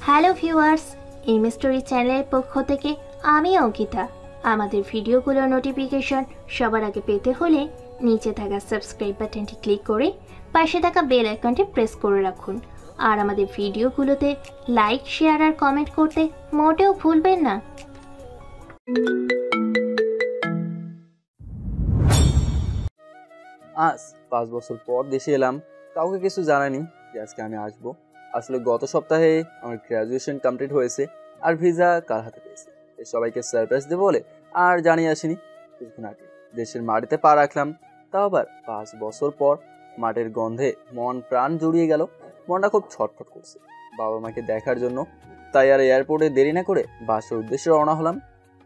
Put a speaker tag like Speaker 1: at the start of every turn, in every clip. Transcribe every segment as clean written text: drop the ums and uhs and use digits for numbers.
Speaker 1: Hello viewers, M story চ্যানেলের পক্ষ থেকে আমি অঙ্কিতা। আমাদের ভিডিওগুলোর নোটিফিকেশন সবার আগে পেতে হলে নিচে থাকা সাবস্ক্রাইব বাটনটি ক্লিক করে পাশে থাকা বেল আইকনটি প্রেস করে রাখুন। আর আমাদের ভিডিওগুলোতে লাইক, শেয়ার আর কমেন্ট করতে মোটেও ভুলবেন না।
Speaker 2: আজ 5 বছর পর দেশে এলাম, কাউকে কিছু জানাইনি যে আজকে আমি আসবো। আসলে গত সপ্তাহে আমার গ্র্যাজুয়েশন কমপ্লিট হয়েছে আর ভিসা কার হাতে পেয়েছে, সবাইকে সারপ্রাইজ দেবো বলে আর জানিয়ে আসিনি। কিছুক্ষণ আগে দেশের মাটিতে পা রাখলাম, তাও আবার 5 বছর পর। মাটির গন্ধে মন প্রাণ জুড়িয়ে গেল, মনটা খুব ছটফট করছে বাবা মাকে দেখার জন্য। তাই আর এয়ারপোর্টে দেরি না করে বাসার উদ্দেশ্যে রওনা হলাম।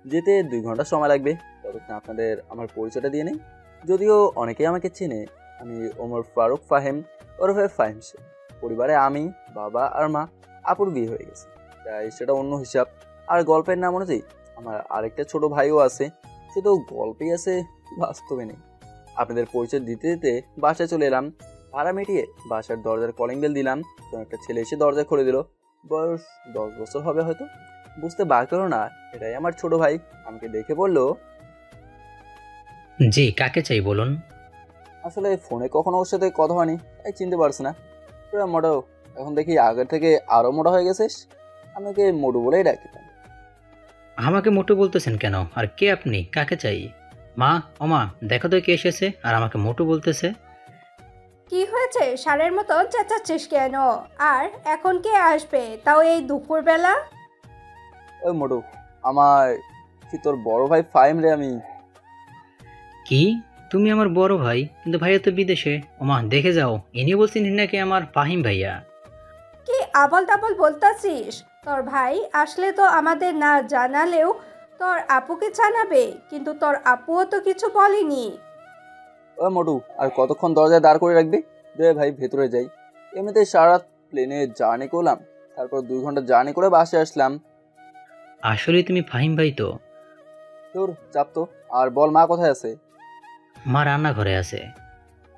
Speaker 2: যেতে 2 ঘন্টা সময় লাগবে। ততক্ষণ আপনাদের আমার পরিচয়টা দিয়ে নেই। যদিও অনেকেই আমাকে চেনে, আমি ওমর ফারুক ফাহিম ওরফে ফাহিম শেখ। পরিবারে আমি, বাবা আর মা। আপুর বিয়ে হয়ে গেছে, তাই সেটা অন্য হিসাব। আর গল্পের নাম অনুযায়ী আমার আরেকটা ছোট ভাইও আছে, শুধু গল্পেই আছে, বাস্তবে নেই। আপনাদের পরিচয় দিতে দিতে বাসায় চলে এলাম। ভাড়া মিটিয়ে বাসার দরজার কলিং বেল দিলাম, তো একটা ছেলে এসে দরজা খুলে দিল। বয়স 10 বছর হবে হয়তো। বুঝতে বাকি হলো না এটাই আমার ছোট ভাই। আমাকে দেখে বলল,
Speaker 3: জি, কাকে চাই বলুন।
Speaker 2: আসলে ফোনে কখনো ওর সাথে কথা হয়নি, তাই চিনতে পারছি না। পুরো মোটো, এখন দেখি আগের থেকে আরো মোটা হয়ে গেছিস। আমাকে মোটু বলেই ডাকিতাম।
Speaker 3: আমাকে মোটু বলতেছেন কেন? আর কে আপনি? কাকে চাই? মা, ও মা, দেখো তো কে এসেছে আর আমাকে মোটু বলতেছে।
Speaker 4: কি হয়েছে? ষাঁড়ের মতো চেঁচাচ্ছিস কেন? আর এখন কে আসবে, তাও এই দুপুরবেলা?
Speaker 2: ওই মোটু, আমার কি তোর বড় ভাই ফাহিম রে। আমি
Speaker 3: কি? তুমি আমার বড় ভাই? কিন্তু ভাইয়া তো বিদেশে। ও মা, দেখে যাও, ইনি বলছেন নাকি আমার ফাহিম ভাইয়া।
Speaker 4: কি আবল তাবল বলতাছিস? তোর ভাই আসলে তো আমাদের না জানালেও তোর আপুকে জানাবে, কিন্তু তোর আপুও তো কিছু বলেনি।
Speaker 2: ওই মোটু, আর কতক্ষণ দরজায় দাঁড় করে রাখবি? দে ভাই ভেতরে যাই। এমনিতেই সারা প্লেনে জার্নি করলাম, তারপর 2 ঘন্টা জার্নি করে বাসে আসলাম।
Speaker 3: আসলে তুমি ফাহিম ভাই তো?
Speaker 2: তোর চাপ তো। আর বল, মা কোথায় আছে?
Speaker 3: মা রান্নাঘরে আছে।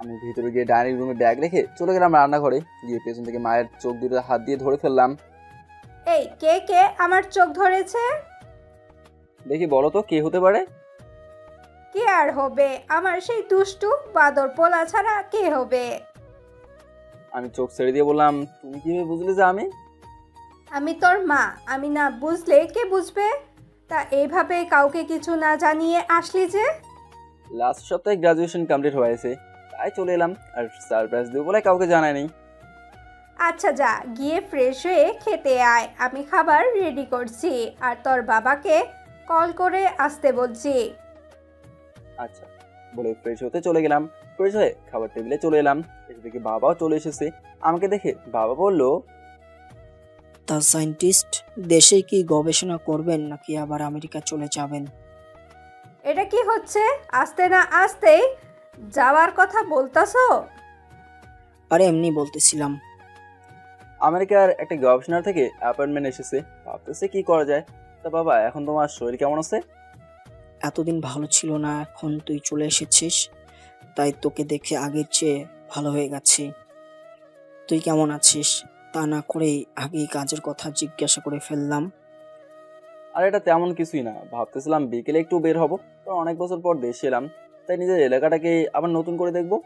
Speaker 2: আমি ভিতরে গিয়ে ডাইনিং রুমে ব্যাগ রেখে চলে গেলাম রান্নাঘরে। গিয়ে পেছন থেকে মায়ের চোখ দুটো হাত দিয়ে ধরে ফেললাম।
Speaker 4: এই কে কে আমার চোখ ধরেছে?
Speaker 2: দেখি বলো তো কে হতে পারে?
Speaker 4: কে আর হবে? আমার সেই দুষ্টু বাদর পোলা ছাড়া কে হবে?
Speaker 2: আমি চোখ ছেড়ে দিয়ে বললাম, তুমি কিভাবে বুঝলে যে আমি?
Speaker 4: আমি তোর মা, আমি না বুঝলে কে বুঝবে? তা এইভাবে কাউকে কিছু না জানিয়ে আসলি যে?
Speaker 2: লাস্ট সপ্তাহে গ্রাজুয়েশন কমপ্লিট হয়েছে, তাই চলে এলাম। আর সারপ্রাইজ দেবো বলে কাউকে জানায়নি।
Speaker 4: আচ্ছা যা, গিয়ে ফ্রেশ হয়ে খেতে আয়, আমি খাবার রেডি করছি। আর তোর বাবাকে কল করে আসতে বলছি।
Speaker 2: আচ্ছা বলে ফ্রেশ হতে চলে গেলাম। ফ্রেশ হয়ে খাবার টেবিলে চলে এলাম। এসে দেখি বাবাও চলে এসেছে। আমাকে দেখে বাবা বলল,
Speaker 5: তা সায়েন্টিস্ট দেশে কি গবেষণা করবেন নাকি আবার আমেরিকা চলে যাবেন?
Speaker 4: এটা কি হচ্ছে? আসতে না আসতেই যাওয়ার কথা বলতাছো?
Speaker 5: আরে এমনি বলতেছিলাম।
Speaker 2: আমেরিকার একটা গবেষণার থেকে অ্যাপয়েন্টমেন্ট এসেছে, ভাবতেছে কি করা যায়। তা বাবা, এখন তোমার শরীর কেমন আছে?
Speaker 5: এতদিন ভালো ছিল না, এখন তুই চলে এসেছিস, তাই তোকে দেখে আগের চেয়ে ভালো হয়ে গেছে। তুই কেমন আছিস তা না করেই আগেই কাজের কথা জিজ্ঞাসা করে ফেললাম।
Speaker 2: আর এটা তেমন কিছুই না, ভাবতেছিলাম বিকেলে একটু বের হব। তো অনেক বছর পর দেশে এলাম, তাই নিজের এলাকাটাকে আবার নতুন করে দেখবো।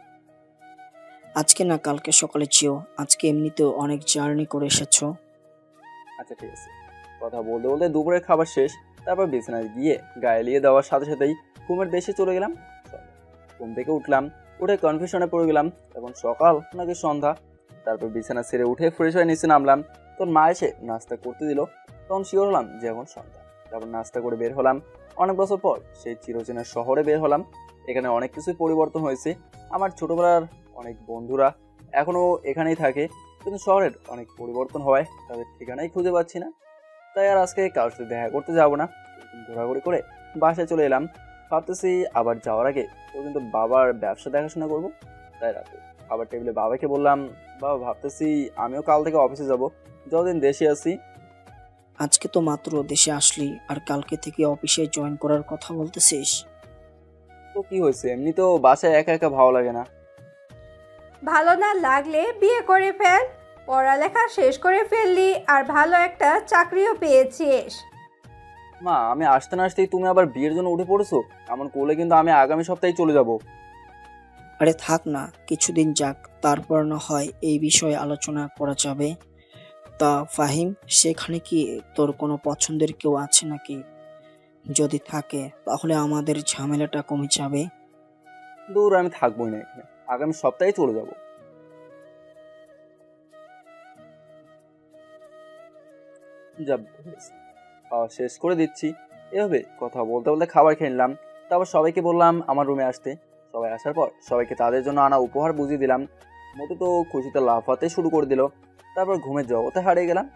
Speaker 5: আজকে না, কালকে সকালে যেও, আজকে এমনিতেও অনেক জার্নি করে এসেছো।
Speaker 2: আচ্ছা ঠিক আছে। কথা বলতে বলতে দুপুরের খাবার শেষ, তারপর বিছানায় গিয়ে গায়ে লিয়ে দেওয়ার সাথে সাথেই ঘুমের দেশে চলে গেলাম। ঘুম থেকে উঠলাম, উঠে কনফিউশনে পড়ে গেলাম এখন সকাল নাকি সন্ধ্যা। তারপর বিছানা ছেড়ে উঠে ফ্রেশ হয়ে নিচে নামলাম। তোর মা এসে নাস্তা করতে দিল, তখন শিওর হলাম যে এখন সন্ধ্যা। তারপর নাস্তা করে বের হলাম। অনেক বছর পর সেই চিরচেনা শহরে বের হলাম। এখানে অনেক কিছুই পরিবর্তন হয়েছে। আমার ছোটবেলার অনেক বন্ধুরা এখনো এখানেই থাকে, কিন্তু শহরের অনেক পরিবর্তন হওয়ায় তাদের ঠিকানাই খুঁজে পাচ্ছি না। তাই আর আজকে কারোর সাথে দেখা করতে যাবো না, ঘোরাঘুরি করে বাসায় চলে এলাম। ভাবতেছি আবার যাওয়ার আগে পর্যন্ত বাবার ব্যবসা দেখাশোনা করবো। তাই রাতে খাবার টেবিলে বাবাকে বললাম, বাবা ভাবতেছি আমিও কাল থেকে অফিসে যাব, যতদিন দেশে আছি।
Speaker 5: আজকে তো মাত্র দেশে আসলি আর কালকে থেকে অফিসে জয়েন করার কথা বলতেছিস?
Speaker 2: তো কি হয়েছে, এমনি তো বাসায় একা একা ভালো লাগে না।
Speaker 4: ভালো না লাগলে বিয়ে করে ফেল। পড়ালেখা শেষ করে ফেললি আর ভালো একটা চাকরিও পেয়েছিস।
Speaker 2: মা, আমি আসতে না আসতেই তুমি আবার বিয়ের জন্য উঠে পড়েছো? এমন করলে কিন্তু আমি আগামী সপ্তাহে চলে যাব।
Speaker 5: আরে থাক না, কিছুদিন যাক, তারপর না হয় এই বিষয়ে আলোচনা করা যাবে। তা ফাহিম, সেখানে কি তোর কোনো পছন্দের কেউ আছে নাকি? যদি থাকে তাহলে আমাদের ঝামেলাটা কমে যাবে।
Speaker 2: দূর, আমি থাকবোই না এখানে, আগামী সপ্তাহে চলে যাব। যা হয়েছে, খাওয়া শেষ করে দিচ্ছি। এভাবে কথা বলতে বলতে খাবার খেয়ে নিলাম। তারপর সবাইকে বললাম আমার রুমে আসতে। সবাই আসার পর সবাইকে তাদের জন্য আনা উপহার বুঝিয়ে দিলাম। মতো তো খুশিতে লাফাতে শুরু করে দিল। তারপর ঘুমের জগতে হারিয়ে গেলাম।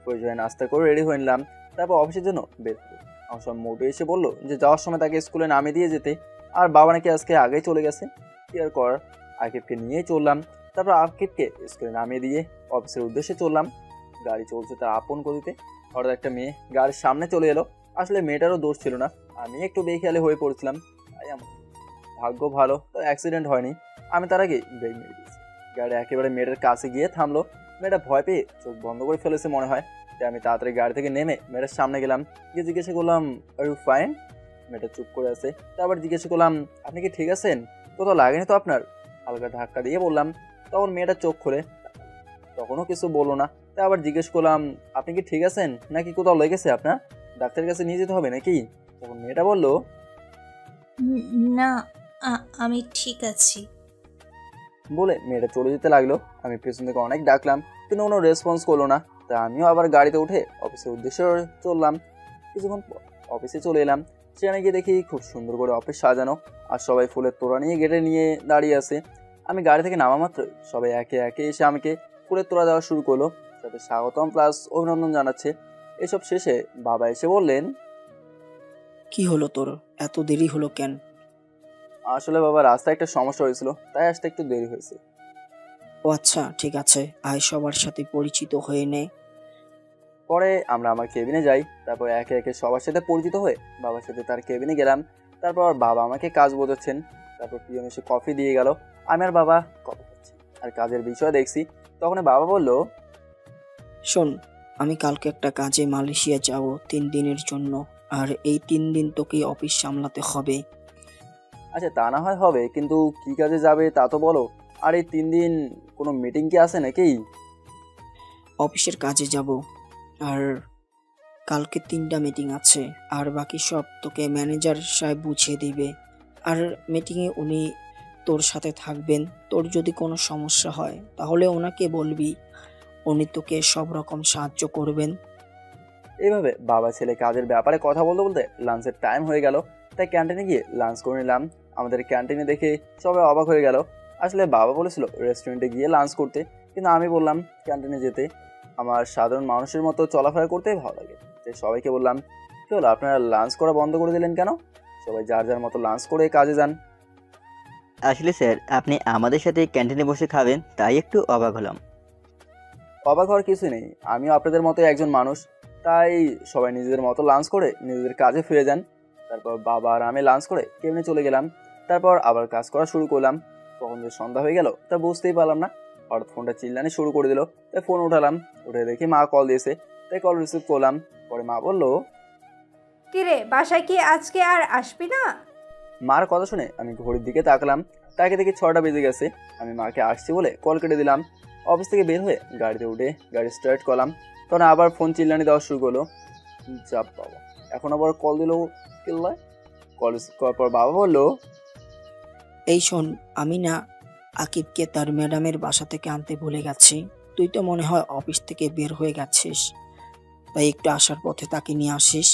Speaker 2: প্রয়োজনে নাস্তা করে রেডি হয়ে নিলাম। তারপর অফিসের জন্য বের হলো। আমার সব মোটে এসে বললো যে যাওয়ার সময় তাকে স্কুলে নামিয়ে দিয়ে যেতে, আর বাবা নাকি আজকে আগেই চলে গেছে। কি আর করার, আকিবকে নিয়েই চললাম। তারপর আকিবকে স্কুলে নামিয়ে দিয়ে অফিসের উদ্দেশ্যে চললাম। গাড়ি চলছে তার আপন গতিতে। হঠাৎ একটা মেয়ে গাড়ির সামনে চলে এলো। আসলে মেয়েটারও দোষ ছিল না, আমি একটু বেখেয়ালি হয়ে পড়েছিলাম। তাই আমার ভাগ্য ভালো, তো অ্যাক্সিডেন্ট হয়নি। আমি তার আগে ব্রেক মেরে দিয়েছি। গাড়ি একেবারে মেয়েটার কাছে গিয়ে থামলো। মেয়েটা ভয় পেয়ে চোখ বন্ধ করে ফেলেছে মনে হয়। তাই আমি তাড়াতাড়ি গাড়ি থেকে নেমে মেয়েটার সামনে গেলাম, গিয়ে জিজ্ঞাসা করলাম আর ইউ ফাইন? মেয়েটা চুপ করে আছে। তারপর জিজ্ঞাসা করলাম আপনি কি ঠিক আছেন? কোথাও লাগেনি তো আপনার? হালকা ধাক্কা দিয়ে বললাম। তখন মেয়েটা চোখ খোলে, তখনও কিছু বললো না। তাই আবার জিজ্ঞেস করলাম আপনি কি ঠিক আছেন নাকি কোথাও লেগেছে আপনার? ডাক্তারের কাছে নিয়ে যেতে হবে নাকি? তখন মেয়েটা বললো
Speaker 6: না, আমি ঠিক আছি।
Speaker 2: বলে মেয়েটা চলে যেতে লাগলো। আমি পেছন থেকে অনেক ডাকলাম, কিন্তু কোনো রেসপন্স করলো না। তা আমিও আবার গাড়িতে উঠে অফিসের উদ্দেশ্যে চললাম। কিছুক্ষণ পর অফিসে চলে এলাম। সেখানে গিয়ে দেখি খুব সুন্দর করে অফিস সাজানো, আর সবাই ফুলের তোড়া নিয়ে গেটে নিয়ে দাঁড়িয়ে আছে। আমি গাড়ি থেকে নামা মাত্র সবাই একে একে এসে আমাকে ফুলের তোড়া দেওয়া শুরু করলো, সাথে স্বাগতম প্লাস অভিনন্দন জানাচ্ছে। এসব শেষে বাবা এসে বললেন
Speaker 5: কি হলো তোর, এত দেরি হলো কেন?
Speaker 2: আসলে বাবা, রাস্তায় একটা সমস্যা হয়েছিল, তাই আসতে একটু দেরি হয়েছে।
Speaker 5: ও আচ্ছা, ঠিক আছে, আয় সবার সাথে পরিচিত হয়ে নে।
Speaker 2: পরে আমরা আমার কেবিনে যাই। তারপর একে একে সবার সাথে পরিচিত হয়ে বাবার সাথে তার কেবিনে গেলাম। তারপর বাবা আমাকে কাজ বোঝাচ্ছেন। তারপর পিয়ন এসে কফি দিয়ে গেল। আমি আর বাবা কফি খাচ্ছি আর কাজের বিষয় দেখছি। তখন বাবা বলল
Speaker 5: শোন, আমি কালকে একটা কাজে মালয়েশিয়া যাব 3 দিনের জন্য, আর এই 3 দিন তোকে অফিস সামলাতে হবে।
Speaker 2: আচ্ছা, তা না হয় হবে, কিন্তু কি কাজে যাবে তা তো বলো। আর এই 3 দিন কোনো মিটিং কি আছে নাকি?
Speaker 5: অফিসের কাজে যাব, আর কালকে 3টা মিটিং আছে, আর বাকি সব তোকে ম্যানেজার সাহেব বুঝিয়ে দিবে। আর মিটিংয়ে উনি তোর সাথে থাকবেন। তোর যদি কোনো সমস্যা হয় তাহলে ওনাকে বলবি, উনি তোকে সব রকম সাহায্য করবেন।
Speaker 2: এইভাবে বাবা ছেলে কাজের ব্যাপারে কথা বলতে বলতে লাঞ্চের টাইম হয়ে গেল। তাই ক্যান্টিনে গিয়ে লাঞ্চ করে নিলাম। আমাদের ক্যান্টিনে দেখে সবাই অবাক হয়ে গেল। আসলে বাবা বলেছিল রেস্টুরেন্টে গিয়ে লাঞ্চ করতে, কিন্তু আমি বললাম ক্যান্টিনে যেতে। আমার সাধারণ মানুষের মতো চলাফেরা করতেই ভালো লাগে। তাই সবাইকে বললাম কি হলো, আপনারা লাঞ্চ করা বন্ধ করে দিলেন কেন? সবাই যার যার মতো লাঞ্চ করে কাজে যান।
Speaker 7: আসলে স্যার, আপনি আমাদের সাথে ক্যান্টিনে বসে খাবেন তাই একটু অবাক হলাম।
Speaker 2: অবাক হওয়ার কিছু নেই, আমিও আপনাদের মতো একজন মানুষ। তাই সবাই নিজেদের মতো লাঞ্চ করে নিজেদের কাজে ফিরে যান। তারপর বাবা আর আমি লাঞ্চ করে কেবিনে চলে গেলাম। তারপর আবার কাজ করা শুরু করলাম। কখন যে সন্ধ্যা হয়ে গেল তা বুঝতেই পারলাম না। হঠাৎ ফোনটা চিল্লানি শুরু করে দিল। তাই ফোন উঠালাম। উঠে দেখি মা কল দিয়েছে, তাই কল রিসিভ করলাম। পরে মা বলল
Speaker 4: কিরে, বাসায় কি আজকে আর আসবি না?
Speaker 2: মার কথা শুনে আমি ঘড়ির দিকে তাকালাম। তাকে দেখি 6টা বেজে গেছে। আমি মাকে আসছি বলে কল কেটে দিলাম। অফিস থেকে বের হয়ে গাড়িতে উঠে গাড়ি স্টার্ট করলাম। তখন আবার ফোন চিল্লানি দেওয়া শুরু করলো। চাপ বাবা, এখন আবার কল দিল কিল্লায়। কল করার পর বাবা বললো
Speaker 5: এই শোন, আমি না আকিবকে তার ম্যাডামের বাসা থেকে আনতে ভুলে গেছি। তুই তো মনে হয় অফিস থেকে বের হয়ে গেছিস, তাই একটু আসার পথে তাকে নিয়ে আসিস।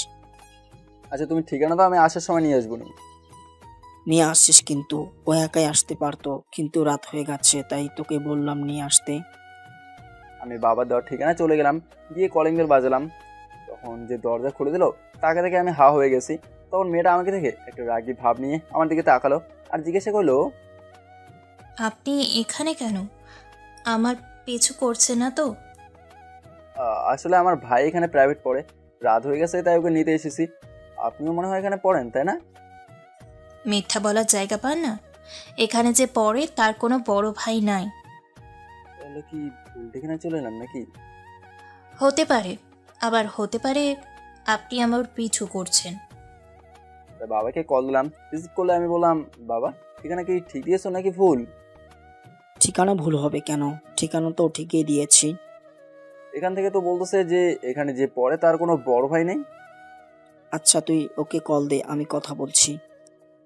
Speaker 2: আচ্ছা, তুমি ঠিকানা তো আমি আসার সময় নিয়ে আসবো নি।
Speaker 5: নিয়ে আসছিস, কিন্তু ও একাই আসতে পারতো, কিন্তু রাত হয়ে গেছে তাই তোকে বললাম নিয়ে আসতে।
Speaker 2: আমি বাবার দেওয়ার ঠিকানায় চলে গেলাম। গিয়ে কলিং বেল বাজালাম। তখন যে দরজা খুলে দিল তাকে দেখে আমি হা হয়ে গেছি। তখন মেয়েটা আমাকে দেখে একটা রাগি ভাব নিয়ে আমার দিকে তাকালো আর জিজ্ঞাসা করলো
Speaker 6: আপনি এখানে কেন? আমার পিছু করছে না তো?
Speaker 2: আসলে আমার ভাই এখানে প্রাইভেট পড়ে, রাত হয়ে গেছে তাই ওকে নিতে এসেছি। আপনিও মনে হয় এখানে পড়েন, তাই না?
Speaker 6: মিথ্যা বলার জায়গা পান না? এখানে যে পড়ে তার কোনো বড় ভাই নাই।
Speaker 2: তাহলে কি উল্টে কিনা চলে এলাম নাকি?
Speaker 6: হতে পারে, আবার হতে পারে আপনি আমার পিছু করছেন।
Speaker 2: তা বাবাকে কল দিলাম, রিসিভ করলে আমি বললাম, বাবা ঠিকানা কি ঠিক দিয়েছো নাকি ভুল?
Speaker 5: ঠিকানা ভুল হবে কেন? ঠিকানা তো ঠিকই দিয়েছি।
Speaker 2: এখান থেকে তো বলতেছে যে এখানে যে পড়ে তার কোনো বড় ভাই নেই।
Speaker 5: আচ্ছা তুই ওকে কল দে, আমি কথা বলছি।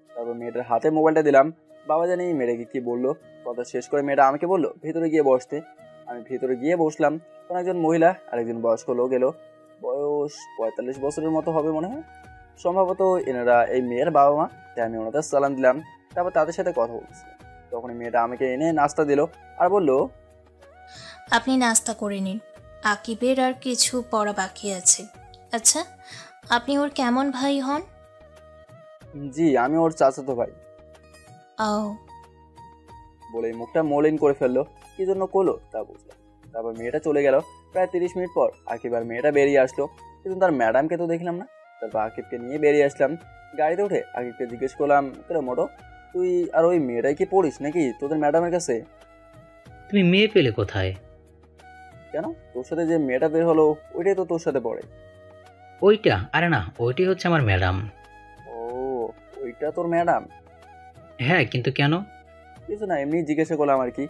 Speaker 2: তারপর মেয়েটার হাতে মোবাইলটা দিলাম। বাবা জানি মেয়েটাকে কি বললো। কথা শেষ করে মেয়েটা আমাকে বললো ভেতরে গিয়ে বসতে। আমি ভেতরে গিয়ে বসলাম। তখন একজন মহিলা আর একজন বয়স্ক লোক এলো। বয়স 45 বছরের মতো হবে মনে হয়। সম্ভবত এনারা এই মেয়ের বাবা মা। তাই আমি ওনাদের সালাম দিলাম। তারপর তাদের সাথে কথা বলছিলাম। তখন মেয়েটা আমাকে এনে নাস্তা দিল আর বললো,
Speaker 6: আপনি নাস্তা করে নিন, আকিবের আর কিছু পড়া বাকি আছে। আচ্ছা, আপনি ওর কেমন ভাই হন?
Speaker 2: জি আমি ওর চাচাতো ভাই।
Speaker 6: ও,
Speaker 2: বলে মুখটা মলিন করে ফেললো। কি জন্য করলো তা বুঝলাম। তারপর মেয়েটা চলে গেল। প্রায় 30 মিনিট পর আকিব আর মেয়েটা বেরিয়ে আসলো, কিন্তু তার ম্যাডামকে তো দেখলাম না। তারপর আকিবকে নিয়ে বেরিয়ে আসলাম। গাড়িতে উঠে আকিবকে জিজ্ঞেস করলাম, কেন মোটো তুই আর ওই মেয়েটাই কি পড়িস নাকি তোদের ম্যাডামের কাছে?
Speaker 3: তুমি মেয়ে পেলে কোথায়?
Speaker 2: কেন, তোর সাথে যে মেয়েটা বের হলো ওইটাই তো তোর সাথে পড়ে।
Speaker 3: ওইটা? আরে না, ওইটাই হচ্ছে আমার ম্যাডাম।
Speaker 2: ও, ওইটা তোর ম্যাডাম?
Speaker 3: হ্যাঁ, কিন্তু কেন?
Speaker 2: কিছু না, এমনি জিজ্ঞাসা করলাম আর কি।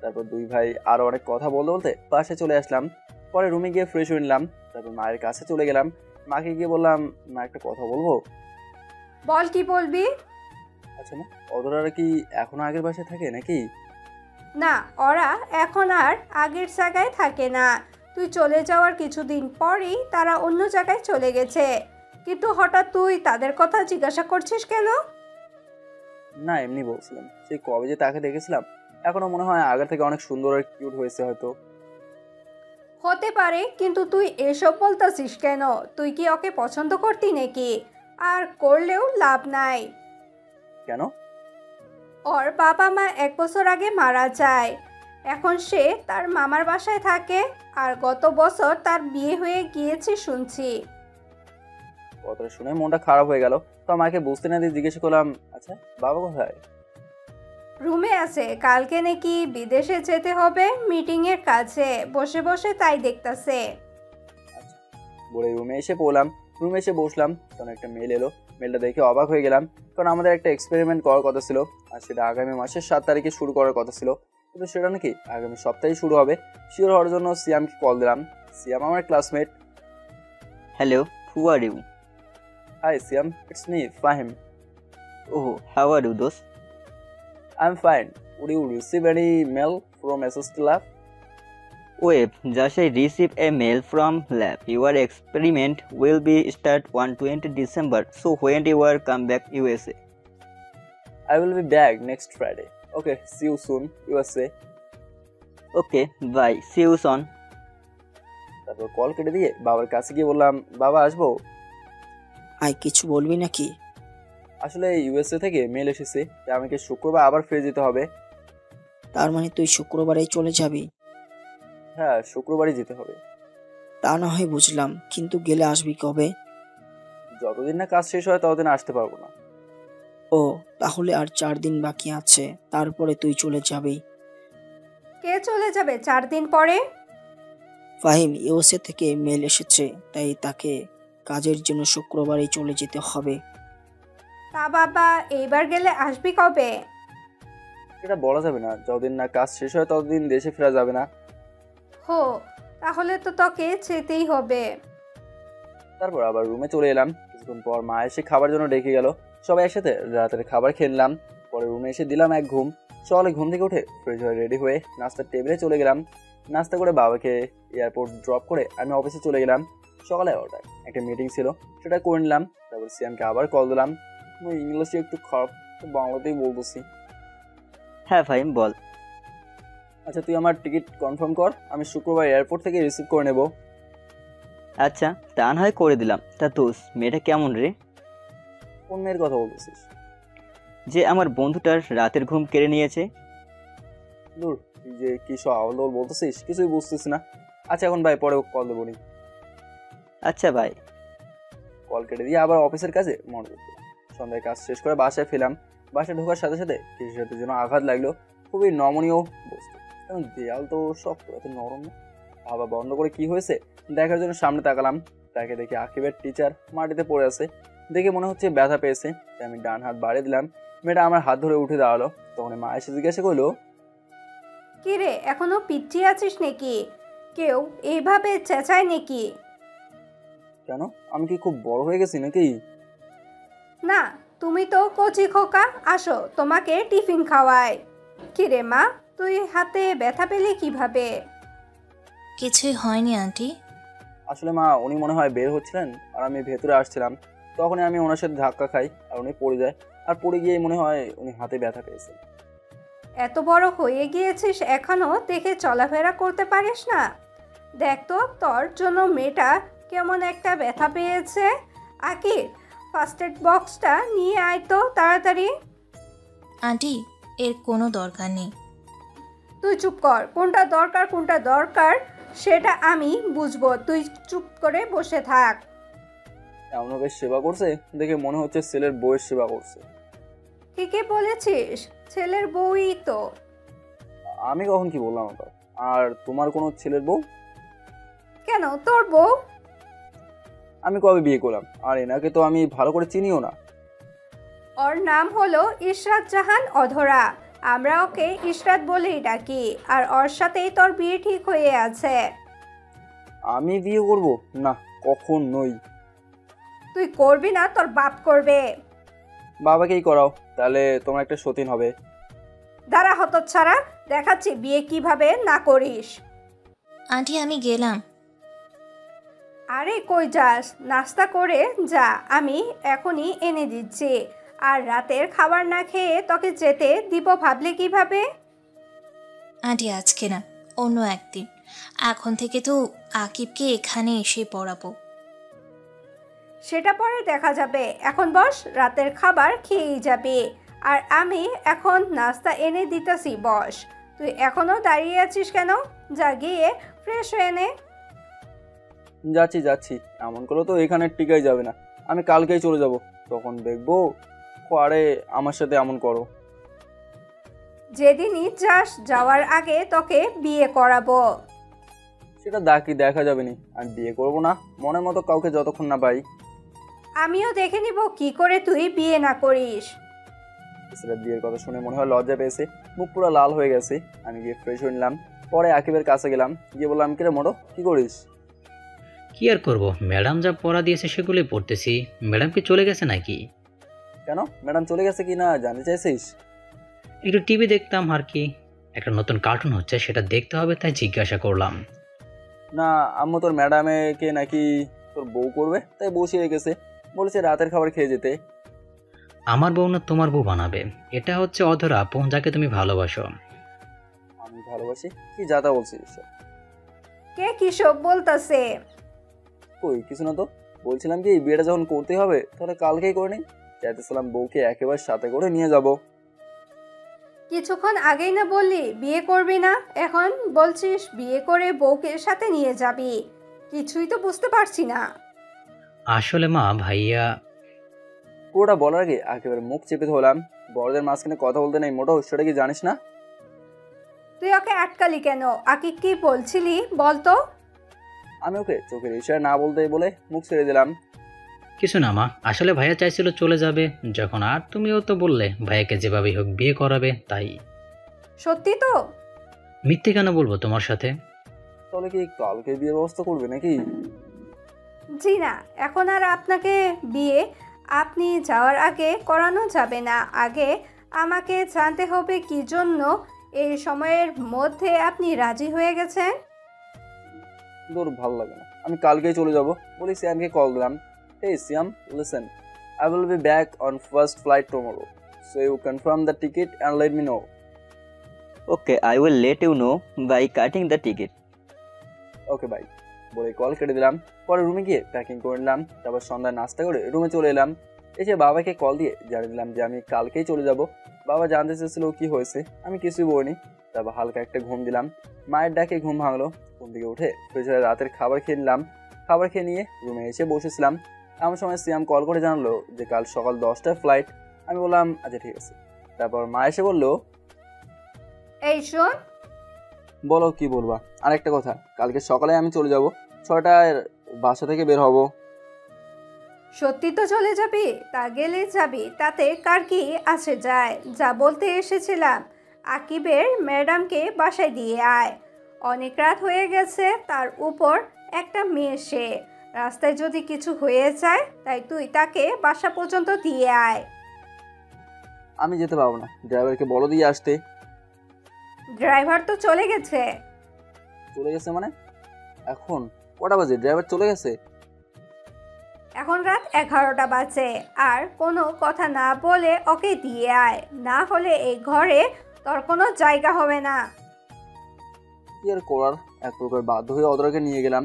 Speaker 2: তারপর দুই ভাই আরো অনেক কথা বলতে বলতে বাসে চলে আসলাম। পরে রুমে গিয়ে ফ্রেশ হয়ে নিলাম। তারপর মায়ের কাছে চলে গেলাম। মাকে গিয়ে বললাম, মা একটা কথা বলবো?
Speaker 4: বল, কি বলবি?
Speaker 2: আচ্ছা না, ওরা কি এখনো আগের বাসায় থাকে নাকি?
Speaker 4: না, ওরা এখন আর আগের জায়গায় থাকে না। তুই চলে যাওয়ার কিছুদিন পরেই তারা অন্য জায়গায় চলে গেছে। কিন্তু হঠাৎ তুই তাদের কথা জিজ্ঞাসা করছিস কেন?
Speaker 2: না এমনি বলছিলাম, সেই কবে যে তাকে দেখেছিলাম এখনো মনে হয় আগের থেকে অনেক সুন্দর আর কিউট হয়েছে হয়তো।
Speaker 4: হতে পারে, কিন্তু তুই এসব বলতেছিস কেন? তুই কি ওকে পছন্দ করতি নাকি? আর করলেও লাভ নাই।
Speaker 2: কেন?
Speaker 4: ওর বাবা মা 1 বছর আগে মারা যায়। এখন সে তার মামার বাসায় থাকে। আর গত বছর তার বিয়ে হয়ে গিয়েছে শুনছি।
Speaker 2: কথাটা শুনে মনটা খারাপ হয়ে গেল। তো আমাকে বুঝতে না দিয়ে জিজ্ঞেস করলাম, আচ্ছা বাবা কোথায়?
Speaker 4: রুমে আছে, কালকে নাকি বিদেশে যেতে হবে মিটিংয়ের কাছে, বসে বসে তাই দেখতাছে।
Speaker 2: বলে রুমে এসে পড়লাম। রুমে এসে বসলাম, তখন একটা মেল এলো। মেলটা দেখে অবাক হয়ে গেলাম, কারণ আমাদের একটা এক্সপেরিমেন্ট করার কথা ছিল আর সেটা আগামী মাসের 7 তারিখে শুরু করার কথা ছিল, কিন্তু সেটা নাকি আগামী সপ্তাহে শুরু হবে। শিওর হওয়ার জন্য সিয়ামকে কল দিলাম। সিয়াম আমার classmate.
Speaker 7: Hello, who are you?
Speaker 2: Hi Siam, it's me Fahim.
Speaker 7: Oh, how are you, dost?
Speaker 2: I am fine. Would you receive any mail from SST lab?
Speaker 7: Wait, just I received a mail from lab. Your experiment will be start on 20 December. So when you are come back USA?
Speaker 2: I will be back next Friday. Okay, see you soon, USA.
Speaker 7: Okay, bye. See you soon.
Speaker 2: তারপর call কেটে দিয়ে বাবার কাছে গিয়ে বললাম, বাবা আসবো?
Speaker 5: আয়, কিছু বলবি নাকি?
Speaker 2: আসলে ইউএসএ থেকে মেল এসেছে যে আমাকে শুক্রবার আবার ফিরে যেতে হবে।
Speaker 5: তার মানে তুই শুক্রবারেই চলে যাবি?
Speaker 2: হ্যাঁ, শুক্রবারই যেতে হবে।
Speaker 5: তা না হয় বুঝলাম, কিন্তু গেলে আসবি কবে?
Speaker 2: যতদিন না কাজ শেষ হয় ততদিন আসতে পারবো না।
Speaker 5: ও, তাহলে আর 4 দিন বাকি আছে, তারপরে তুই চলে যাবি।
Speaker 4: কে চলে যাবে 4 দিন পরে?
Speaker 5: ফাহিম ইউএসএ থেকে মেল এসেছে, তাই তাকে কাজের জন্য শুক্রবারেই চলে যেতে হবে।
Speaker 4: তা বাবা, এইবার গেলে আসবি কবে?
Speaker 2: এটা বলা যাবে না, যতদিন না কাজ শেষ হয় ততদিন দেশে ফেরা যাবে না।
Speaker 4: হো, তাহলে তো তোকে যেতেই হবে।
Speaker 2: তারপর আবার রুমে চলে এলাম। কিছুক্ষণ পর মা এসে খাবার জন্য ডেকে গেল। সবাই একসাথে রাতের খাবার খেলাম। পরে রুমে এসে দিলাম এক ঘুম। সকালে ঘুম থেকে উঠে ফ্রেশ হয়ে রেডি হয়ে নাস্তার টেবিলে চলে গেলাম। নাস্তা করে বাবাকে এয়ারপোর্ট ড্রপ করে আমি অফিসে চলে গেলাম। সকালে 11টায় একটা মিটিং ছিল, সেটা করে নিলাম। তারপর সিয়ামকে আবার কল দিলাম। ইংলিশে একটু খারাপ, বাংলাতেই বলতেছি।
Speaker 7: হ্যাঁ ফাহিম, বল।
Speaker 2: আচ্ছা তুই আমার টিকিট কনফার্ম কর, আমি শুক্রবার এয়ারপোর্ট থেকে রিসিভ করে নেব।
Speaker 7: আচ্ছা, তা না হয় করে দিলাম। তা দোষ, মেয়েটা কেমন রে?
Speaker 2: কোন মেয়ের কথা বলতেছিস?
Speaker 7: যে আমার বন্ধুটার রাতের ঘুম কেড়ে নিয়েছে।
Speaker 2: দূর, তুই যে কি সব আওয়াল বলতেছিস কিছুই বুঝতেছিস না। আচ্ছা এখন ভাই পরে কল দেবো নি।
Speaker 7: আচ্ছা ভাই।
Speaker 2: কল কেটে দিয়ে আবার অফিসের কাজে মনোযোগ দিলাম। সন্ধ্যায় কাজ শেষ করে বাসায় ফেলাম। বাসায় ঢোকার সাথে সাথে কিছুর সাথে যেন আঘাত লাগলো। খুবই নমনীয় বস্তু, এবং দেয়াল তো সব এত নরম না। ভাবা বন্ধ করে কি হয়েছে দেখার জন্য সামনে তাকালাম, তাকে দেখি আকিবের টিচার মাটিতে পড়ে আছে। দেখে মনে হচ্ছে ব্যথা পেয়েছে, তাই আমি ডান হাত বাড়িয়ে দিলাম। মেয়েটা আমার হাত ধরে উঠে দাঁড়ালো। তখন মা এসে জিজ্ঞাসা করলো,
Speaker 4: কি রে, এখনো পিচ্ছি আছিস নাকি? কেউ এইভাবে চেঁচায় নাকি?
Speaker 2: কেন আমি কি খুব বড় হয়ে গেছি নাকি?
Speaker 4: না, তুমি তো কচি খোকা, আসো তোমাকে টিফিন খাওয়াই। কি রে মা, তুই হাতে ব্যথা পেলে কিভাবে?
Speaker 6: কিছুই হয়নি আন্টি।
Speaker 2: আসলে মা উনি মনে হয় বের হচ্ছিলেন আর আমি ভেতরে আসছিলাম, তখনই আমি ওনার সাথে ধাক্কা খাই আর উনি পড়ে যায়। আর পড়ে গিয়ে মনে হয় উনি হাতে ব্যথা পেয়েছে।
Speaker 4: এত বড় হয়ে গিয়েছিস এখনো দেখে চলাফেরা করতে পারিস না? দেখ তো তোর জন্য মেয়েটা কেমন একটা ব্যথা পেয়েছে। আকি, ফার্স্ট এড বক্সটা নিয়ে আয় তো তাড়াতাড়ি।
Speaker 6: আন্টি, এর কোনো দরকার নেই।
Speaker 4: তুই চুপ কর, কোনটা দরকার সেটা আমি বুঝবো, তুই চুপ করে বসে থাক।
Speaker 2: এমনভাবে সেবা করছে দেখে মনে হচ্ছে ছেলের বউয়ের সেবা করছে।
Speaker 4: ঠিকই বলেছিস, ছেলের বউই তো।
Speaker 2: আমি কখন কি বললাম আবার? আর তোমার কোনো ছেলের বউ?
Speaker 4: কেন, তোর বউ?
Speaker 2: আমি কবে বিয়ে করলাম? আর এনাকে তো আমি ভালো করে চিনিও না।
Speaker 4: ওর নাম হলো ইশরাত জাহান অধরা, আমরা ওকে ইশরাত বলেই ডাকি। আর ওর সাথেই তোর বিয়ে ঠিক হয়ে আছে।
Speaker 2: আমি বিয়ে করব না, কখন নই।
Speaker 4: তুই করবি না, তোর বাপ করবে।
Speaker 2: বাবাকেই করাও, তাহলে তোমার একটা সতীন হবে।
Speaker 4: দাঁড়া হতচ্ছাড়া, দেখাচ্ছি বিয়ে কিভাবে না করিস।
Speaker 6: আন্টি, আমি গেলাম।
Speaker 4: আরে কই যাস? নাস্তা করে যা, আমি এখনই এনে দিচ্ছি। আর রাতের খাবার না খেয়ে তোকে যেতে দিব ভাবলে কিভাবে?
Speaker 6: আন্টি, আজকে না, অন্য একদিন। এখন থেকে তো আকিবকে এখানে এসে পড়াবো।
Speaker 4: সেটা পরে দেখা যাবে, এখন বস, রাতের খাবার খেয়েই যাবে। আর আমি এখন নাস্তা এনে দিতেছি, বস। তুই এখনো দাঁড়িয়ে আছিস কেন? যা গিয়ে ফ্রেশ হয়ে নে।
Speaker 2: যাচ্ছি। এমন করলে তো এখানে টিকাই যাবে না, আমি কালকেই চলে যাব। তখন দেখবো আরে আমার সাথে এমন করো।
Speaker 4: যেদিনই যাস, যাওয়ার আগে তোকে বিয়ে করাবো।
Speaker 2: সেটা দেখা যাবে নি। আমি বিয়ে করবো না মনের মতো কাউকে যতক্ষণ না পাই।
Speaker 4: আমিও দেখে নিব কি করে তুই বিয়ে না করিস।
Speaker 2: সেটা বিয়ের কথা শুনে মনে হয় লজ্জা পেয়েছে, মুখ পুরো লাল হয়ে গেছে। আমি গিয়ে ফ্রেশ হয়ে নিলাম। পরে আকিবের কাছে গেলাম, গিয়ে বললাম, কিরে মোটো, কি করিস?
Speaker 3: কি আর করব, ম্যাডাম যা পড়া দিয়েছে সেগুলোই পড়তেছি। ম্যাডাম কি চলে গেছে নাকি?
Speaker 2: কেন, ম্যাডাম চলে গেছে কি না জানতে চাইছিস?
Speaker 3: একটু টিভি দেখতাম আর কি, একটা নতুন কার্টুন হচ্ছে সেটা দেখতে হবে তাই জিজ্ঞাসা করলাম।
Speaker 2: না, আম্মু তোর ম্যাডামকে নাকি তোর বউ করবে, তাই বসিয়ে রেখেছে। বলেছে রাতের খাবার খেয়ে যেতে।
Speaker 3: আমার বউ না তোমার বউ বানাবে। এটা হচ্ছে অধরা আপু, যাকে তুমি ভালোবাসো।
Speaker 2: আমি ভালোবাসি? কি যাতা বলছিস?
Speaker 4: কে কি সব বলতাছে?
Speaker 2: কই কিছু না তো। বলছিলাম কি বিয়েটা যখন করতে হবে তাহলে কালকেই করে নিই। চাইতেছিলাম বউকে একেবারে সাথে করে নিয়ে যাব।
Speaker 4: কিছুক্ষণ আগেই না বললি বিয়ে করবি না, এখন বলছিস বিয়ে করে বউকে সাথে নিয়ে যাবি? কিছুই তো বুঝতে পারছি না।
Speaker 3: আসলে মা, ভাইয়া
Speaker 2: পুরোটা বলার আগে একেবারে মুখ চেপে ধরলাম। বড়দের মাঝখানে কথা বলতে নেই মোটো, সেটা কি জানিস না?
Speaker 4: তুই ওকে আটকালি কেন? আকি কি বলছিলি বলতো?
Speaker 2: আমি ওকে চোখের ইশারা না বলতে বলে মুখ ছেড়ে দিলাম।
Speaker 3: কিছু না মা, আসলে ভাইয়া চাইছিল চলে যাবে যখন, আর তুমিও তো বললে ভাইয়াকে যেভাবেই হোক বিয়ে করাবে, তাই।
Speaker 4: সত্যি তো?
Speaker 3: মিথ্যে কেন বলবো তোমার সাথে?
Speaker 2: তাহলে কি কালকে বিয়ের ব্যবস্থা করবে নাকি?
Speaker 4: জি না, এখন আর আপনাকে বিয়ে আপনি যাওয়ার আগে করানো যাবে না। আগে আমাকে জানতে হবে কি জন্য এই সময়ের মধ্যে আপনি রাজি হয়ে গেছেন।
Speaker 2: দূর, ভালো লাগে না। আমি কালকেই চলে যাব বলি সিয়ামকে কল দিলাম। Hey Siam, listen. I will be back on first flight tomorrow. So you confirm the ticket and let me know.
Speaker 7: Okay, I will let you know by cutting the ticket.
Speaker 2: Okay, bye. বলে call কেটে দিলাম। পরে রুমে গিয়ে packing করে নিলাম। তারপর সন্ধ্যায় নাস্তা করে রুমে চলে এলাম। এসে বাবাকে কল দিয়ে জানিয়ে দিলাম যে আমি কালকেই চলে যাব। বাবা জানতে চেয়েছিল কি হয়েছে, আমি কিছুই বলিনি। তারপর হালকা একটা ঘুম দিলাম। মায়ের ডাকে ঘুম ভাঙলো। ঘুম থেকে উঠে ফ্রেশ হয়ে রাতের খাবার খেয়ে নিলাম। খাবার খেয়ে নিয়ে রুমে এসে বসেছিলাম। এমন সময় সিয়াম কল করে জানালো যে কাল সকাল 10টায় ফ্লাইট। আমি বললাম আচ্ছা ঠিক আছে। তারপর মা এসে বললো,
Speaker 4: এই শোন,
Speaker 2: বলো কি বলবা। আর একটা কথা, কালকে সকালে আমি চলে যাব, 6টায় বাসা থেকে বের হব।
Speaker 4: সত্যি তো চলে যাবি? তা গেলে যাবি, তাতে কার কি আসে যায়। যা বলতে এসেছিলাম, আকিবের ম্যাডামকে বাসায় দিয়ে আয়। অনেক রাত হয়ে গেছে, তার উপর একটা মেয়ে সে। রাস্তায় যদি কিছু হয়ে যায়, তাই তুই তাকে বাসা পর্যন্ত দিয়ে আয়।
Speaker 2: আমি যেতে পারবো না, ড্রাইভারকে বলো দিয়ে আসতে।
Speaker 4: ড্রাইভার তো চলে গেছে।
Speaker 2: চলে গেছে মানে? এখন কটা বাজে? ড্রাইভার চলে গেছে?
Speaker 4: এখন রাত 11টা বাজে। আর কোনো কথা না বলে ওকে দিয়ে আয়, না হলে এই ঘরে তোর কোনো জায়গা হবে না।
Speaker 2: কি আর করার, এক প্রকার বাধ্য হয়ে অদরাকে নিয়ে গেলাম।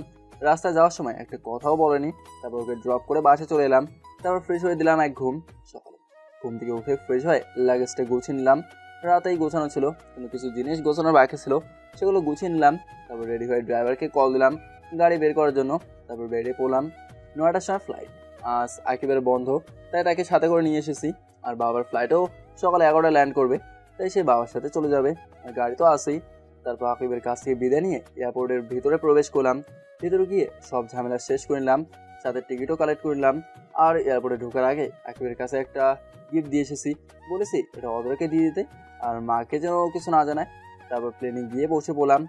Speaker 2: রাস্তায় যাওয়ার সময় একটা কথাও বলেনি। তারপর ওকে ড্রপ করে বাসে চলে এলাম। তারপর ফ্রেশ হয়ে দিলাম এক ঘুম। সকালে ঘুম থেকে উঠে ফ্রেশ হয়ে লাগেজটা গুছিয়ে নিলাম। রাতেই গোছানো ছিল, কিন্তু কিছু জিনিস গোছানোর বাকি ছিল, সেগুলো গুছিয়ে নিলাম। তারপর রেডি হয়ে ড্রাইভারকে কল দিলাম গাড়ি বের করার জন্য। তারপর বেরিয়ে পড়লাম। 9টার সময় ফ্লাইট। আজ আকিবের বন্ধ, তাই তাকে সাথে করে নিয়ে এসেছি। আর বাবার ফ্লাইটও সকালে 11টায় ল্যান্ড করবে, তাই সে বাবার সাথে চলে যাবে। আর গাড়ি তো আসেই। তারপর আকিবের কাছ থেকে বিদায় নিয়ে এয়ারপোর্টের ভিতরে প্রবেশ করলাম। ভিতরে গিয়ে সব ঝামেলা শেষ করে নিলাম, সাথে টিকিটও কালেক্ট করে নিলাম। আর এয়ারপোর্টে ঢোকার আগে আকিবের কাছে একটা গিফট দিয়ে এসেছি, বলেছি এটা অদরকে দিয়ে দিতে, আর মাকে যেন কিছু না জানায়। তারপর প্লেনে গিয়ে বসে পড়লাম।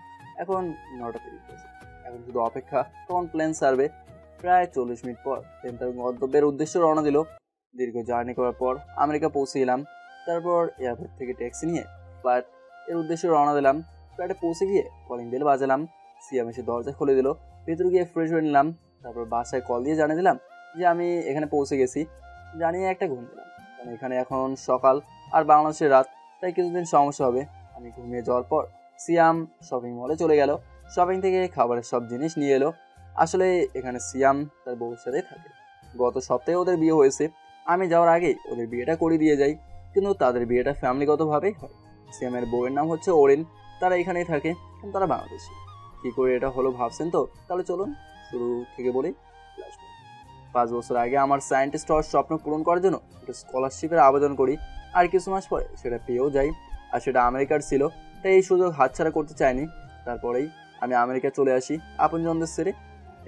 Speaker 2: এখন 9টা 30 বাজে। এখন শুধু অপেক্ষা কখন প্লেন ছাড়বে। প্রায় 40 মিনিট পর প্লেন তার গন্তব্যের উদ্দেশ্যে রওনা দিল। দীর্ঘ জার্নি করার পর আমেরিকা পৌঁছে গেলাম। তারপর এয়ারপোর্ট থেকে ট্যাক্সি নিয়ে ফ্লাইট এর উদ্দেশ্যে রওনা দিলাম। ফ্লাইটে পৌঁছে গিয়ে কলিং বেল বাজালাম। সিয়াম এসে দরজা খুলে দিল। ভেতরে গিয়ে ফ্রেশ হয়ে নিলাম। তারপর বাসায় কল দিয়ে জানিয়ে দিলাম যে আমি এখানে পৌঁছে গেছি। জানিয়ে একটা ঘুম দিলাম, কারণ এখানে এখন সকাল আর বাংলাদেশের রাত, তাই কিছুদিন সমস্যা হবে। আমি ঘুমিয়ে যাওয়ার পর সিয়াম শপিং মলে চলে গেল। শপিং থেকে খাবারের সব জিনিস নিয়ে এলো। আসলে এখানে সিয়াম তার বউর সাথে থাকে। গত সপ্তাহে ওদের বিয়ে হয়েছে। আমি যাওয়ার আগেই ওদের বিয়েটা করে দিয়ে যাই, কিন্তু তাদের বিয়েটা ফ্যামিলিগতভাবেই হয়। সিয়ামের বউয়ের নাম হচ্ছে ওরিন। তারা এখানেই থাকে, কিন্তু তারা বাংলাদেশি। কী করে এটা হলো ভাবছেন তো? তাহলে চলুন শুরু থেকে বলি। 5 বছর আগে আমার সায়েন্টিস্ট হওয়ার স্বপ্ন পূরণ করার জন্য একটা স্কলারশিপের আবেদন করি। আর কিছু মাস পরে সেটা পেয়েও যাই। আর সেটা আমেরিকার ছিল, তাই এই সুযোগ হাতছাড়া করতে চাইনি। তারপরেই আমি আমেরিকা চলে আসি আপনজনদের ছেড়ে।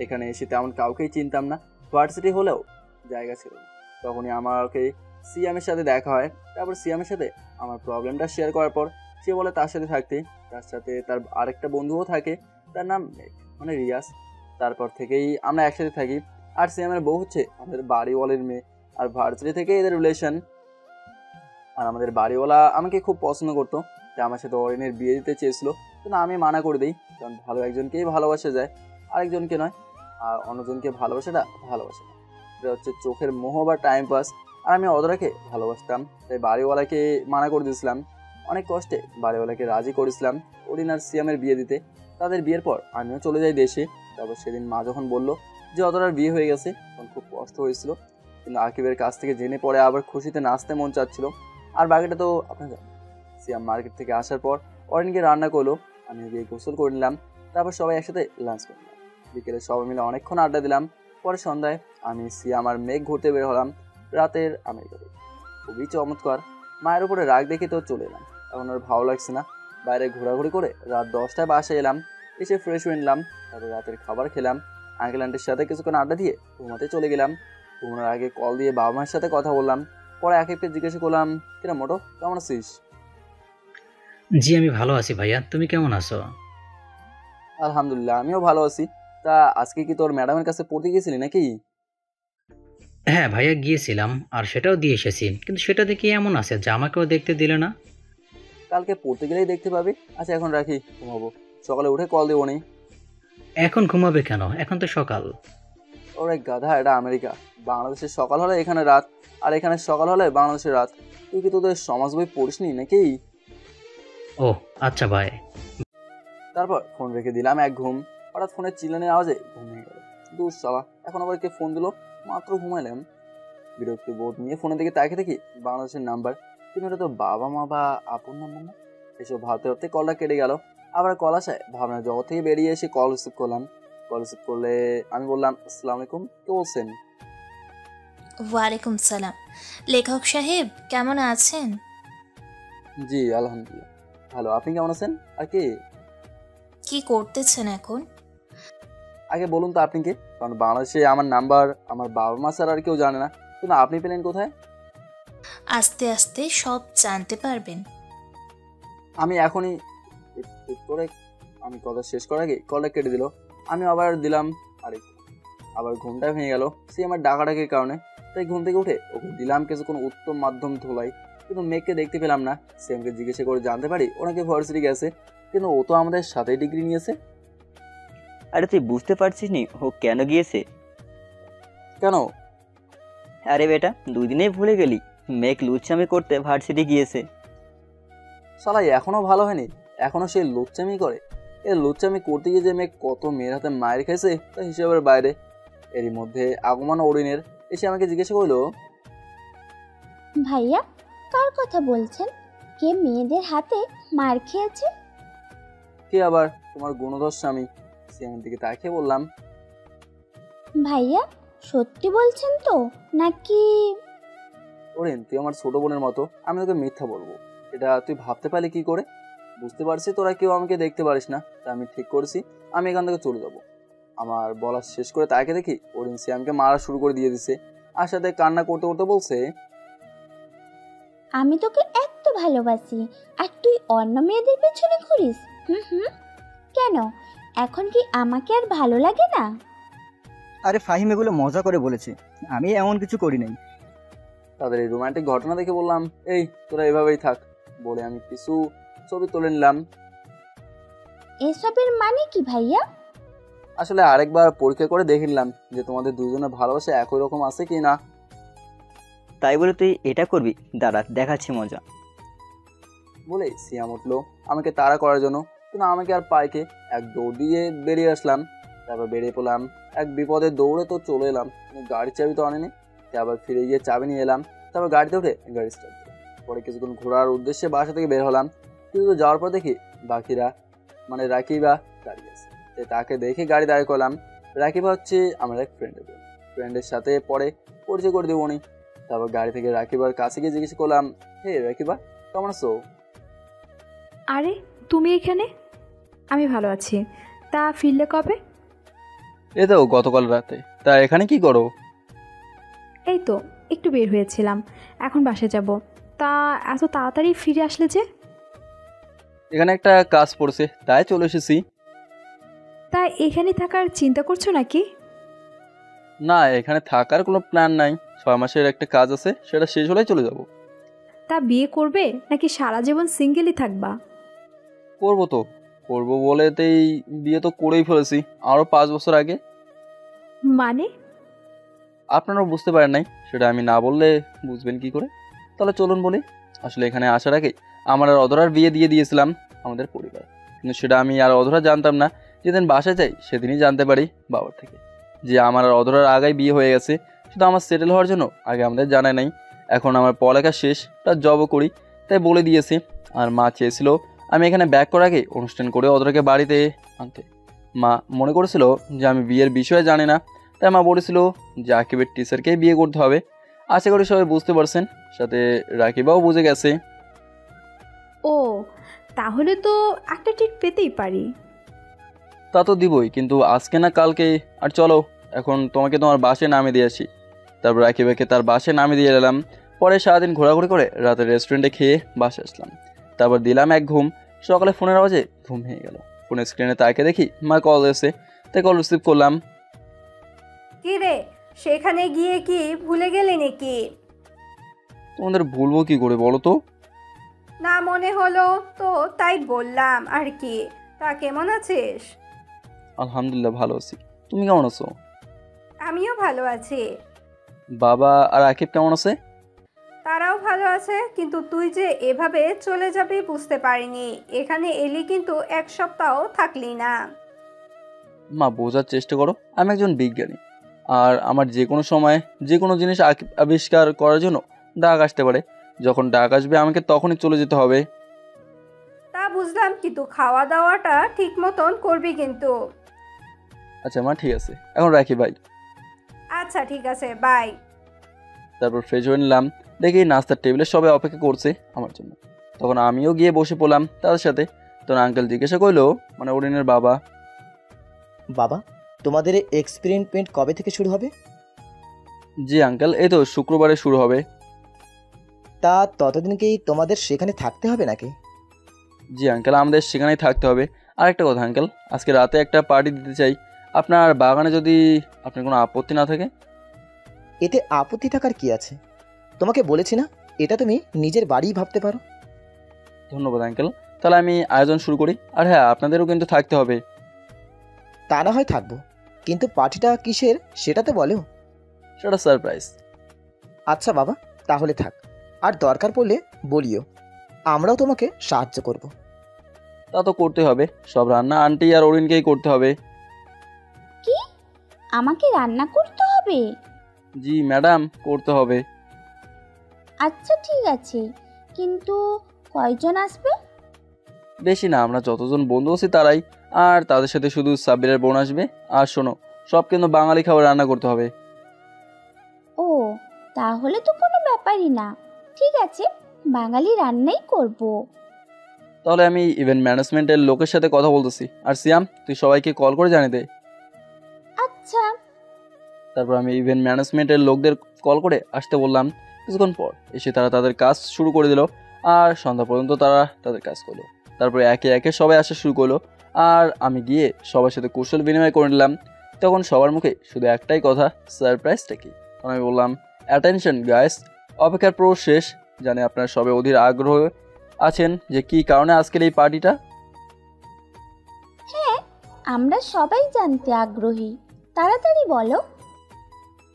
Speaker 2: এখানে এসে তেমন কাউকেই চিনতাম না, ভার্সিটি হলেও জায়গা ছিল না। তখনই আমাকে সিয়ামের সাথে দেখা হয়। তারপর সিয়ামের সাথে আমার প্রবলেমটা শেয়ার করার পর সে বলে তার সাথে থাকতে। তার সাথে তার আরেকটা বন্ধুও থাকে, তার নাম মেঘ, মানে রিয়াজ। তারপর থেকেই আমরা একসাথে থাকি। আর সিয়ামের বউ হচ্ছে আমাদের বাড়িওয়ালের মেয়ে, আর ভার্সিটি থেকে এদের রিলেশন। আর আমাদের বাড়িওয়ালা আমাকে খুব পছন্দ করতো, যে আমার সাথে অরিনের বিয়ে দিতে চেয়েছিল, কিন্তু আমি মানা করে দিই, কারণ ভালো একজনকেই ভালোবাসা যায়, আরেকজনকে নয়। আর অন্যজনকে ভালোবাসাটা ভালোবাসা না, এটা হচ্ছে চোখের মোহ বা টাইম পাস। আর আমি অদরাকে ভালোবাসতাম, তাই বাড়িওয়ালাকে মানা করে দিয়েছিলাম। অনেক কষ্টে বাড়িওয়ালাকে রাজি করেছিলাম অরিন আর সিয়ামের বিয়ে দিতে। তাদের বিয়ের পর আমিও চলে যাই দেশে। তারপর সেদিন মা যখন বলল যে অদরার বিয়ে হয়ে গেছে, তখন খুব কষ্ট হয়েছিল। কিন্তু আকিবের কাছ থেকে জেনে পরে আবার খুশিতে নাচতে মন চাচ্ছিল। আর বাকিটা তো আপনার জানেন। সিয়াম মার্কেট থেকে আসার পর অরিনকে রান্না করলো, আমি গিয়ে গোসল করে নিলাম। তারপর সবাই একসাথে লাঞ্চ করলাম। বিকেলে সবাই মিলে অনেকক্ষণ আড্ডা দিলাম। পরে সন্ধ্যায় আমি সিয়াম আর মেঘ ঘুরতে বের হলাম রাতের আমেরিকাতে। খুবই চমৎকার। মায়ের উপরে রাগ দেখে তো চলে এলাম, এখন আর ভালো লাগছে না। বাইরে ঘোরাঘুরি করে রাত 10টায় বাসায় এলাম। এসে ফ্রেশ হয়ে নিলাম। তারপর রাতের খাবার খেলাম। আঙ্কেল আন্টির সাথে কিছুক্ষণ আড্ডা দিয়ে ঘুমাতে চলে গেলাম। ঘুমানোর আগে কল দিয়ে বাবা মায়ের সাথে কথা বললাম। পরে আকিবকে জিজ্ঞাসা করলাম, কিরা মোটো, কেমন আছিস?
Speaker 3: জি আমি ভালো আছি ভাইয়া, তুমি কেমন আছো?
Speaker 2: আলহামদুলিল্লাহ, আমিও ভালো আছি। তা আজকে কি তোর ম্যাডামের কাছে পড়তে গেছিলি নাকি?
Speaker 3: হ্যাঁ ভাইয়া গিয়েছিলাম, আর সেটাও দিয়ে এসেছি, কিন্তু সেটা দেখে এমন আছে যে আমাকেও দেখতে দিলে না।
Speaker 2: কালকে পড়তে গেলেই দেখতে পাবি। আচ্ছা এখন রাখি, ঘুমাবো। সকালে উঠে কল দেবো নি।
Speaker 3: এখন ঘুমাবে কেন? এখন তো সকাল।
Speaker 2: ওরে গাধা, এটা আমেরিকা। বাংলাদেশের সকাল হলে এখানে রাত, আর এখানে সকাল হলে বাংলাদেশের রাত। তুই কি তোদের সমাজ বই পড়িসনি নাকি?
Speaker 3: ও আচ্ছা ভাই।
Speaker 2: তারপর ফোন রেখে দিলাম এক ঘুম। হঠাৎ ফোনের চিল্লানির আওয়াজে ঘুম ভেঙে গেল। দূর শালা, এখন আবার কে ফোন দিল? মাত্র ঘুমাইলাম। বিরক্তি বোধ নিয়ে ফোনের দিকে তাকিয়ে দেখি বাংলাদেশের নাম্বার, কিন্তু এটা তো বাবা মা বা আপন নাম্বার না। এসব ভাবতে ভাবতে কলটা কেটে গেল। আবার কল আসায় ভাবনার জগৎ থেকে বেরিয়ে এসে কল রিসিভ করলাম। কল রিসিভ করলে আমি বললাম, আসসালামু আলাইকুম, কে বলছেন?
Speaker 6: ওয়ালাইকুম সালাম। লেখক সাহেব কেমন আছেন?
Speaker 2: জি আলহামদুলিল্লাহ ভালো, আপনি কেমন আছেন? আর কি?
Speaker 6: কি করতেছেন এখন?
Speaker 2: আগে বলুন তো আপনি কে? কারণ বাংলাদেশে আমার নাম্বার আমার বাবা মা ছাড়া আর কেউ জানে না, কিন্তু আপনি পেলেন কোথায়?
Speaker 6: আস্তে আস্তে সব জানতে পারবেন।
Speaker 2: আমি এখনই করে আমি কথা শেষ করার আগে কলটা কেটে দিল। আমি আবার দিলাম আবার ঘুমটা ভেঙে গেল সে আমার ডাকাডাকির কারণে। তাই ঘুম থেকে উঠে ওকে দিলাম কিছুক্ষণ উত্তম মাধ্যম ধোলাই, কিন্তু মেঘকে দেখতে পেলাম না। সে আমাকে জিজ্ঞাসা করে জানতে পারি ওনাকে ভার্সিটি গেছে, কিন্তু ও তো আমাদের সাথেই ডিগ্রি নিয়েছে।
Speaker 7: আরে তুই বুঝতে পারছিস নি ও কেন গিয়েছে?
Speaker 2: কেন?
Speaker 7: আরে বেটা, 2 দিনেই ভুলে গেলি? মেঘ লুচ্ছামি করতে ভার্সিটি গিয়েছে।
Speaker 2: শালাই এখনো ভালো হয়নি, এখনো সে লুচ্চামি করে। এ লুচ্চামি করতে গিয়ে যে মেঘ কত মেয়ের হাতে মায়ের খাইছে তা হিসেবের বাইরে। এরই মধ্যে আগমন অরিনের এসে আমাকে জিজ্ঞাসা করলো,
Speaker 8: ভাইয়া কার কথা বলছেন? কে মেয়েদের হাতে মার খেয়েছে?
Speaker 2: কে আবার? তোমার গুণধর স্বামী। সে আমার দিকে তাকিয়ে বললাম,
Speaker 8: ভাইয়া সত্যি বলছেন তো নাকি?
Speaker 2: ওরিন তুই আমার ছোট বোনের মতো, আমি তোকে মিথ্যা বলবো এটা তুই ভাবতে পারলি কি করে? বুঝতে পারছি তোরা কেউ আমাকে দেখতে পারিস না, তাই আমি ঠিক করেছি আমি এখান থেকে চলে যাবো। আমার বলা শেষ করে তাকে দেখি ওরিন সিয়ামকে মারা শুরু করে দিয়ে দিছে, আর সাথে কান্না করতে করতে বলছে,
Speaker 8: আমি তোকে এত ভালোবাসি আর তুই অন্য মেয়েদের পেছনে ঘুরিস? হুম, কেন এখন কি আমাকে আর ভালো লাগে না?
Speaker 9: আরে ফাহিম এগুলো মজা করে বলেছে, আমি এমন কিছু করি নাই।
Speaker 2: তাদের এই রোমান্টিক ঘটনা দেখে বললাম, এই তোরা এভাবেই থাক বলে আমি কিছু ছবি তুলে নিলাম।
Speaker 8: এসবের মানে কি ভাইয়া?
Speaker 2: আসলে আরেকবার পরীক্ষা করে দেখে নিলাম যে তোমাদের দুজনের ভালোবাসা একই রকম আছে কি না।
Speaker 7: তাই বলে তুই এটা করবি? দাঁড়া দেখাচ্ছি মজা।
Speaker 2: বলে সিয়াম উঠলো আমাকে তাড়া করার জন্য, কিন্তু আমাকে আর পাইকে এক দৌড় দিয়ে বেরিয়ে আসলাম। তারপর বেরিয়ে পড়লাম, এক বিপদে দৌড়ে তো চলে এলাম, গাড়ির চাবি তো আনেনি। আবার ফিরে গিয়ে চাবি নিয়ে এলাম, তারপর গাড়িতে উঠে গাড়ি স্টার্ট দিলাম। পরে কিছুক্ষণ ঘোরার উদ্দেশ্যে বাসা থেকে বের হলাম, কিন্তু যাওয়ার পর দেখি বাকিরা মানে রাকিবা দাঁড়িয়ে আছে। তাকে দেখে গাড়ি দাঁড়িয়ে করলাম। রাকিবা হচ্ছে আমার এক ফ্রেন্ডের সাথে পরে পরিচয় করে দেবো উনি। তারপর গাড়ি থেকে রাকিবার কাছে গিয়ে জিজ্ঞেস করলাম, হে রাকিবা কেমন আছো?
Speaker 10: আরে তুমি এখানে? আমি ভালো আছি। তা ফিরলে কবে?
Speaker 2: এই তো গতকাল রাতে। তা এখানে কি করো?
Speaker 10: এই তো একটু বের হয়েছিলাম, এখন বাসে যাব। তা এত তাড়াতাড়ি ফিরে আসলে যে?
Speaker 2: এখানে একটা কাজ পড়ছে তাই চলে এসেছি।
Speaker 10: তা এখানে থাকার চিন্তা করছো নাকি?
Speaker 2: না, এখানে থাকার কোনো প্ল্যান নাই। 6 মাসের একটা কাজ আছে, সেটা শেষ হলেই চলে যাব।
Speaker 10: তা বিয়ে করবে নাকি সারা জীবন সিঙ্গেলই থাকবা?
Speaker 2: করবো বলেতেই বিয়ে তো করেই ফেলেছি আরও 5 বছর আগে।
Speaker 10: মানে?
Speaker 2: আপনারাও বুঝতে পারেন নাই, সেটা আমি না বললে বুঝবেন কি করে? তাহলে চলুন বলি। আসলে এখানে আসার আগে আমার আর অধরার বিয়ে দিয়ে দিয়েছিলাম আমাদের পরিবার, কিন্তু সেটা আমি আর অধরা জানতাম না। যেদিন বাসায় যাই সেদিনই জানতে পারি বাবার থেকে যে আমার আর অধরার আগেই বিয়ে হয়ে গেছে। শুধু আমার সেটেল হওয়ার জন্য আগে আমাদের জানায় নাই। এখন আমার পড়ালেখা শেষ, তার জবও করি, তাই বলে দিয়েছে। আর মা চেয়েছিল আমি এখানে ব্যাক করার আগে অনুষ্ঠান করে অধরাকে বাড়িতে আনতে। মা মনে করেছিল যে আমি বিয়ের বিষয়ে জানি না, তাই মা বলেছিল যে আকিবের টিচারকেই বিয়ে করতে হবে। আশা করি সবাই বুঝতে পারছেন, সাথে রাকিবাও বুঝে গেছে।
Speaker 10: ও তাহলে তো একটা ট্রিট পেতেই পারি।
Speaker 2: তা তো দিবই, কিন্তু আজকে না কালকে। আর চলো এখন তোমাকে তোমার বাসে নামিয়ে দিয়ে আসি। তারপর রাকিবাকে তার বাসে নামিয়ে দিয়ে এলাম। পরে সারাদিন ঘোরাঘুরি করে রাতে রেস্টুরেন্টে খেয়ে বাসে আসলাম। তারপর দিলাম এক ঘুম। সকালে ফোনের আওয়াজে ঘুম ভেঙে গেল। ফোনের স্ক্রিনে তাকে দেখি মা কল এসে, তাই কল রিসিভ করলাম।
Speaker 4: কি রে, সেখানে গিয়ে কি ভুলে গেলি নাকি?
Speaker 2: তোমাদের ভুলবো কি করে বলো তো?
Speaker 4: না মনে হলো তো তাই বললাম আর কি। তা কেমন আছিস?
Speaker 2: আলহামদুলিল্লাহ ভালো আছি, তুমি কেমন আছো?
Speaker 4: আমিও ভালো আছি।
Speaker 2: বাবা আর আকিব কেমন আছে?
Speaker 4: তারাও ভালো আছে, কিন্তু তুই যে এভাবে চলে যাবি বুঝতে পারিনি। এখানে এলি কিন্তু 1 সপ্তাহ থাকলি না।
Speaker 2: মা বোঝার চেষ্টা করো, আমি একজন বিজ্ঞানী, আর আমার যে কোনো সময় যে কোনো জিনিস আবিষ্কার করার জন্য ডাক আসতে পারে। যখন ডাক আসবে আমাকে তখনই চলে যেতে হবে।
Speaker 4: তা বুঝলাম, কিন্তু খাওয়া দাওয়াটা ঠিক মতন করবি কিন্তু।
Speaker 2: আচ্ছা মা ঠিক আছে, এখন রাখি ভাই।
Speaker 4: আচ্ছা ঠিক আছে, বাই।
Speaker 2: তারপর ফ্রেশ হয়ে নিলাম, দেখি নাস্তার টেবিলে সবাই অপেক্ষা করছে আমার জন্য। তখন আমিও গিয়ে বসে পড়লাম তাদের সাথে। তখন আঙ্কেল জিজ্ঞাসা করলো, মানে ওরিনের বাবা,
Speaker 11: বাবা, তোমাদের এক্সপেরিমেন্ট কবে থেকে শুরু হবে?
Speaker 2: জি আঙ্কেল, এই তো শুক্রবারে শুরু হবে।
Speaker 11: তা ততদিন কি তোমাদের সেখানে থাকতে হবে নাকি?
Speaker 2: জি আঙ্কেল, আমাদের সেখানেই থাকতে হবে। আর একটা কথা আঙ্কেল, আজকে রাতে একটা পার্টি দিতে চাই, আপনার বাগানে যদি আপনার কোনো আপত্তি না থাকে।
Speaker 11: এতে আপত্তি থাকার কি আছে? তোমাকে বলেছি না, এটা তুমি নিজের বাড়িই ভাবতে পারো।
Speaker 2: ধন্যবাদ আঙ্কেল, তাহলে আমি আয়োজন শুরু করি। আর হ্যাঁ, আপনাদেরও কিন্তু থাকতে হবে।
Speaker 11: তা না হয় থাকবো, কিন্তু পার্টিটা কিসের সেটা তো বলো।
Speaker 2: সেটা সারপ্রাইজ।
Speaker 11: আচ্ছা বাবা, তাহলে থাক, আর দরকার পড়লে বলিও, আমরাও তোমাকে সাহায্য করব।
Speaker 2: তা তো করতে হবে, সব রান্না আন্টি আর অরিনকেই করতে হবে।
Speaker 8: কি, আমাকে রান্না করতে হবে?
Speaker 2: জি ম্যাডাম, করতে হবে।
Speaker 8: আচ্ছা ঠিক আছে, কিন্তু কয়জন আসবে?
Speaker 2: বেশি না, আমরা যতজন বন্ধু আছি তারাই, আর তাদের সাথে শুধু সাব্বিরের বোন আসবে। আর শোনো, সব কিন্তু বাঙালি খাবার রান্না করতে হবে।
Speaker 8: ও, তাহলে তো কোনো ব্যাপারই না। ঠিক আছে, বাঙালি রান্নাই করব।
Speaker 2: তাহলে আমি ইভেন্ট ম্যানেজমেন্টের লোকের সাথে কথা বলতেছি। আর সিয়াম, তুই সবাইকে কল করে জানিয়ে দে।
Speaker 8: আচ্ছা।
Speaker 2: তারপর আমি ইভেন্ট ম্যানেজমেন্টের লোকদের কল করে আসতে বললাম। কিছুক্ষণ পর এসে তারা তাদের কাজ শুরু করে দিল, আর সন্ধ্যা পর্যন্ত তারা তাদের কাজ করলো। তারপরে একে একে সবাই আসা শুরু করলো, আর আমি গিয়ে সবার সাথে কুশল বিনিময় করে নিলাম। তখন সবার মুখে শুধু একটাই কথা, সারপ্রাইজটা কি? তখন আমি বললাম, অ্যাটেনশন গাইস, অপেক্ষার পুরো শেষ। জানি আপনারা সবাই অধীর আগ্রহ আছেন যে কী কারণে আজকের এই পার্টিটা।
Speaker 8: হ্যাঁ, আমরা সবাই জানতে আগ্রহী, তাড়াতাড়ি বলো।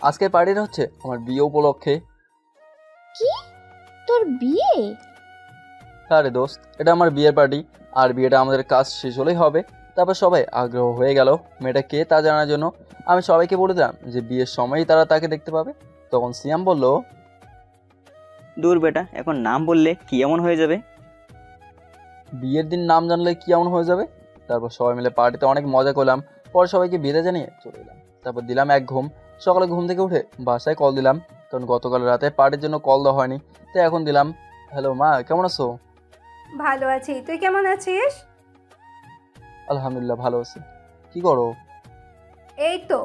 Speaker 2: আজকের পার্টিটা হচ্ছে আমার বিয়ে উপলক্ষে।
Speaker 8: কি, তোর বিয়ে?
Speaker 2: হ্যাঁ রে দোস্ত, এটা আমার বিয়ের পার্টি, আর বিয়েটা আমাদের কাজ শেষ হলেই হবে। তারপর সবাই আগ্রহ হয়ে গেল মেয়েটা কে তা জানার জন্য। আমি সবাইকে বলে দিলাম যে বিয়ের সময়ই তারা তাকে দেখতে পাবে। তখন সিয়াম বলল,
Speaker 7: দূর বেটা, এখন নাম বললে কি এমন হয়ে যাবে?
Speaker 2: বিয়ের দিন নাম জানলে কি এমন হয়ে যাবে? তারপর সবাই মিলে পার্টিতে অনেক মজা করলাম। পরে সবাইকে বিদায় জানিয়ে চলে এলাম। তারপর দিলাম এক ঘুম। সকালে ঘুম থেকে উঠে বাসায় কল দিলাম, কারণ গতকাল রাতে পার্টির জন্য কল দেওয়া হয়নি। তো এখন দিলাম, হ্যালো মা, কেমন আছো?
Speaker 4: ভালো আছি, তুই কেমন আছিস?
Speaker 2: আলহামদুলিল্লাহ ভালো আছি। কি করো?
Speaker 4: এই তো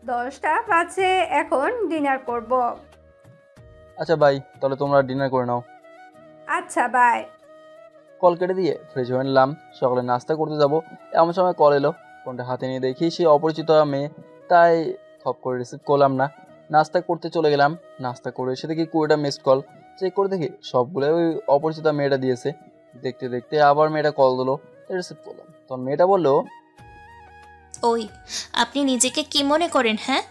Speaker 4: 10টা বাজে, এখন ডিনার করব।
Speaker 2: আচ্ছা বাই, তাহলে তোমরা ডিনার করে নাও।
Speaker 4: আচ্ছা বাই।
Speaker 2: কল কেটে দিয়ে ফ্রেশ হয়ে নিলাম। সকালে নাস্তা করতে যাব, এমন সময় কল এলো। ফোনটা হাতে নিয়ে দেখি সে অপরিচিত মেয়ে, তাই খপ করে রিসিভ করলাম না। নাস্তা করতে চলে গেলাম। নাস্তা করে এসে দেখি 20টা মিসড কল। চেক করে দেখি সবগুলো ওই অপরিচিত মেয়েটা দিয়েছে। দেখতে দেখতে আবার মেয়েটা কল দিলো, রিসিভ করলাম। তখন মেয়েটা বললো,
Speaker 6: ওই, আপনি নিজেকে কি মনে করেন? হ্যাঁ,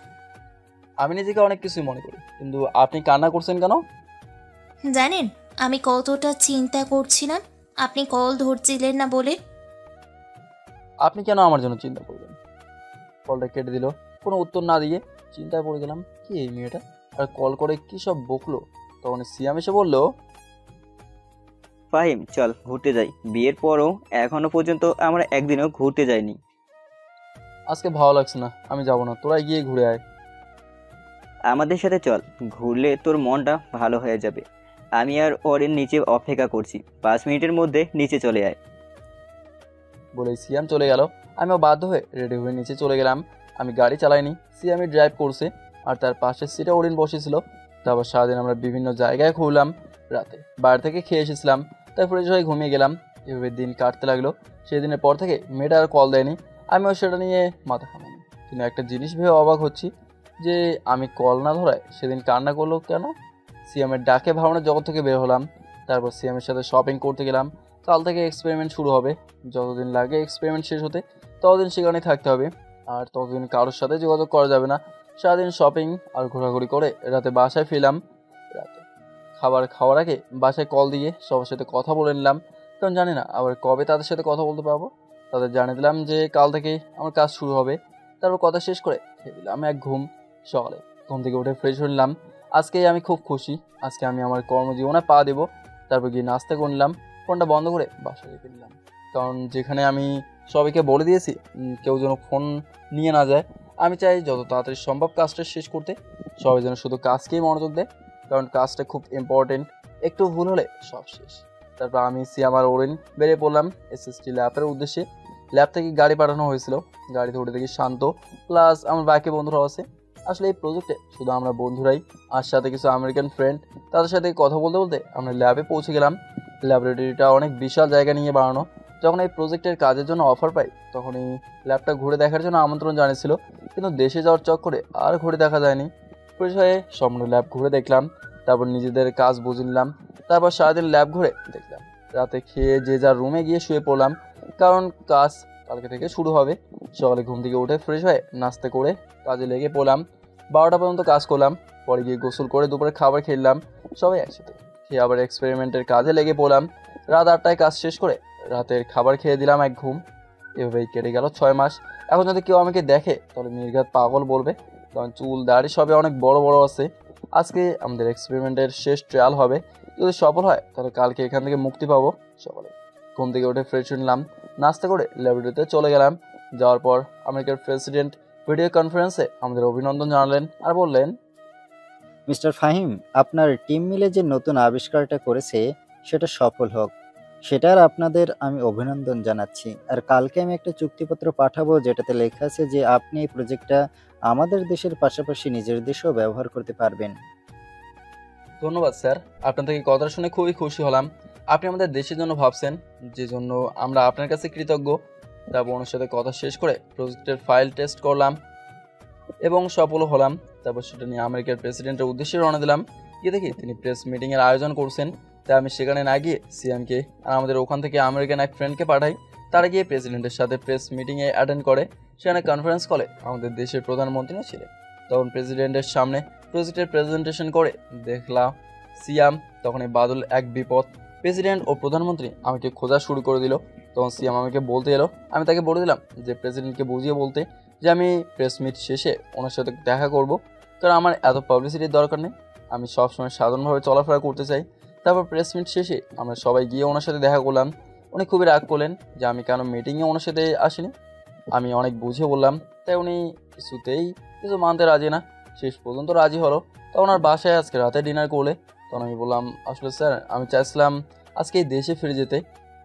Speaker 2: আমি নিজেকে অনেক কিছুই মনে করি, কিন্তু আপনি কান্না করছেন কেন?
Speaker 6: জানেন আমি কতটা চিন্তা করছিলাম আপনি কল ধরছিলেন না বলে।
Speaker 2: আপনি কেন আমার জন্য চিন্তা করবেন? কলটা কেটে দিল। কোনো উত্তর না দিয়ে চিন্তায় পড়ে গেলাম, কি এই মেয়েটা আর কল করে কি সব বকলো। তখন সিয়াম এসে বলল,
Speaker 7: ফাহিম, চল ঘুরতে যাই। বিয়ের পরও এখনো পর্যন্ত আমরা একদিনও ঘুরতে যাইনি।
Speaker 2: আজকে ভালো লাগছে না, আমি যাব না, তোরা গিয়ে ঘুরে আয়।
Speaker 7: আমাদের সাথে চল, ঘুরলে তোর মনটা ভালো হয়ে যাবে। আমি আর ওরের নিচে অপেক্ষা করছি, 5 মিনিটের মধ্যে নিচে চলে আয়।
Speaker 2: বলে সিয়াম চলে গেল। আমিও বাধ্য হয়ে রেডি হয়ে নিচে চলে গেলাম। আমি গাড়ি চালাইনি, সিয়ামই ড্রাইভ করছে, আর তার পাশের সিটে অরিন বসেছিল। তারপর সারাদিন আমরা বিভিন্ন জায়গায় ঘুরলাম। রাতে বাইরে থেকে খেয়ে এসেছিলাম, তাই ফ্রেশ হয়ে ঘুমিয়ে গেলাম। এভাবে দিন কাটতে লাগলো। সেদিনের পর থেকে মেয়েটা আর কল দেয়নি। আমিও সেটা নিয়ে মাথা ঘামাইনি, কিন্তু একটা জিনিস ভেবে অবাক হচ্ছি যে আমি কল না ধরায় সেদিন কান্না করলো কেন। সিয়ামের ডাকে ভাবনার জগৎ থেকে বের হলাম। তারপর সিয়ামের সাথে শপিং করতে গেলাম। কাল থেকে এক্সপেরিমেন্ট শুরু হবে। যতদিন লাগে এক্সপেরিমেন্ট শেষ হতে, ততদিন সেখানে থাকতে হবে, আর ততদিন কারোর সাথে যোগাযোগ করা যাবে না। সারাদিন শপিং আর ঘোরাঘুরি করে রাতে বাসায় ফিরলাম। রাতে খাবার খাওয়ার আগে বাসায় কল দিয়ে সবার সাথে কথা বলে নিলাম, কারণ জানি না আবার কবে তাদের সাথে কথা বলতে পারবো। তাদের জানিয়ে দিলাম যে কাল থেকে আমার কাজ শুরু হবে। তারপর কথা শেষ করে খেয়ে দিলাম এক ঘুম। সকালে ঘুম থেকে উঠে ফ্রেশ হয়ে নিলাম। আজকে আমি খুব খুশি, আজকে আমি আমার কর্মজীবনে পা দেবো। তারপর গিয়ে নাস্তা করে নিলাম, ফোনটা বন্ধ করে বাসায় রেখে দিলাম, কারণ যেখানে আমি সবাইকে বলে দিয়েছি কেউ যেন ফোন নিয়ে না যায়। আমি চাই যত তাড়াতাড়ি সম্ভব কাজটা শেষ করতে, সবাই যেন শুধু কাজকেই মনোযোগ দেয়, কারণ কাজটা খুব ইম্পর্টেন্ট। একটু ভুল হলে সব শেষ। তারপর আমি সিয়াম আর ওরিন বেরিয়ে পড়লাম এসএসটি ল্যাবের উদ্দেশ্যে। ল্যাব থেকে গাড়ি পাঠানো হয়েছিল, গাড়িতে উঠে দেখি শান্ত প্লাস আমার বাকি বন্ধুরাও আছে। আসলে এই প্রজেক্টে শুধু আমরা বন্ধুরাই, আর সাথে কিছু আমেরিকান ফ্রেন্ড, তাদের সাথে কথা বলতে বলতে আমরা ল্যাবে পৌঁছে গেলাম। ল্যাবরেটরিটা অনেক বিশাল জায়গা নিয়ে বানানো। যখন এই প্রজেক্টের কাজের জন্য অফার পাই তখন এই ল্যাবটা ঘুরে দেখার জন্য আমন্ত্রণ জানিয়েছিল, কিন্তু দেশে যাওয়ার চক্করে আর ঘুরে দেখা যায়নি। ফ্রেশ হয়ে সম্পূর্ণ ল্যাব ঘুরে দেখলাম, তারপর নিজেদের কাজ বুঝে নিলাম। তারপর সারাদিন ল্যাব ঘুরে দেখলাম, রাতে খেয়ে যে যার রুমে গিয়ে শুয়ে পড়লাম, কারণ কাজ কালকে থেকে শুরু হবে। সকালে ঘুম থেকে উঠে ফ্রেশ হয়ে নাস্তা করে কাজে লেগে পড়লাম। 12টা পর্যন্ত কাজ করলাম, পরে গিয়ে গোসল করে দুপুরে খাবার খেলাম সবাই একসাথে। খেয়ে আবার এক্সপেরিমেন্টের কাজে লেগে পড়লাম। রাত 8টায় কাজ শেষ করে রাতের খাবার খেয়ে দিলাম এক ঘুম। এভাবেই কেটে গেল 6 মাস। এখন যদি কেউ আমাকে দেখে তাহলে নির্ঘাত পাগল বলবে, কারণ চুল দাড়ি সবে অনেক বড় বড় আছে। আজকে আমাদের এক্সপেরিমেন্টের শেষ ট্রায়াল হবে, যদি সফল হয় তাহলে কালকে এখান থেকে মুক্তি পাবো। সকালে ঘুম থেকে উঠে ফ্রেশ নিলাম, নাস্তা করে ল্যাবরেটরিতে চলে গেলাম। যাওয়ার পর আমেরিকার প্রেসিডেন্ট ভিডিও কনফারেন্সে আমাদের অভিনন্দন জানালেন আর বললেন,
Speaker 9: মিস্টার ফাহিম, আপনার টিম মিলে যে নতুন আবিষ্কারটা করেছে সেটা সফল হোক, সেটার আপনাদের আমি অভিনন্দন জানাচ্ছি। আর কালকে আমি একটা চুক্তিপত্র পাঠাবো যেটাতে লেখা আছে যে আপনি এই প্রজেক্টটা আমাদের দেশের পাশাপাশি নিজের দেশেও ব্যবহার করতে পারবেন।
Speaker 2: ধন্যবাদ স্যার, আপনার থেকে কথা শুনে খুবই খুশি হলাম। আপনি আমাদের দেশের জন্য ভাবছেন, যে জন্য আমরা আপনার কাছে কৃতজ্ঞ। তারপর ওনার সাথে কথা শেষ করে প্রজেক্টের ফাইল টেস্ট করলাম এবং সফল হলাম। তারপর সেটা নিয়ে আমেরিকার প্রেসিডেন্টের উদ্দেশ্যে রওনা দিলাম। গিয়ে দেখি তিনি প্রেস মিটিংয়ের আয়োজন করছেন, তাই আমি সেখানে না গিয়ে সিএমকে আর আমাদের ওখান থেকে আমেরিকান এক ফ্রেন্ডকে পাঠাই। তারা গিয়ে প্রেসিডেন্টের সাথে প্রেস মিটিংয়ে অ্যাটেন্ড করে। সেখানে কনফারেন্স কলে আমাদের দেশের প্রধানমন্ত্রীও ছিলেন। তখন প্রেসিডেন্টের সামনে প্রজেক্টের প্রেজেন্টেশন করে দেখলাম সিয়াম। তখন এই বাদল এক বিপদ, প্রেসিডেন্ট ও প্রধানমন্ত্রী আমাকে খোঁজা শুরু করে দিল। তখন সিয়াম আমাকে বলতে এলো, আমি তাকে বলে দিলাম যে প্রেসিডেন্টকে বুঝিয়ে বলতে যে আমি প্রেস মিট শেষে ওনার সাথে দেখা করব, কারণ আমার এত পাবলিসিটির দরকার নেই, আমি সবসময় সাধারণভাবে চলাফেরা করতে চাই। তারপর প্রেস মিট শেষে আমরা সবাই গিয়ে ওনার সাথে দেখা করলাম। উনি খুবই রাগ করলেন যে আমি কেন মিটিংয়ে ওনার সাথে আসিনি। আমি অনেক বুঝিয়ে বললাম, তাই উনি কিছুতেই কিছু মানতে রাজি না। শেষ পর্যন্ত রাজি হলো। তা ওনার বাসায় আজকে রাতে ডিনার করলে। তখন আমি বললাম, আসলে স্যার আমি চাইছিলাম আজকে এই দেশে ফিরে যেতে,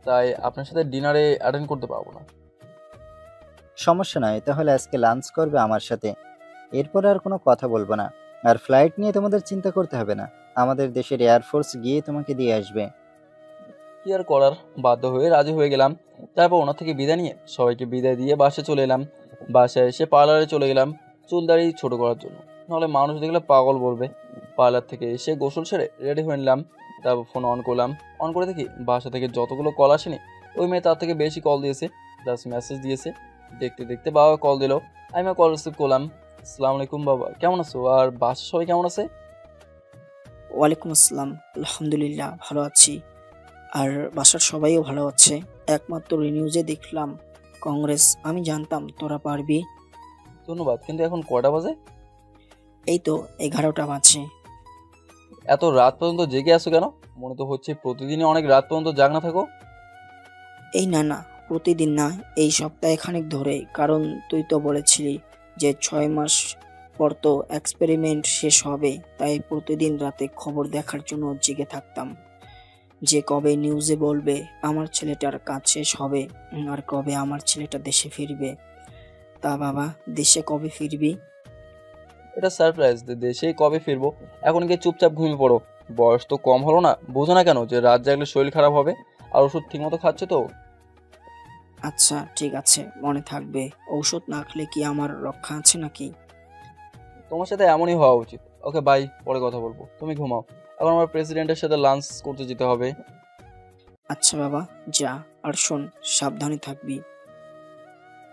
Speaker 2: তাই আপনার সাথে ডিনারে অ্যাটেন্ড করতে পারবো না।
Speaker 9: সমস্যা নয়, তাহলে আজকে লাঞ্চ করবে আমার সাথে, এরপর আর কোনো কথা বলবো না। আর ফ্লাইট নিয়ে তোমাদের চিন্তা করতে হবে না, আমাদের দেশের এয়ারফোর্স গিয়ে তোমাকে দিয়ে আসবে।
Speaker 2: কি আর করার, বাধ্য হয়ে রাজি হয়ে গেলাম। তারপর ওনার থেকে বিদায় নিয়ে সবাইকে বিদায় দিয়ে বাসে চলে এলাম। বাসায় এসে পার্লারে চলে গেলাম চুল দাড়ি ছোটো করার জন্য, নাহলে মানুষ দেখলে পাগল বলবে। পার্লার থেকে এসে গোসল সেরে রেডি হয়ে নিলাম। তারপর ফোন অন করলাম। অন করে দেখি বাসা থেকে যতগুলো কল আসেনি ওই মেয়ে তার থেকে বেশি কল দিয়েছে, প্লাস মেসেজ দিয়েছে। দেখতে দেখতে বাবা কল দিল, আমি কল রিসিভ করলাম। আসসালামু আলাইকুম বাবা, কেমন আছো? আর বাসার সবাই কেমন আছে?
Speaker 5: ওয়ালাইকুম আসসালাম, আলহামদুলিল্লাহ ভালো আছি। আর বাসার সবাইও ভালো আছে। একমাত্র নিউজে দেখলাম কংগ্রেস, আমি জানতাম তোরা পারবি।
Speaker 2: ধন্যবাদ, কিন্তু এখন কয়টা বাজে?
Speaker 5: এই তো 11টা বাজে।
Speaker 2: এত রাত পর্যন্ত জেগে আছো কেন? মনে তো হচ্ছে প্রতিদিনই অনেক রাত পর্যন্ত জাগনা থাকো।
Speaker 5: এই না, প্রতিদিন না, এই সপ্তাহে খানিক ধরে। কারণ তুই তো বলেছিলি যে 6 মাস পর তো এক্সপেরিমেন্ট শেষ হবে, তাই প্রতিদিন রাতে খবর দেখার জন্য জেগে থাকতাম যে কবে নিউজে বলবে আমার ছেলেটার কাজ শেষ হবে আর কবে আমার ছেলেটা দেশে ফিরবে। তা বাবা, দেশে কবে ফিরবি?
Speaker 2: এটা সারপ্রাইজ, দেশেই কবে ফিরবো। এখন গিয়ে চুপচাপ ঘুমিয়ে পড়ো, বয়স তো কম হলো না, বোঝো না কেন যে রাত জাগলে শরীর খারাপ হবে। আর ওষুধ ঠিক মতো খাচ্ছে তো?
Speaker 5: আচ্ছা ঠিক আছে, মনে থাকবে। ঔষধ না খেলে কি আমার রক্ষা আছে নাকি?
Speaker 2: তোমার সাথে এমনই হওয়া উচিত। ওকে বাই, পরে কথা বলবো, তুমি ঘুমাও। এখন আমার প্রেসিডেন্টের সাথে লাঞ্চ করতে যেতে হবে।
Speaker 5: আচ্ছা বাবা যা, আর শোন সাবধানে থাকবি।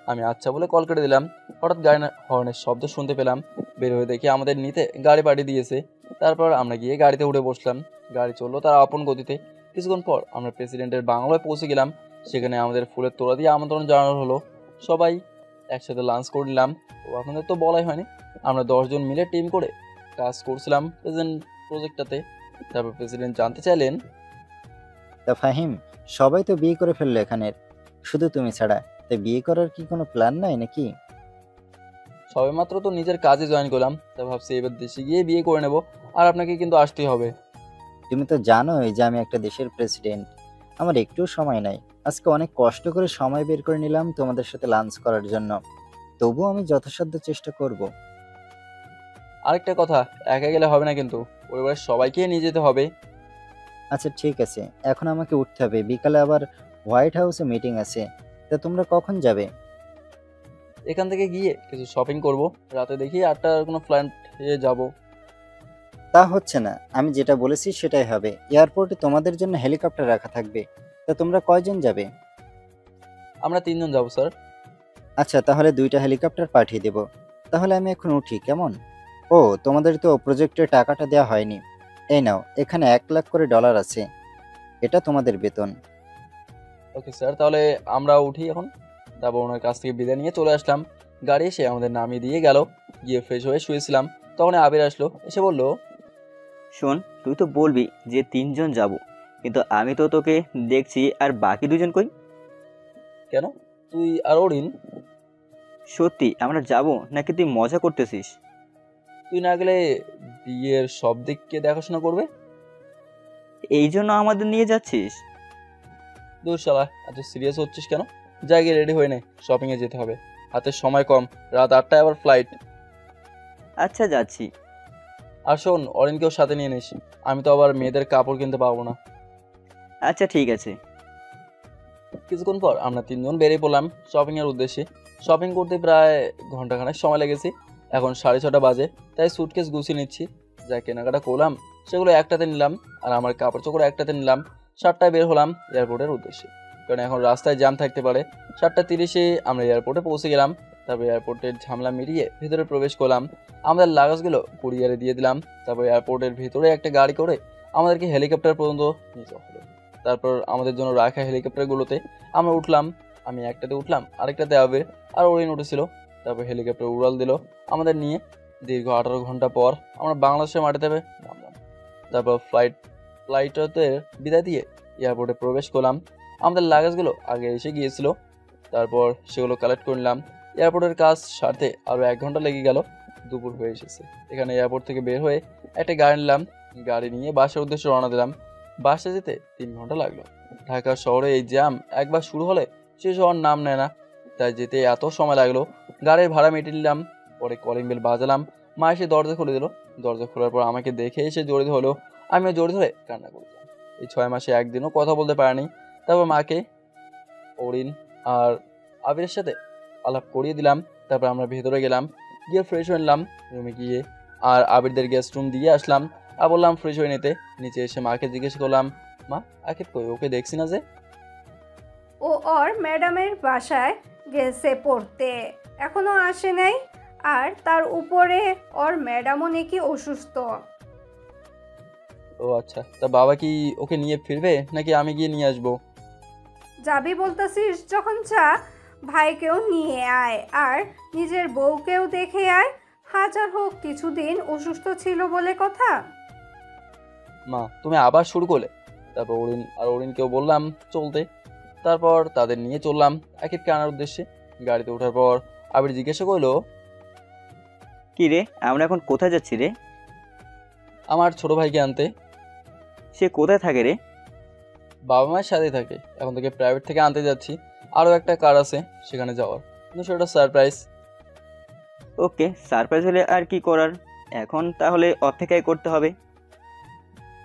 Speaker 2: আমি আচ্ছা বলে কল কেটে দিলাম। হঠাৎ গাড়ি হর্নের শব্দ শুনতে পেলাম। বের হয়ে দেখি আমাদের নিতে গাড়ি পাঠিয়ে দিয়েছে। তারপর আমরা গিয়ে গাড়িতে উঠে বসলাম। গাড়ি চললো তার আপন গতিতে। কিছুক্ষণ পর আমরা প্রেসিডেন্টের বাংলায় পৌঁছে গেলাম। সেখানে আমাদের ফুলের তোড়া দিয়ে আমন্ত্রণ জানানো হলো। সবাই একসাথে লাঞ্চ করলাম। ও আপনাদের তো বলাই হয়নি, আমরা 10 জন মিলে টিম করে কাজ করছিলাম প্রজেক্টটাতে। তারপর প্রেসিডেন্ট জানতে চাইলেন,
Speaker 9: তা ফাহিম, সবাই তো বিয়ে করে ফেললো এখানের, শুধু তুমি ছাড়া, তাই বিয়ে করার কি কোনো প্ল্যান নাই নাকি?
Speaker 2: সবে মাত্র তো নিজের কাজে জয়েন করলাম, তা ভাবছি এবার দেশে গিয়ে বিয়ে করে নেব। আর আপনাকে কিন্তু আসতেই হবে।
Speaker 9: তুমি তো জানোই যে আমি একটা দেশের প্রেসিডেন্ট, আমার একটুও সময় নাই। আজকে অনেক কষ্ট করে সময় বের করে নিলাম তোমাদের সাথে লাঞ্চ করার জন্য। তবুও আমি যথাসাধ্য চেষ্টা করব।
Speaker 2: আরেকটা কথা, একা গেলে হবে না কিন্তু, পরিবারের সবাইকে নিয়ে যেতে হবে।
Speaker 9: আচ্ছা ঠিক আছে, এখন আমাকে উঠতে হবে, বিকালে আবার হোয়াইট হাউসে মিটিং আছে। তা তোমরা কখন যাবে?
Speaker 2: এখান থেকে গিয়ে কিছু শপিং করব, রাতে দেখি 8টার কোনো ফ্লাইটে যাব।
Speaker 9: তা হচ্ছে না, আমি যেটা বলেছি সেটাই হবে। এয়ারপোর্টে তোমাদের জন্য হেলিকপ্টার রাখা থাকবে। তা তোমরা কয়জন যাবে?
Speaker 2: আমরা 3 জন যাব স্যার।
Speaker 9: আচ্ছা, তাহলে 2টা হেলিকপ্টার পাঠিয়ে দেব। তাহলে আমি এখন উঠি, কেমন? ও, তোমাদের তো প্রজেক্টের টাকাটা দেওয়া হয়নি। এই নাও, এখানে $1 লাখ করে আছে। এটা তোমাদের বেতন।
Speaker 2: ওকে স্যার, তাহলে আমরা উঠি এখন। তারপর ওনার কাছ থেকে বিদায় নিয়ে চলে আসলাম। গাড়ি এসে আমাদের নামিয়ে দিয়ে গেল। গিয়ে ফ্রেশ হয়ে শুয়েছিলাম, তখন আবির আসলো, এসে বলল,
Speaker 7: শোন, তুই তো বলবি যে 3 জন যাব, কিন্তু আমি তো তোকে দেখছি, আর বাকি 2 জন কই?
Speaker 2: কেন, তুই আর অরিন?
Speaker 7: সত্যি আমরা যাব নাকি তুই মজা করতেছিস?
Speaker 2: তুই না গেলে বিয়ের সব দিক কে দেখাশোনা করবে?
Speaker 7: এই জন্য আমাদের নিয়ে যাচ্ছিস?
Speaker 2: দূর শালা, এত সিরিয়াস হচ্ছিস কেন? জায়গায় রেডি হয়ে নে, শপিংয়ে যেতে হবে, হাতে সময় কম, রাত 8টায় আবার ফ্লাইট।
Speaker 7: আচ্ছা যাচ্ছি।
Speaker 2: আর শোন, অরিনকেও সাথে নিয়ে নিস, আমি তো আবার মেয়েদের কাপড় কিনতে পারবো না।
Speaker 7: আচ্ছা ঠিক আছে।
Speaker 2: কিছুক্ষণ পর আমরা 3 জন বেরিয়ে পড়লাম শপিংয়ের উদ্দেশ্যে। শপিং করতে প্রায় ঘন্টাখানেক সময় লেগেছে। এখন 6:30 বাজে, তাই সুটকেস গুছিয়ে নিচ্ছি। যা কেনাকাটা করলাম সেগুলো একটাতে নিলাম, আর আমার কাপড় চোপড় একটাতে নিলাম। 7টায় বের হলাম এয়ারপোর্টের উদ্দেশ্যে, কারণ এখন রাস্তায় জ্যাম থাকতে পারে। 7:30-এ আমরা এয়ারপোর্টে পৌঁছে গেলাম। তারপর এয়ারপোর্টের ঝামেলা মিটিয়ে ভেতরে প্রবেশ করলাম। আমাদের লাগেজগুলো কুরিয়ারে দিয়ে দিলাম। তারপর এয়ারপোর্টের ভিতরে একটা গাড়ি করে আমাদেরকে হেলিকপ্টার পর্যন্ত নিয়ে যাওয়া হলো। তারপর আমাদের জন্য রাখা হেলিকপ্টারগুলোতে আমরা উঠলাম। আমি একটাতে উঠলাম, আরেকটাতে আবির আর অরিন উঠেছিল। তারপর হেলিকপ্টার উড়াল দিল আমাদের নিয়ে। দীর্ঘ 18 ঘন্টা পর আমরা বাংলাদেশের মাটিতে নামলাম। তারপর ফ্লাইটতে বিদায় দিয়ে এয়ারপোর্টে প্রবেশ করলাম। আমাদের লাগেজগুলো আগে এসে গিয়েছিল, তারপর সেগুলো কালেক্ট করে নিলাম। এয়ারপোর্টের কাজ সারতে আরও 1 ঘন্টা লেগে গেল। দুপুর হয়ে এসেছে। এখানে এয়ারপোর্ট থেকে বের হয়ে একটা গাড়ি নিলাম। গাড়ি নিয়ে বাসার উদ্দেশ্যে রওনা দিলাম। বাসে যেতে 3 ঘন্টা লাগলো। ঢাকা শহরে এই জ্যাম একবার শুরু হলে শেষ হওয়ার নাম নেয় না, তাই যেতে এত সময় লাগলো। গাড়ির ভাড়া মিটিয়ে নিলাম। পরে কলিং বেল বাজালাম। মা এসে দরজা খুলে দিল। দরজা খোলার পর আমাকে দেখে এসে জড়িত হলো। আমিও জড়িত হয়ে কান্না করলাম। এই 6 মাসে একদিনও কথা বলতে পারিনি। তারপর মাকে, অরিন আর আবিরের সাথে আলাপ করিয়ে দিলাম। তারপর আমরা ভেতরে গেলাম, গিয়ে ফ্রেশ হয়ে নিলাম রুমে গিয়ে, আর আবিরদের গেস্ট রুম দিয়ে আসলাম। আর বললাম ফ্রেশ হয়ে নিতে। নিচে এসে মাকে জিজ্ঞেস করলাম, মা আকিব কই, ওকে দেখছি না যে?
Speaker 4: ও ওর ম্যাডামের বাসায় গেছে পড়তে, এখনো আসে নাই। আর তার উপরে ওর ম্যাডামও নাকি অসুস্থ।
Speaker 2: ও আচ্ছা, তা বাবা কি ওকে নিয়ে ফিরবে নাকি আমি গিয়ে নিয়ে আসবো?
Speaker 4: যাবি বলতেছিস যখন যা, ভাইকেও নিয়ে আয় আর নিজের বউকেও দেখে আয়। হাজার হোক কিছুদিন অসুস্থ ছিল বলে কথা।
Speaker 2: মা তুমি আবার শুরু করলে। তারপর অরিনকেও বললাম চলতে। তারপর তাদের নিয়ে চললাম আকিবকে আনার উদ্দেশ্যে। গাড়িতে ওঠার পর আবির জিজ্ঞাসা করলো,
Speaker 7: কি রে, আমরা এখন কোথায় যাচ্ছি রে?
Speaker 2: আমার ছোট ভাইকে আনতে।
Speaker 7: সে কোথায় থাকে রে?
Speaker 2: বাবা মায়ের সাথেই থাকে, এখন থেকে প্রাইভেট থেকে আনতে যাচ্ছি। আরও একটা কার আছে সেখানে যাওয়ার, কিন্তু সেটা সারপ্রাইজ।
Speaker 7: ওকে, সারপ্রাইজ হলে আর কি করার, এখন তাহলে অপেক্ষাই করতে হবে।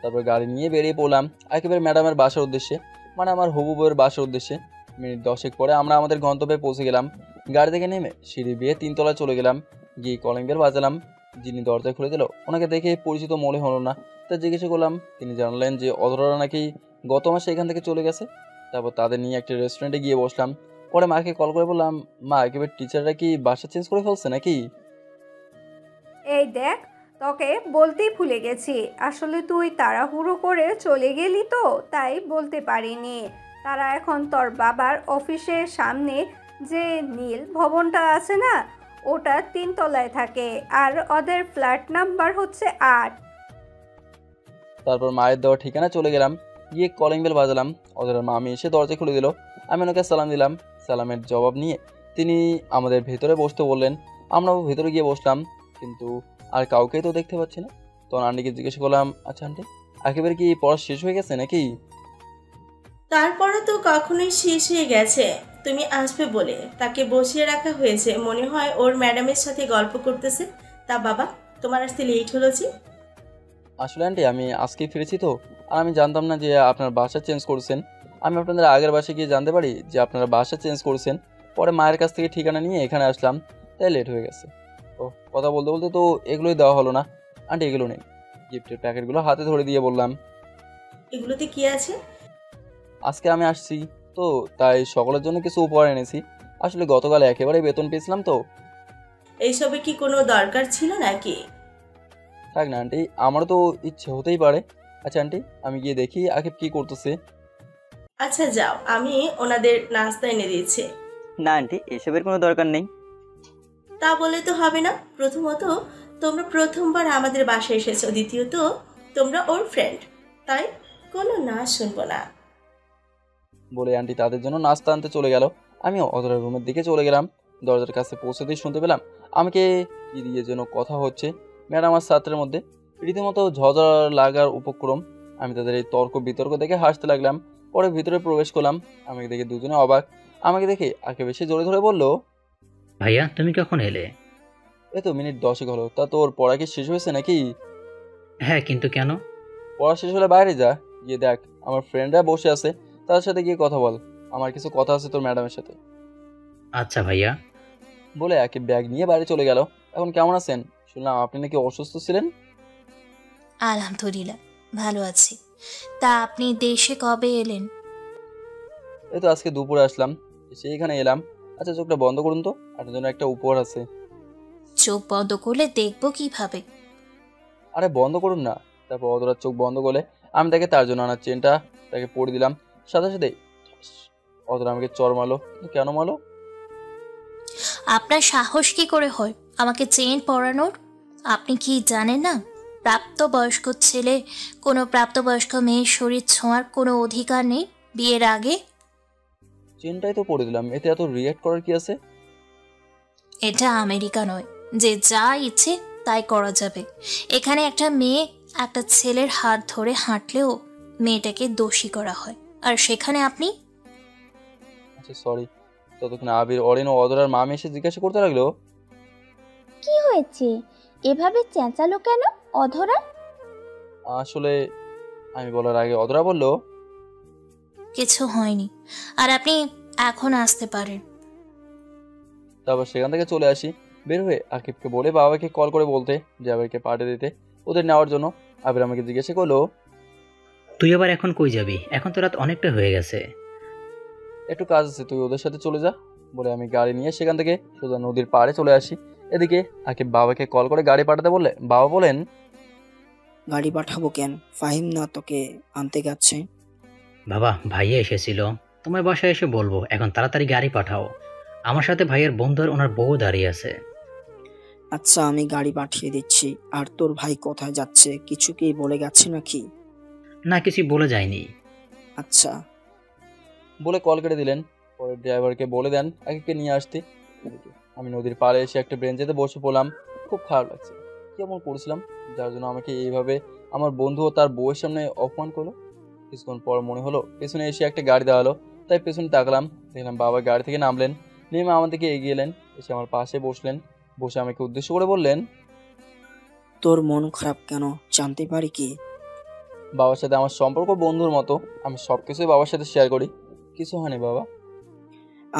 Speaker 2: তারপর গাড়ি নিয়ে বেরিয়ে পড়লাম একেবারে ম্যাডামের বাসার উদ্দেশ্যে, মানে আমার হবু বউয়ের বাসার উদ্দেশ্যে। মিনিট 10 পরে আমরা আমাদের গন্তব্যে পৌঁছে গেলাম। গাড়ি থেকে নেমে সিঁড়ি বেয়ে 3 তলায় চলে গেলাম। গিয়ে কলিং বেল বাজালাম। যিনি দরজা খুলে দিল ওনাকে দেখে পরিচিত মনে হলো না, তা জিজ্ঞাসা করলাম। তিনি জানালেন যে অধরা নাকি গত মাসে এখান থেকে চলে গেছে। তারপর তাদের নিয়ে একটা রেস্টুরেন্টে গিয়ে বসলাম। পরে মাকে কল করে বললাম, মা একেবারে টিচাররা কি বাসা চেঞ্জ করে ফেলছে নাকি?
Speaker 4: এই দেখ, তোকে বলতেই ভুলে গেছি, আসলে তুই তাড়াহুড়ো করে চলে গেলি তো তাই বলতে পারিনি। তারা এখন তোর বাবার অফিসের সামনে যে নীল ভবনটা আছে না, ওটা 3 তলায় থাকে, আর ওদের ফ্ল্যাট নাম্বার হচ্ছে 8।
Speaker 2: তারপর মায়ের দেওয়া ঠিকানা চলে গেলাম। গিয়ে কলিং বেল বাজালাম। ওদের মামি এসে দরজা খুলে দিল। আমি ওনাকে সালাম দিলাম। সালামের জবাব নিয়ে তিনি আমাদের ভেতরে বসতে বললেন। আমরাও ভেতরে গিয়ে বসলাম, কিন্তু আর কাউকেই তো দেখতে পাচ্ছি না। তখন আন্টিকে জিজ্ঞেস করলাম, আচ্ছা আন্টি, একেবারে কি পড়া শেষ হয়ে গেছে নাকি?
Speaker 12: তার পড়া তো কখনোই শেষ হয়ে গেছে। তুমি আসবে বলে তাকে বসিয়ে রাখা হয়েছে, মনে হয় ওর ম্যাডামের সাথে গল্প করতেছে। তা বাবা, তোমার আসতে লেট হলো যে?
Speaker 2: আসলে আন্টি আমি আজকেই ফিরেছি তো, আর আমি জানতাম না যে আপনার বাসা চেঞ্জ করছেন। আমি আপনাদের আগের বাসায় গিয়ে জানতে পারি যে আপনারা বাসা চেঞ্জ করছেন। পরে মায়ের কাছ থেকে ঠিকানা নিয়ে এখানে আসলাম, তাই লেট হয়ে গেছে। ও কথা বলতে বলতে তো এগুলোই দেওয়া হলো না। আন্টি এগুলো নেই। গিফটের প্যাকেটগুলো হাতে ধরে দিয়ে বললাম,
Speaker 12: এগুলোতে কি আছে?
Speaker 2: আজকে আমি আসছি তো তাই সকলের জন্য কিছু উপহার এনেছি। আসলে গতকাল একেবারে বেতন পেয়েছিলাম তো।
Speaker 12: এইসবে কি কোনো দরকার ছিল নাকি?
Speaker 2: থাক না আন্টি, আমারও তো ইচ্ছে হতেই পারে। আচ্ছা আন্টি, আমি গিয়ে দেখি আকিব কি করতেছে।
Speaker 12: আচ্ছা যাও, আমি ওনাদের নাস্তা এনে দিয়েছি।
Speaker 7: না আন্টি, এসবের কোনো দরকার নেই।
Speaker 12: তা বলে তো হবে না। প্রথমত তোমরা প্রথমবার আমাদের বাসায় এসেছো, দ্বিতীয়ত তোমরা ওর ফ্রেন্ড, তাই কোনো না শুনবো না।
Speaker 2: বলে আন্টি তাদের জন্য নাস্তা আনতে চলে গেল। আমি অধরার রুমের দিকে চলে গেলাম। দরজার কাছে পৌঁছতেই শুনতে পেলাম আমাকে কি দিয়ে যেন কথা হচ্ছে ম্যাডাম আর ছাত্রের মধ্যে। রীতিমতো ঝগড়া লাগার উপক্রম। আমি তাদের এই তর্ক বিতর্ক দেখে হাসতে লাগলাম। পরে ভিতরে প্রবেশ করলাম। আমাকে দেখে দুজনে অবাক। আমাকে দেখে আগে বেশি জোরে ধরে বলল,
Speaker 3: ভাইয়া তুমি কখন এলে?
Speaker 2: এই তো মিনিট 10 হলো। তা তোর পড়া কি শেষ হয়েছে নাকি?
Speaker 3: হ্যাঁ, কিন্তু কেন?
Speaker 2: পড়া শেষ হলে বাইরে যা, গিয়ে দেখ আমার ফ্রেন্ডরা বসে আছে, তাদের সাথে গিয়ে কথা বল। আমার কিছু কথা আছে তোর ম্যাডামের সাথে।
Speaker 3: আচ্ছা ভাইয়া।
Speaker 2: বলে একে ব্যাগ নিয়ে বাইরে চলে গেল। এখন কেমন আছেন? শুনলাম আপনি নাকি অসুস্থ ছিলেন।
Speaker 6: আলহামদুলিল্লাহ ভালো আছি। তা আপনি দেশে কবে এলেন?
Speaker 2: এই তো আজকে দুপুরে আসলাম, এসে এখানে এলাম। আচ্ছা চোখটা বন্ধ করুন তো, আপনার জন্য একটা উপহার আছে।
Speaker 6: চোখ বন্ধ করলে দেখবো কিভাবে?
Speaker 2: আরে বন্ধ করুন না। তারপর অধরার চোখ বন্ধ করলে আমি তাকে তার জন্য আনার চেনটা তাকে পরে দিলাম। সাথে সাথে অধরা আমাকে চর মারলো। কেন মারলো?
Speaker 6: আপনার সাহস কি করে হয় আমাকে চেইন পরানোর? আপনি কি জানেন না, প্রাপ্তবয়স্ক ছেলে কোনো প্রাপ্তবয়স্ক মেয়ের শরীর ছোঁয়ার কোনো অধিকার নেই বিয়ের আগে?
Speaker 2: চেনটাই তো পরে দিলাম, এতে এত রিয়াক্ট করার কি আছে?
Speaker 6: এটা আমেরিকা নয় যে যা ইচ্ছে তাই করা যাবে। এখানে একটা মেয়ে একটা ছেলের হাত ধরে হাঁটলেও মেয়েটাকে দোষী করা হয়, আর সেখানে আপনি?
Speaker 2: আচ্ছা সরি। ততক্ষণ আবির, অরিন ও অধরার মামি এসে জিজ্ঞাসা করতে লাগলো,
Speaker 8: কি হয়েছে এভাবে চেঁচালো কেন অধরা?
Speaker 2: আসলে আমি বলার আগে অধরা বলল,
Speaker 6: কিছু হয়নি, আর আপনি এখন আসতে পারেন।
Speaker 2: তারপর সেখান থেকে চলে আসি। বের হয়ে আকিবকে বলে বাবাকে কল করে বলতে যে আবিরকে পাঠিয়ে দিতে ওদের নেওয়ার জন্য। আবির আমাকে জিজ্ঞাসা করলো,
Speaker 3: তুই আবার এখন কই যাবি? এখন তো রাত অনেকটা হয়ে গেছে।
Speaker 2: একটু কাজ আছে, তুই ওদের সাথে চলে যা। বলে আমি গাড়ি নিয়ে সেখান থেকে সোজা নদীর পাড়ে চলে আসি। এদিকে আকিব বাবাকে কল করে গাড়ি পাঠাতে বললে বাবা বলেন,
Speaker 5: গাড়ি পাঠাবো কেন? ফাহিম না তোকে আনতে গেছে?
Speaker 3: বাবা ভাইয়া এসেছিল, তোমার বাসায় এসে বলবো। এখন তাড়াতাড়ি গাড়ি পাঠাও। আমার সাথে ভাইয়ের বন্ধু আর ওনার বউ দাঁড়িয়ে আছে।
Speaker 5: আচ্ছা আমি গাড়ি পাঠিয়ে দিচ্ছি। আর তোর ভাই কোথায় যাচ্ছে, কিছু কি বলে গেছে নাকি?
Speaker 3: না, কিছু বলে যায়নি।
Speaker 5: আচ্ছা।
Speaker 2: বলে কল কেটে দিলেন। পরে ড্রাইভারকে বলে দেন আকিবকে নিয়ে আসতে। আমি নদীর পাড়ে এসে একটা বেঞ্চেতে বসে পড়লাম। খুব খারাপ লাগছে, কেমন করেছিলাম যার জন্য আমাকে এইভাবে আমার বন্ধু ও তার বউয়ের সামনে অপমান করলো। কিছুক্ষণ পর মনে হলো পেছনে এসে একটা গাড়ি দাঁড়ালো, তাই পেছনে তাকলাম। দেখলাম বাবা গাড়ি থেকে নামলেন, নেমে আমার দিকে এগিয়ে এলেন, এসে আমার পাশে বসলেন। বসে আমাকে উদ্দেশ্য করে বললেন,
Speaker 5: তোর মন খারাপ কেন জানতে পারি কি?
Speaker 2: বাবার সাথে আমার সম্পর্ক বন্ধুর মতো, আমি সব কিছুই বাবার সাথে শেয়ার করি। কিছু হয়নি বাবা।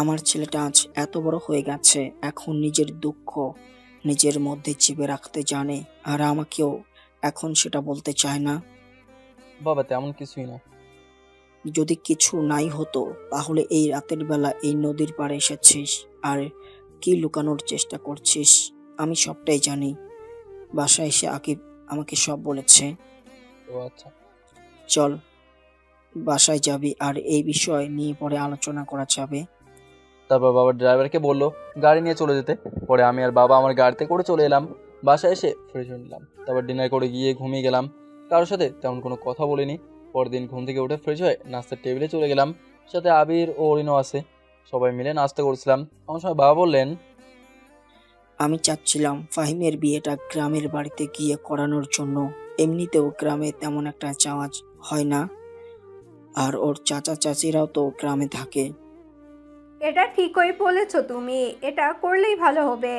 Speaker 5: আমার ছেলেটা আজ এত বড় হয়ে গেছে, এখন নিজের দুঃখ নিজের মধ্যে চেপে রাখতে জানে, আর আমাকেও এখন সেটা বলতে চায় না।
Speaker 2: বাবা তেমন কিছুই না।
Speaker 5: যদি কিছু নাই হতো তাহলে এই রাতের বেলা এই নদীর পাড়ে এসেছিস আর কি লুকানোর চেষ্টা করছিস? আমি সবটাই জানি। বাসায় এসে আকিব আমাকে সব বলেছে।
Speaker 2: ও আচ্ছা।
Speaker 5: চল বাসায় যাবি, আর এই বিষয় নিয়ে পরে আলোচনা করা যাবে।
Speaker 2: তারপর বাবা ড্রাইভারকে বললো গাড়ি নিয়ে চলে যেতে। পরে আমি আর বাবা আমার গাড়িতে করে চলে এলাম। বাসায় এসে ফ্রেশ হয়ে নিলাম, তারপর ডিনার করে গিয়ে ঘুমিয়ে গেলাম। কারোর সাথে তেমন কোনো কথা বলিনি। পরের দিন ঘুম থেকে উঠে ফ্রেশ হয়ে নাস্তার টেবিলে চলে গেলাম। সাথে আবির ও অরিনও আছে, সবাই মিলে নাস্তা করছিলাম। আমার সময় বাবা বললেন,
Speaker 5: আমি চাচ্ছিলাম ফাহিমের বিয়েটা গ্রামের বাড়িতে গিয়ে করানোর জন্য। এমনিতেও গ্রামে তেমন একটা চাওয়া হয় না, আর ওর চাচা চাচিরাও তো গ্রামে থাকে।
Speaker 4: এটা ঠিকই বলেছ তুমি, এটা করলেই ভালো হবে।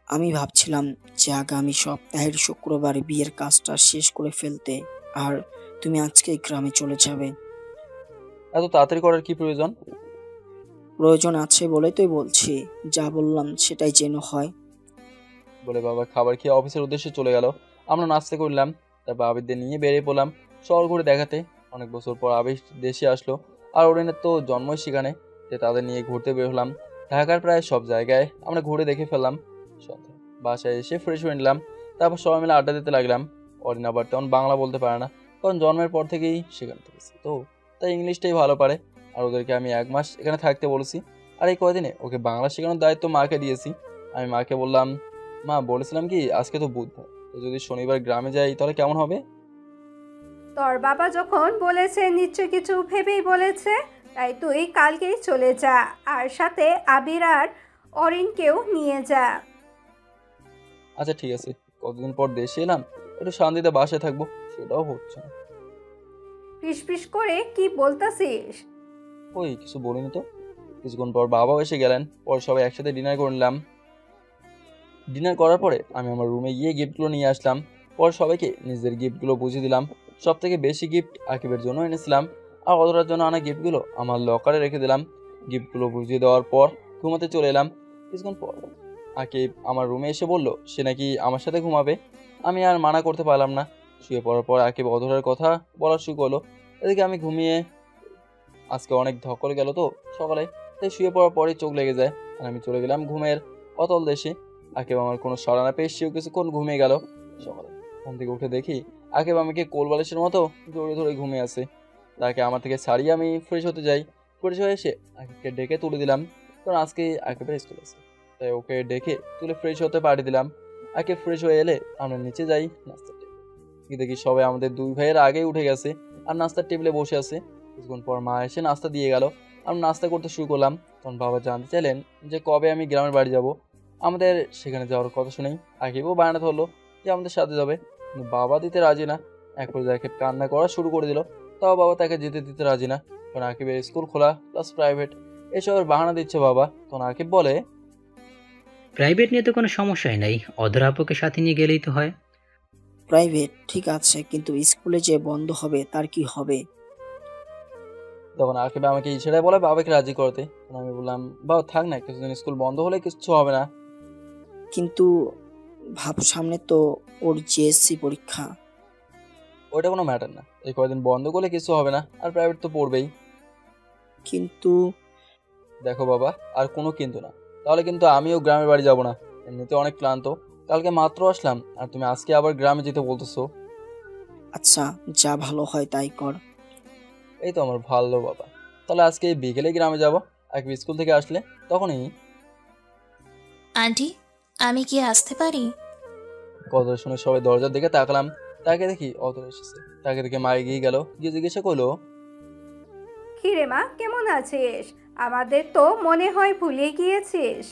Speaker 5: আমি ভাবছিলাম যে আগামী সপ্তাহের শুক্রবারে বিয়ের কাজটা শেষ করে ফেলতে, আর তুমি আজকে গ্রামে চলে যাবে।
Speaker 2: এত তাড়াতাড়ি করার কি প্রয়োজন?
Speaker 5: প্রয়োজন আছে বলেই তো বলছি, যা বললাম সেটাই যেন হয়।
Speaker 2: বলে বাবা খাবার খেয়ে অফিসের উদ্দেশ্যে চলে গেল। আমরা নাস্তা করলাম, তারপর আবিরদের নিয়ে বেরিয়ে পড়লাম শহর ঘুরে দেখাতে। অনেক বছর পর আবির দেশে আসলো, আর ওরেনের তো জন্মই সেখানে, যে তাদের নিয়ে ঘুরতে বের হলাম। ঢাকার প্রায় সব জায়গায় আমরা ঘুরে দেখে ফেললাম। সন্ধ্যা বাসায় এসে ফ্রেশ হয়ে নিলাম, তারপর সবাই মিলে আড্ডা দিতে লাগলাম। অরিন আবার তেমন বাংলা বলতে পারে না, কারণ জন্মের পর থেকেই সেখানে থেকেছে তো, তাই ইংলিশটাই ভালো পারে। আর ওদেরকে আমি 1 মাস এখানে থাকতে বলেছি, আর এই কয়দিনে ওকে বাংলা শেখানোর দায়িত্ব মাকে দিয়েছি। আমি মাকে বললাম, মা বলেছিলাম কি আজকে তো বুধবার, তো যদি শনিবার গ্রামে যাই তাহলে কেমন হবে?
Speaker 4: তোর বাবা যখন বলেছে নিশ্চয় কিছু ভেবেই বলেছে, তাই তুই কালকেই চলে যা, আর সাথে আবির আর অরিনকেও নিয়ে যা।
Speaker 2: আচ্ছা ঠিক আছে, কতদিন পর দেশে এলাম, একটু শান্তিতে বাসায় থাকবো, সেটাও হচ্ছে না।
Speaker 4: ফিসফিস করে কি বলতাছিস?
Speaker 2: ওই কিছু বলিনি তো। কিছুক্ষণ পর বাবাও এসে গেলেন, পর সবাই একসাথে ডিনার করে নিলাম। ডিনার করার পরে আমি আমার রুমে গিয়ে গিফটগুলো নিয়ে আসলাম, পর সবাইকে নিজের গিফটগুলো বুঝিয়ে দিলাম। সব থেকে বেশি গিফট আকিবের জন্য এনেছিলাম, আর অধরার জন্য আনা গিফটগুলো আমার লকারে রেখে দিলাম। গিফটগুলো বুঝিয়ে দেওয়ার পর ঘুমাতে চলে এলাম। কিছুক্ষণ পর আকিব আমার রুমে এসে বলল সে নাকি আমার সাথে ঘুমাবে। আমি আর মানা করতে পারলাম না। শুয়ে পড়ার পর আকিব অধরার কথা বলা শুরু করলো। এদিকে আমি ঘুমিয়ে, আজকে অনেক ধকল গেল তো সকালে, তাই শুয়ে পড়ার পরেই চোখ লেগে যায়, আর আমি চলে গেলাম ঘুমের অতল দেশে। আকিব আমার কোনো সাড়া না পেয়ে সেও কিছুক্ষণ ঘুমিয়ে গেল। সকালে ঘুম থেকে উঠে দেখি আকিব আমাকে কোল বালিশের মতো জোরে ধরে ঘুমিয়ে আছে। তাকে আমার থেকে ছাড়িয়ে আমি ফ্রেশ হতে যাই। ফ্রেশ হয়ে এসে আকিবকে ডেকে তুলে দিলাম, কারণ আজকে আকিবের স্কুল আছে, তাই ওকে ডেকে তুলে ফ্রেশ হতে পাঠিয়ে দিলাম। আকিব ফ্রেশ হয়ে এলে আমরা নিচে যাই নাস্তার টেবিলে। দেখি সবাই আমাদের 2 ভাইয়ের আগেই উঠে গেছে আর নাস্তার টেবিলে বসে আছে। কিছুক্ষণ পর মা এসে নাস্তা দিয়ে গেল, আমি নাস্তা করতে শুরু করলাম। তখন বাবা জানতে চাইলেন যে কবে আমি গ্রামের বাড়ি যাব। আমাদের সেখানে যাওয়ার কথা শুনেই আকিবও বায়না ধরলো যে আমাদের সাথে যাবে, কিন্তু বাবা দিতে রাজি না। এক পর্যায়ে আকিব কান্না করা শুরু করে দিল, তাও বাবা তাকে যেতে দিতে রাজি না, কারণ আকিবের স্কুল খোলা প্লাস প্রাইভেট, এসবের বাহানা দিচ্ছে বাবা। তখন আকিব বলে,
Speaker 3: প্রাইভেট নিয়ে তো কোনো সমস্যাই নাই, অধরা আপুকে সাথে নিয়ে গেলেই তো হয়।
Speaker 5: প্রাইভেট ঠিক আছে, কিন্তু স্কুলে যে বন্ধ হবে তার কি হবে?
Speaker 2: তখন আকিব আমাকে ইশারায় বলে বাবাকে রাজি করতে। আমি বললাম, বাবা থাক না, কিছুদিন স্কুল বন্ধ হলে কিছু হবে না।
Speaker 5: কিন্তু ভাব সামনে তো ওর জিএসসি পরীক্ষা।
Speaker 2: ওইটা কোনো ম্যাটার না, এই কয়েকদিন বন্ধ করলে কিছু হবে না, আর প্রাইভেট তো পড়বেই।
Speaker 5: কিন্তু
Speaker 2: দেখো বাবা, আর কোনো কিন্তু না, তাহলে কিন্তু আমিও গ্রামের বাড়ি যাব না। এমনিতে অনেক ক্লান্ত, কালকে মাত্র আসলাম, আর তুমি আজকে আবার গ্রামে যেতে বলতেছো।
Speaker 5: আচ্ছা যা ভালো হয় তাই কর।
Speaker 2: এই তো আমার ভালো বাবা, তাহলে আজকে বিকেলে গ্রামে যাব, আকিব স্কুল থেকে আসলে তখনই।
Speaker 6: আন্টি, আমি কি আসতে পারি?
Speaker 2: কথা শুনে সবাই দরজার দিকে তাকালাম, তাকে দেখি অতর এসেছে। তাকে দেখে মা এগিয়ে গেল, গিয়ে জিজ্ঞাসা করলো,
Speaker 4: কি রে মা, কেমন আছিস? আমাদের তো মনে হয় ভুলে গিয়েছিস।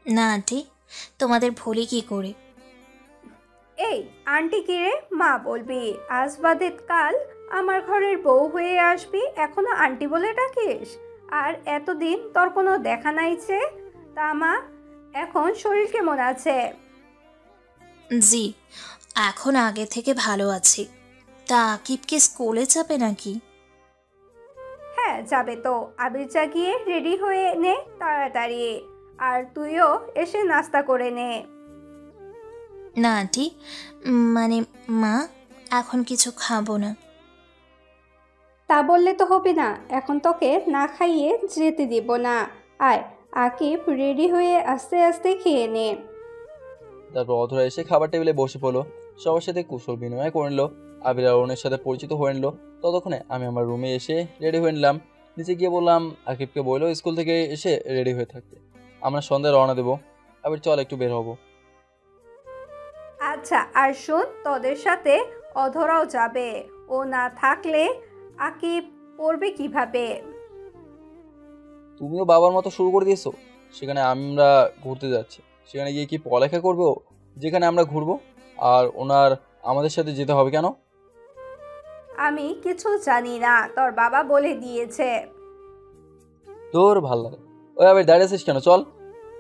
Speaker 6: না আন্টি, তোমাদের ভুলি কি করে?
Speaker 4: এই আন্টি কি রে? মা বলবি, আজ বাদে কাল আমার ঘরের বউ হয়ে আসবি, এখনো আন্টি বলে ডাকিস? আর এতদিন তোর কোনো দেখা নাই যে। তা মা, এখন শরীর কেমন আছে?
Speaker 6: জি, এখন আগে থেকে ভালো আছি। তা আকিব কি স্কুলে যাবে নাকি?
Speaker 4: হ্যাঁ যাবে তো। আবির জাগিয়ে রেডি হয়ে নে তাড়াতাড়ি, আর তুইও এসে নাস্তা করে নে।
Speaker 6: না আন্টি, মানে মা, এখন কিছু খাবো না।
Speaker 4: তা বললে তো হবে না, এখন তোকে না খাইয়ে যেতে দিব না। আয়, আকিব রেডি হয়ে আস্তে আস্তে খেয়ে নে।
Speaker 2: তারপর অধরা এসে খাবার টেবিলে বসে পড়লো, সবার সাথে কুশল বিনিময় করে নিল, আবির আর অরুণের সাথে পরিচিত হয়ে নিল। ততক্ষণে আমি আমার রুমে এসে রেডি হয়ে নিলাম। নিচে গিয়ে বললাম আকিবকে বললো স্কুল থেকে এসে রেডি হয়ে থাকতে, আমরা সন্ধ্যায় রওনা দেবো। আবির চল একটু বের হবো।
Speaker 4: আচ্ছা, আর শোন, তোদের সাথে অধরাও যাবে। ও না থাকলে আকিব পড়বে কিভাবে?
Speaker 2: তুমিও বাবার মতো শুরু করে দিয়েছো। সেখানে আমরা ঘুরতে যাচ্ছি, সেখানে গিয়ে কি পড়ালেখা করবে ও, যেখানে আমরা ঘুরবো? আর ওনার আমাদের সাথে যেতে হবে কেন?
Speaker 4: আমি কিছু জানি না, তোর বাবা বলে দিয়েছে।
Speaker 2: তোর ভাল লাগে। ওই আবির দাঁড়িয়ে আছিস কেন, চল।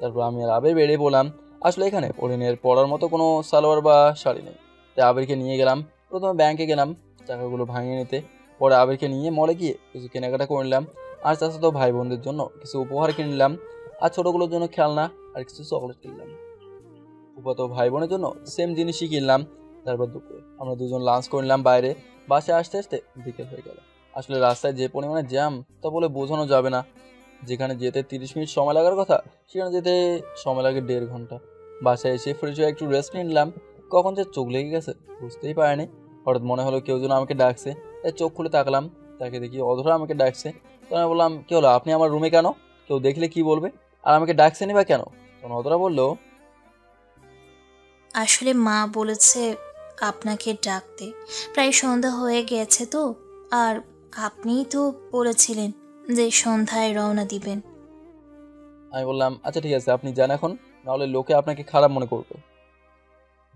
Speaker 2: তারপর আমি আর আবির বেরিয়ে পড়লাম। আসলে এখানে পরিনের পরার মতো কোনো সালোয়ার বা শাড়ি নেই, তাই আবিরকে নিয়ে গেলাম। প্রথমে ব্যাংকে গেলাম টাকাগুলো ভাঙিয়ে নিতে, পরে আবিরকে নিয়ে মলে গিয়ে কিছু কেনাকাটা করে নিলাম। আর চাচাতো ভাই বোনদের জন্য কিছু উপহার কিনে নিলাম, আর ছোটোগুলোর জন্য খেলনা আর কিছু চকলেট কিনলাম। ফুফাতো ভাই বোনের জন্য সেম জিনিসই কিনলাম। তারপর দুপুরে আমরা দুজন লাঞ্চ করে নিলাম বাইরে। বাসায় আসতে আসতে বিকেল হয়ে গেল। আসলে রাস্তায় যে পরিমাণে জ্যাম তা বলে বোঝানো যাবে না। যেখানে যেতে 30 মিনিট সময় লাগার কথা, সেখানে যেতে সময় লাগে 1.5 ঘন্টা। বাসায় এসে ফ্রেশ হয়ে একটু রেস্ট নিয়ে নিলাম। কখন যে চোখ লেগে গেছে বুঝতেই পারিনি। হঠাৎ মনে হলো কেউ যেন আমাকে ডাকছে, তাই চোখ খুলে তাকালাম। তাকে দেখি অধরা আমাকে ডাকছে। তো আমি বললাম, কী হলো, আপনি আমার রুমে কেন? কেউ দেখলে কি বলবে? আর আমাকে ডাকছেনই বা কেন? তখন অধরা বললো,
Speaker 6: আসলে মা বলেছে আপনাকে ডাকতে, প্রায় সন্ধ্যা হয়ে গেছে তো, আর আপনিই তো বলেছিলেন যে সন্ধ্যায় রওনা দিবেন।
Speaker 2: আমি বললাম, আচ্ছা ঠিক আছে, আপনি যান এখন, নাহলে লোকে আপনাকে খারাপ মনে করবে।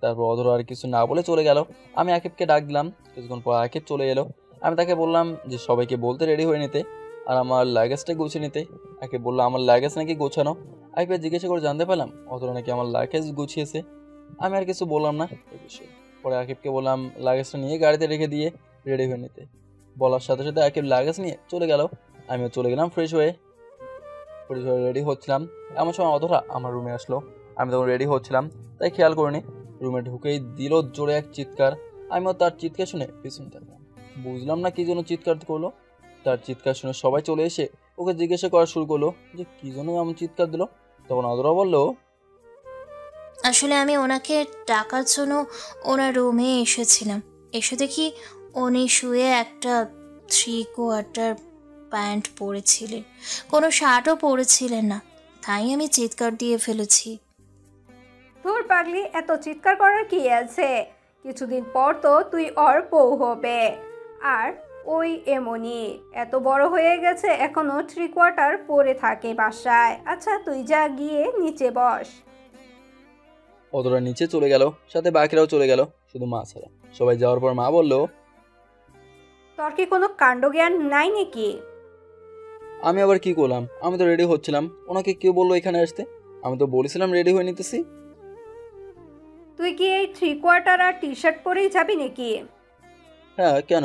Speaker 2: তারপর অধরা আর কিছু না বলে চলে গেল। আমি আকিবকে ডাক দিলাম। কিছুক্ষণ পর আকিব চলে এলো। আমি তাকে বললাম যে সবাইকে বলতে রেডি হয়ে নিতে আর আমার লাগেজটা গুছিয়ে নিতে। আকিব বললো আমার লাগেজ নাকি গোছানো। আকিবকে জিজ্ঞাসা করে জানতে পারলাম অধরা নাকি আমার লাগেজ গুছিয়েছে। আমি আর কিছু বললাম না এই বিষয়ে। পরে আকিবকে বললাম লাগেজটা নিয়ে গাড়িতে রেখে দিয়ে রেডি হয়ে নিতে। বলার সাথে সাথে আকিব লাগেজ নিয়ে চলে গেল। আমিও চলে গেলাম ফ্রেশ হয়ে রেডি হচ্ছিলাম। এমন সময় অধরা আমার রুমে আসলো। আমি তখন রেডি হচ্ছিলাম, তাই খেয়াল করিনি। রুমে ঢুকেই দিল জোরে এক চিৎকার। আমিও তার চিৎকার শুনে পিছনে থাকলাম। বুঝলাম না কি জন্য চিৎকার করলো। তার চিৎকার শুনে সবাই চলে এসে ওকে জিজ্ঞাসা করা শুরু করলো যে কি জন্য এমন চিৎকার দিল। তখন অধরা বললো,
Speaker 6: আসলে আমি ওনাকে ডাকার জন্য ওনার রুমে এসেছিলাম। এসে দেখি উনি শুয়ে একটা 3/4 প্যান্ট পরেছিলেন, কোনো শার্টও পরেছিলেন না, তাই আমি চিৎকার দিয়ে ফেলেছি।
Speaker 4: তোর পাগলি, এত চিৎকার করার কি আছে? কিছুদিন পর তো তুই ওর বউ হবে। আর ওই এমনই এত বড় হয়ে গেছে, এখনো 3/4 পরে থাকে বাসায়। আচ্ছা তুই যা গিয়ে নিচে বস।
Speaker 2: অধরা নিচে চলে গেল, সাথে বাকিরাও চলে গেল, শুধু মা ছাড়া। সবাই যাওয়ার পর মা বলল,
Speaker 4: তোর কি কোনো কাণ্ডজ্ঞান নাই নাকি?
Speaker 2: আমি আবার কি করলাম? আমি তো রেডি হচ্ছিলাম। ওনাকে কেউ বললো এখানে আসতে? আমি তো বলেছিলাম রেডি হয়ে নিতেছি।
Speaker 4: তুই কি এই 3/4 আর টি-শার্ট পরেই যাবি নাকি?
Speaker 2: হ্যাঁ, কেন?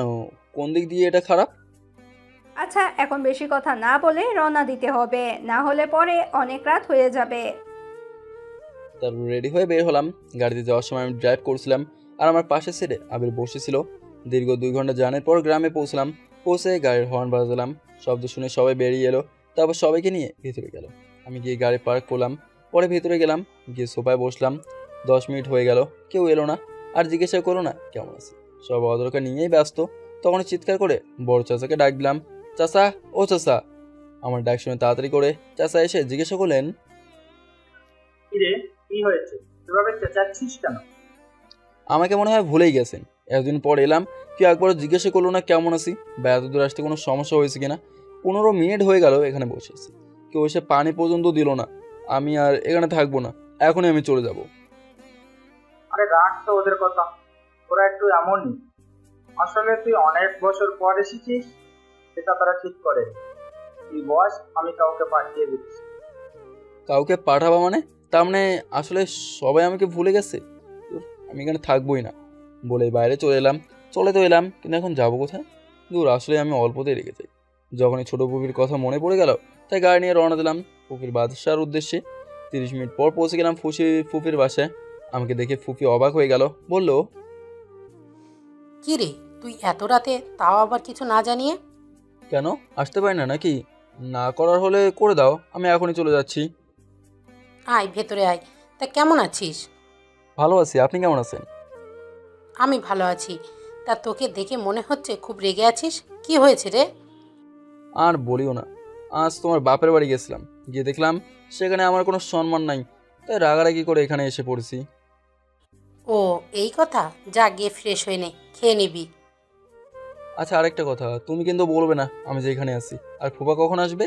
Speaker 2: কোন দিক দিয়ে এটা খারাপ?
Speaker 4: আচ্ছা এখন বেশি কথা না বলে রওনা দিতে হবে, না হলে পরে অনেক রাত হয়ে যাবে।
Speaker 2: তারপর রেডি হয়ে বের হলাম। গাড়িতে যাওয়ার সময় আমি ড্রাইভ করছিলাম, আর আমার পাশের সিটে আবির বসেছিল। দীর্ঘ 2 ঘন্টা জার্নির পর গ্রামে পৌঁছলাম। পৌঁছে গাড়ির হর্ন বাজালাম। শব্দ শুনে সবাই বেরিয়ে এলো। তারপর সবাইকে নিয়ে ভেতরে গেল। আমি গিয়ে গাড়ি পার্ক করলাম। পরে ভেতরে গেলাম, গিয়ে সোফায় বসলাম। 10 মিনিট হয়ে গেল, কেউ এলো না, আর জিজ্ঞাসা করলো না কেমন আছে। সব অধরকে নিয়েই ব্যস্ত। তখন চিৎকার করে বড় চাচাকে ডাক দিলাম, চাচা, ও চাচা। আমার ডাক শুনে তাড়াতাড়ি করে চাচা এসে জিজ্ঞাসা করলেন,
Speaker 13: কি হয়েছে, এভাবে চেঁচাচ্ছিস কেন?
Speaker 2: আমাকে মনে হয় ভুলেই গেছেন। এতদিন পর এলাম, কেউ একবারও জিজ্ঞাসা করলো না কেমন আছি বা এত দূর আসতে কোনো সমস্যা হয়েছে কিনা। 15 মিনিট হয়ে গেল এখানে বসে আছি, কেউ এসে পানি পর্যন্ত দিল না। আমি আর এখানে থাকবো না, এখনই আমি চলে যাব।
Speaker 13: আরে রাখ তো ওদের কথা, ওরা একটু এমনই। আসলে তুই অনেক বছর পর এসেছিস, সেটা তারা ঠিক করে। তুই বস, আমি কাউকে পাঠিয়ে দিচ্ছি।
Speaker 2: কাউকে পাঠাবো মানে? তার মানে আসলে সবাই আমাকে ভুলে গেছে। আমি এখানে থাকবোই না বলে বাইরে চলে এলাম। চলে তো এলাম, কিন্তু এখন যাবো কোথায়? দূর, আসলে আমি অল্পতেই রেখে যাই। যখনই ছোটো পুফির কথা মনে পড়ে গেল, তাই গাড়ি নিয়ে রওনা দিলাম ফুফির বাসার উদ্দেশ্যে। 30 মিনিট পর পৌঁছে গেলাম ফুফির বাসায়। আমাকে দেখে ফুফি অবাক হয়ে গেল, বলল,
Speaker 14: কি রে তুই এত রাতে, তাও আবার কিছু না জানিয়ে?
Speaker 2: কেন, আসতে পারি না নাকি? না করার হলে করে দাও, আমি এখনই চলে যাচ্ছি।
Speaker 14: আয় ভেতরে আয়। তা কেমন আছিস?
Speaker 2: ভালো আছি, আপনি কেমন আছেন?
Speaker 14: আমি ভালো আছি। তা তোকে দেখে মনে হচ্ছে খুব রেগে আছিস, কি হয়েছে রে?
Speaker 2: আর বলিও না, আজ তোমার বাপের বাড়ি গেছিলাম, গিয়ে দেখলাম সেখানে আমার কোনো সম্মান নাই, তাই রাগারাগি করে এখানে এসে পড়েছি।
Speaker 14: ও এই কথা, যা গিয়ে ফ্রেশ হয়ে নে, খেয়ে নিবি।
Speaker 2: আচ্ছা, আরেকটা কথা, তুমি কিন্তু বলবে না আমি যে এখানে আছি। আর ফুপা কখন আসবে?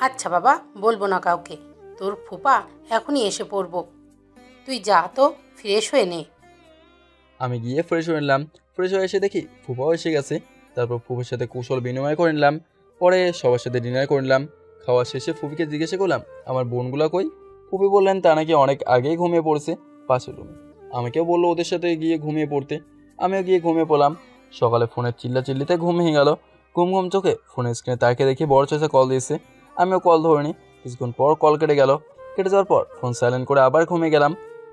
Speaker 14: আচ্ছা বাবা, বলবো না কাউকে। তোর ফুপা এখনই এসে পড়বো। তুই যা তো, ফ্রেশ হয়ে নে।
Speaker 2: আমি গিয়ে ফ্রেশ হয়ে নিলাম। ফ্রেশ হয়ে এসে দেখি ফুফাও এসে গেছে। তারপর ফুফের সাথে কুশল বিনিময় করে নিলাম। পরে সবার সাথে ডিনার করে নিলাম। খাওয়া শেষে ফুফিকে জিজ্ঞাসা করলাম আমার বোনগুলা কই। ফুফি বললেন তা নাকি অনেক আগেই ঘুমিয়ে পড়ছে পাশের রুমে। আমাকেও বললো ওদের সাথে গিয়ে ঘুমিয়ে পড়তে। আমিও গিয়ে ঘুমিয়ে পড়লাম। সকালে ফোনের চিল্লাচিল্লিতে ঘুম ভেঙে গেল। ঘুম ঘুম চোখে ফোনের স্ক্রিনে তাকে দেখি বড় চাচা কল দিয়েছে। আমিও কল ধরিনি। কিছুক্ষণ পর কল কেটে গেল। কেটে যাওয়ার পর ফোন সাইলেন্ট করে আবার ঘুমিয়ে গেলাম।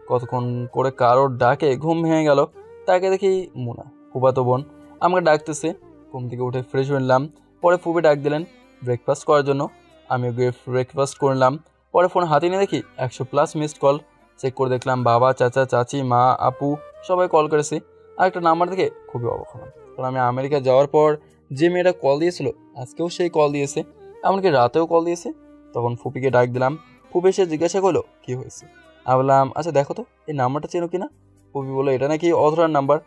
Speaker 2: কতক্ষণ করে কারোর ডাকে ঘুম ভেঙে গেল। তাকে দেখি মুনা ফুফাতো বোন আমাকে ডাকতেছে। ঘুম থেকে উঠে ফ্রেশ হয়ে নিলাম। পরে ফুফি ডাক দিলেন ব্রেকফাস্ট করার জন্য। আমিও গিয়ে ব্রেকফাস্ট করলাম। পরে ফোন হাতে নিয়ে দেখি 100+ মিসড কল। চেক করে দেখলাম বাবা, চাচা, চাচি, মা, আপু সবাই কল করেছে। আর একটা নাম্বার দেখে খুবই অবাক হলাম, কারণ আমি আমেরিকা যাওয়ার পর যে মেয়েটা কল দিয়েছিল আজকেও সেই কল দিয়েছে, এমনকি রাতেও কল দিয়েছে। তখন ফুপিকে ডাক দিলাম। ফুপি এসে জিজ্ঞাসা করলো কী হয়েছে। আমি বললাম আচ্ছা দেখো তো এই নাম্বারটা চেনো কিনা। ফুপি বললো এটা নাকি অধরার নাম্বার।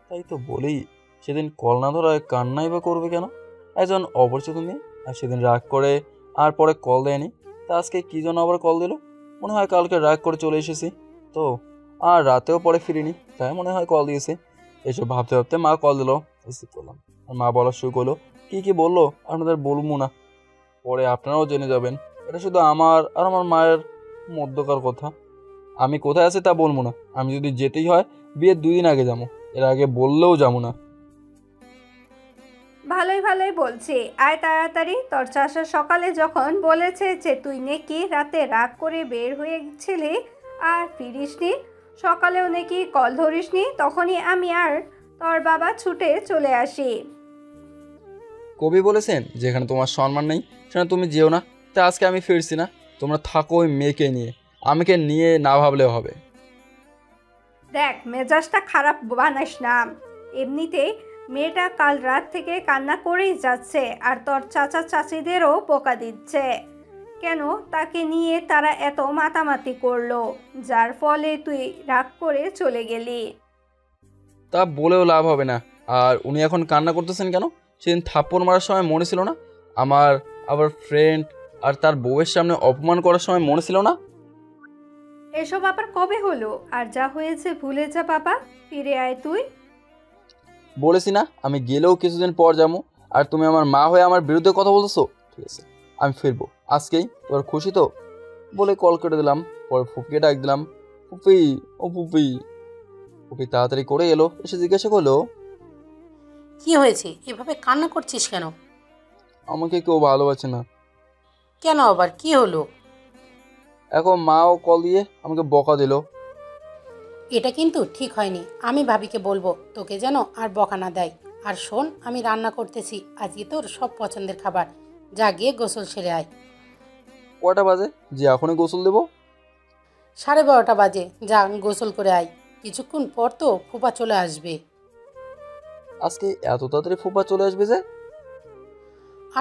Speaker 2: তাই তো বলেই, সেদিন কল না ধরায় কান্নাই বা করবে কেন একজন অপরিচিত মেয়ে। আর সেদিন রাগ করে আর পরে কল দেয়নি, তা আজকে কী জন্য আবার কল দিল। মনে হয় কালকে রাগ করে চলে এসেছি তো, আর রাতেও পরে ফিরিনি, তাই মনে হয় কল দিয়েছে। এসব ভাবতে ভাবতে মা কল দিল, রিসিভ করলাম। আর মা বলা শুরু করলো কী বললো আপনাদের বলবো না, পরে আপনারাও জেনে যাবেন। এটা শুধু আমার আর আমার মায়ের মধ্যকার কথা। আমি কোথায় আছি তা বলবো না। আমি যদি যেতেই হয় বিয়ের 2 দিন আগে যাবো, এর আগে বললেও যাবো না।
Speaker 4: ভালোই বলছি, আয় তাড়াতাড়ি। তোর চাষা সকালে যখন বলেছে যে তুই নাকি রাতে রাগ করে বের হয়ে গেছিলি আর ফিরিসনি, সকালেও নাকি কল ধরিসনি, তখনই আমি আর তোর বাবা ছুটে চলে আসি।
Speaker 2: কবি বলেছেন যেখানে তোমার সম্মান নেই সেখানে তুমি যেও না। তা আজকে আমি ফিরছি না, তোমরা থাকো ওই মেয়েকে নিয়ে, আমাকে নিয়ে না ভাবলেও হবে।
Speaker 4: দেখ মেজাজটা খারাপ বানাস না। এমনিতেই মেয়েটা কাল রাত থেকে কান্না করেই যাচ্ছে, আর তোর চাচা চাচিদেরও বোকা দিচ্ছে। কেন তাকে নিয়ে তারা এত মাতামাতি করলো, যার ফলে তুই রাগ করে চলে গেলি।
Speaker 2: তা বলেও লাভ হবে না। আর উনি এখন কান্না করতেছেন কেন? সেদিন থাপ্পড় মারার সময় মনে ছিল না? আমার আবার ফ্রেন্ড আর তার বউয়ের সামনে অপমান করার সময় মনে ছিল না?
Speaker 4: এসব আবার কবে হলো? আর যা হয়েছে ভুলে যা বাবা, ফিরে আয় তুই।
Speaker 2: বলেছি না আমি গেলেও কিছুদিন পর যাবো, আর তুমি আমার মা হয়ে আমার বিরুদ্ধে কথা বলতেছো। ঠিক আছে আমি ফিরবো আজকেই, তোর খুশি তো? বলে কল কেটে দিলাম। পরে ফুপিকে ডাক দিলাম, ফুপি ও ফুপি। ফুপি তাড়াতাড়ি করে এলো, এসে জিজ্ঞাসা করলো
Speaker 14: কি হয়েছে, এভাবে কান্না করছিস কেন?
Speaker 2: আমাকে কেউ ভালোবাসে না।
Speaker 14: কেন আবার কি হলো?
Speaker 2: এখন মাও কল দিয়ে আমাকে বকা দিল।
Speaker 14: এটা কিন্তু ঠিক হয়নি। আমি ভাবিকে বলবো তোকে যেন আর বকা না দেয়। আর শোন, আমি রান্না করতেছি আজকে তোর সব পছন্দের খাবার। যা গিয়ে গোসল সেরে আয়।
Speaker 2: কটা বাজে যে এখনই গোসল দেবো?
Speaker 14: 12:30 বাজে, যা গোসল করে আয়। কিছুক্ষণ পর তো ফুপা চলে আসবে।
Speaker 2: আজকে এত তাড়াতাড়ি ফুপা চলে আসবে যে?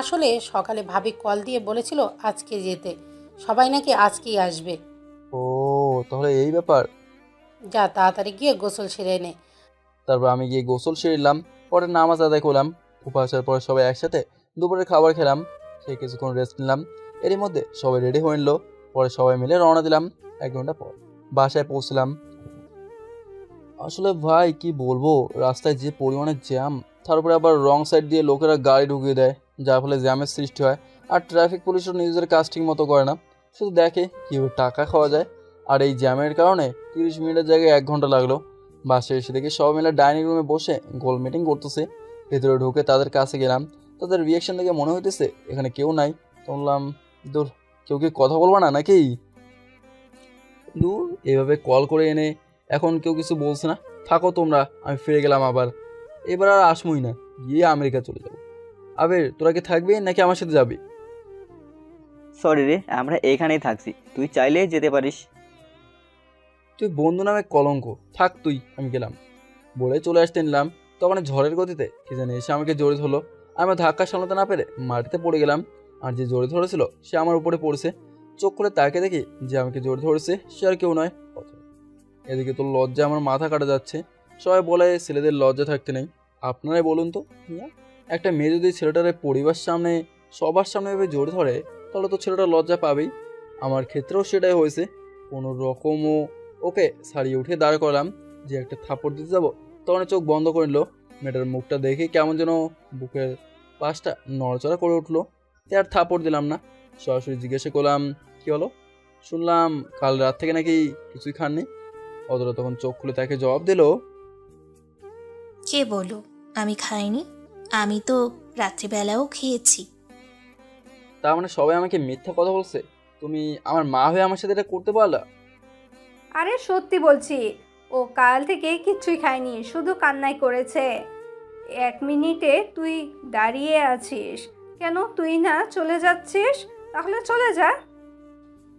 Speaker 14: আসলে সকালে ভাবি কল দিয়ে বলেছিল আজকে যেতে, সবাই নাকি আজকেই আসবে।
Speaker 2: ও তাহলে এই ব্যাপার।
Speaker 14: যা তাড়াতাড়ি গিয়ে গোসল সেরে নে।
Speaker 2: তারপর আমি গিয়ে গোসল সেরলাম। পরে নামাজ আদায় করলাম। ফুপা আসার পরে সবাই একসাথে দুপুরের খাবার খেলাম। সে কিছুক্ষণ রেস্ট নিলাম। এরই মধ্যে সবাই রেডি হয়ে নিল। পরে সবাই মিলে রওনা দিলাম। 1 ঘন্টা পর বাসায় পৌঁছলাম। আসলে ভাই কি বলবো, রাস্তায় যে পরিমাণে জ্যাম, তারপরে আবার রং সাইড দিয়ে লোকেরা গাড়ি ঢুকিয়ে দেয়, যার ফলে জ্যামের সৃষ্টি হয়। আর ট্রাফিক পুলিশও নিজেদের কাজ ঠিক মতো করে না, শুধু দেখে কীভাবে টাকা খাওয়া যায়। আর এই জ্যামের কারণে 30 মিনিটের জায়গায় 1 ঘন্টা লাগলো। বাসে এসে দেখি সবাই মিলে ডাইনিং রুমে বসে গোল মিটিং করতেছে। ভেতরে ঢুকে তাদের কাছে গেলাম। তাদের রিয়াকশন দেখে মনে হইতেছে এখানে কেউ নাই। বললাম দূর, কেউ কি কথা বলবো না নাকি? দূর, এভাবে কল করে এনে এখন কেউ কিছু বলছে না, থাকো তোমরা, আমি ফিরে গেলাম। আবার এবার আর আসমই না, গিয়ে আমেরিকা চলে যাবো। আবের তোরা কি থাকবি নাকি আমার সাথে যাবি?
Speaker 7: সরি রে, আমরা এখানেই থাকছি, তুই চাইলেই যেতে পারিস।
Speaker 2: তুই বন্ধু নামে কলঙ্ক, থাক তুই, আমি গেলাম। বলে চলে আসতে নিলাম। তখন ঝড়ের গতিতে কি জানি এসে আমাকে জড়িয়ে ধরলো। আমি ধাক্কা সামলাতে না পেরে মাটিতে পড়ে গেলাম। আর যে জড়িয়ে ধরেছিল সে আমার উপরে পড়ছে। চোখ করে তাকে দেখি যে আমাকে জড়িয়ে ধরেছে সে আর কেউ নয়। এদিকে তো লজ্জা আমার মাথা কাটা যাচ্ছে। সবাই বলে ছেলেদের লজ্জা থাকতে নেই। আপনারাই বলুন তো, একটা মেয়ে যদি ছেলেটার পরিবার সামনে সবার সামনে এভাবে জড়িয়ে ধরে তাহলে তো ছেলেটা লজ্জা পাবেই। আমার ক্ষেত্রেও সেটাই হয়েছে। কোনো রকমও ওকে ছাড়িয়ে উঠে দাঁড় করলাম যে একটা থাপ্পড় দিতে যাবো, তখন চোখ বন্ধ করে নিল। মেয়েটার মুখটা দেখে কেমন যেন বুকের পাশটা নড়াচড়া করে উঠলো। আর থাপড় দিলাম না, সরাসরি জিজ্ঞাসা করলাম কি হলো। শুনলাম কাল রাত থেকে নাকি কিছুই খাননি। অতটা তখন চোখ খুলে তাকে জবাব দিল,
Speaker 6: কে বলো আমি খাইনি? আমি তো রাত্রিবেলাও খেয়েছি।
Speaker 2: তার মানে সবাই আমাকে মিথ্যা কথা বলছে? তুমি আমার মা হয়ে আমার সাথে এটা করতে পারলা?
Speaker 4: আরে সত্যি বলছি, ও কাল থেকে কিচ্ছুই খায়নি, শুধু কান্নাই করেছে। 1 মিনিটে তুই দাঁড়িয়ে আছিস কেন? তুই না চলে যাচ্ছিস? তাহলে চলে যা।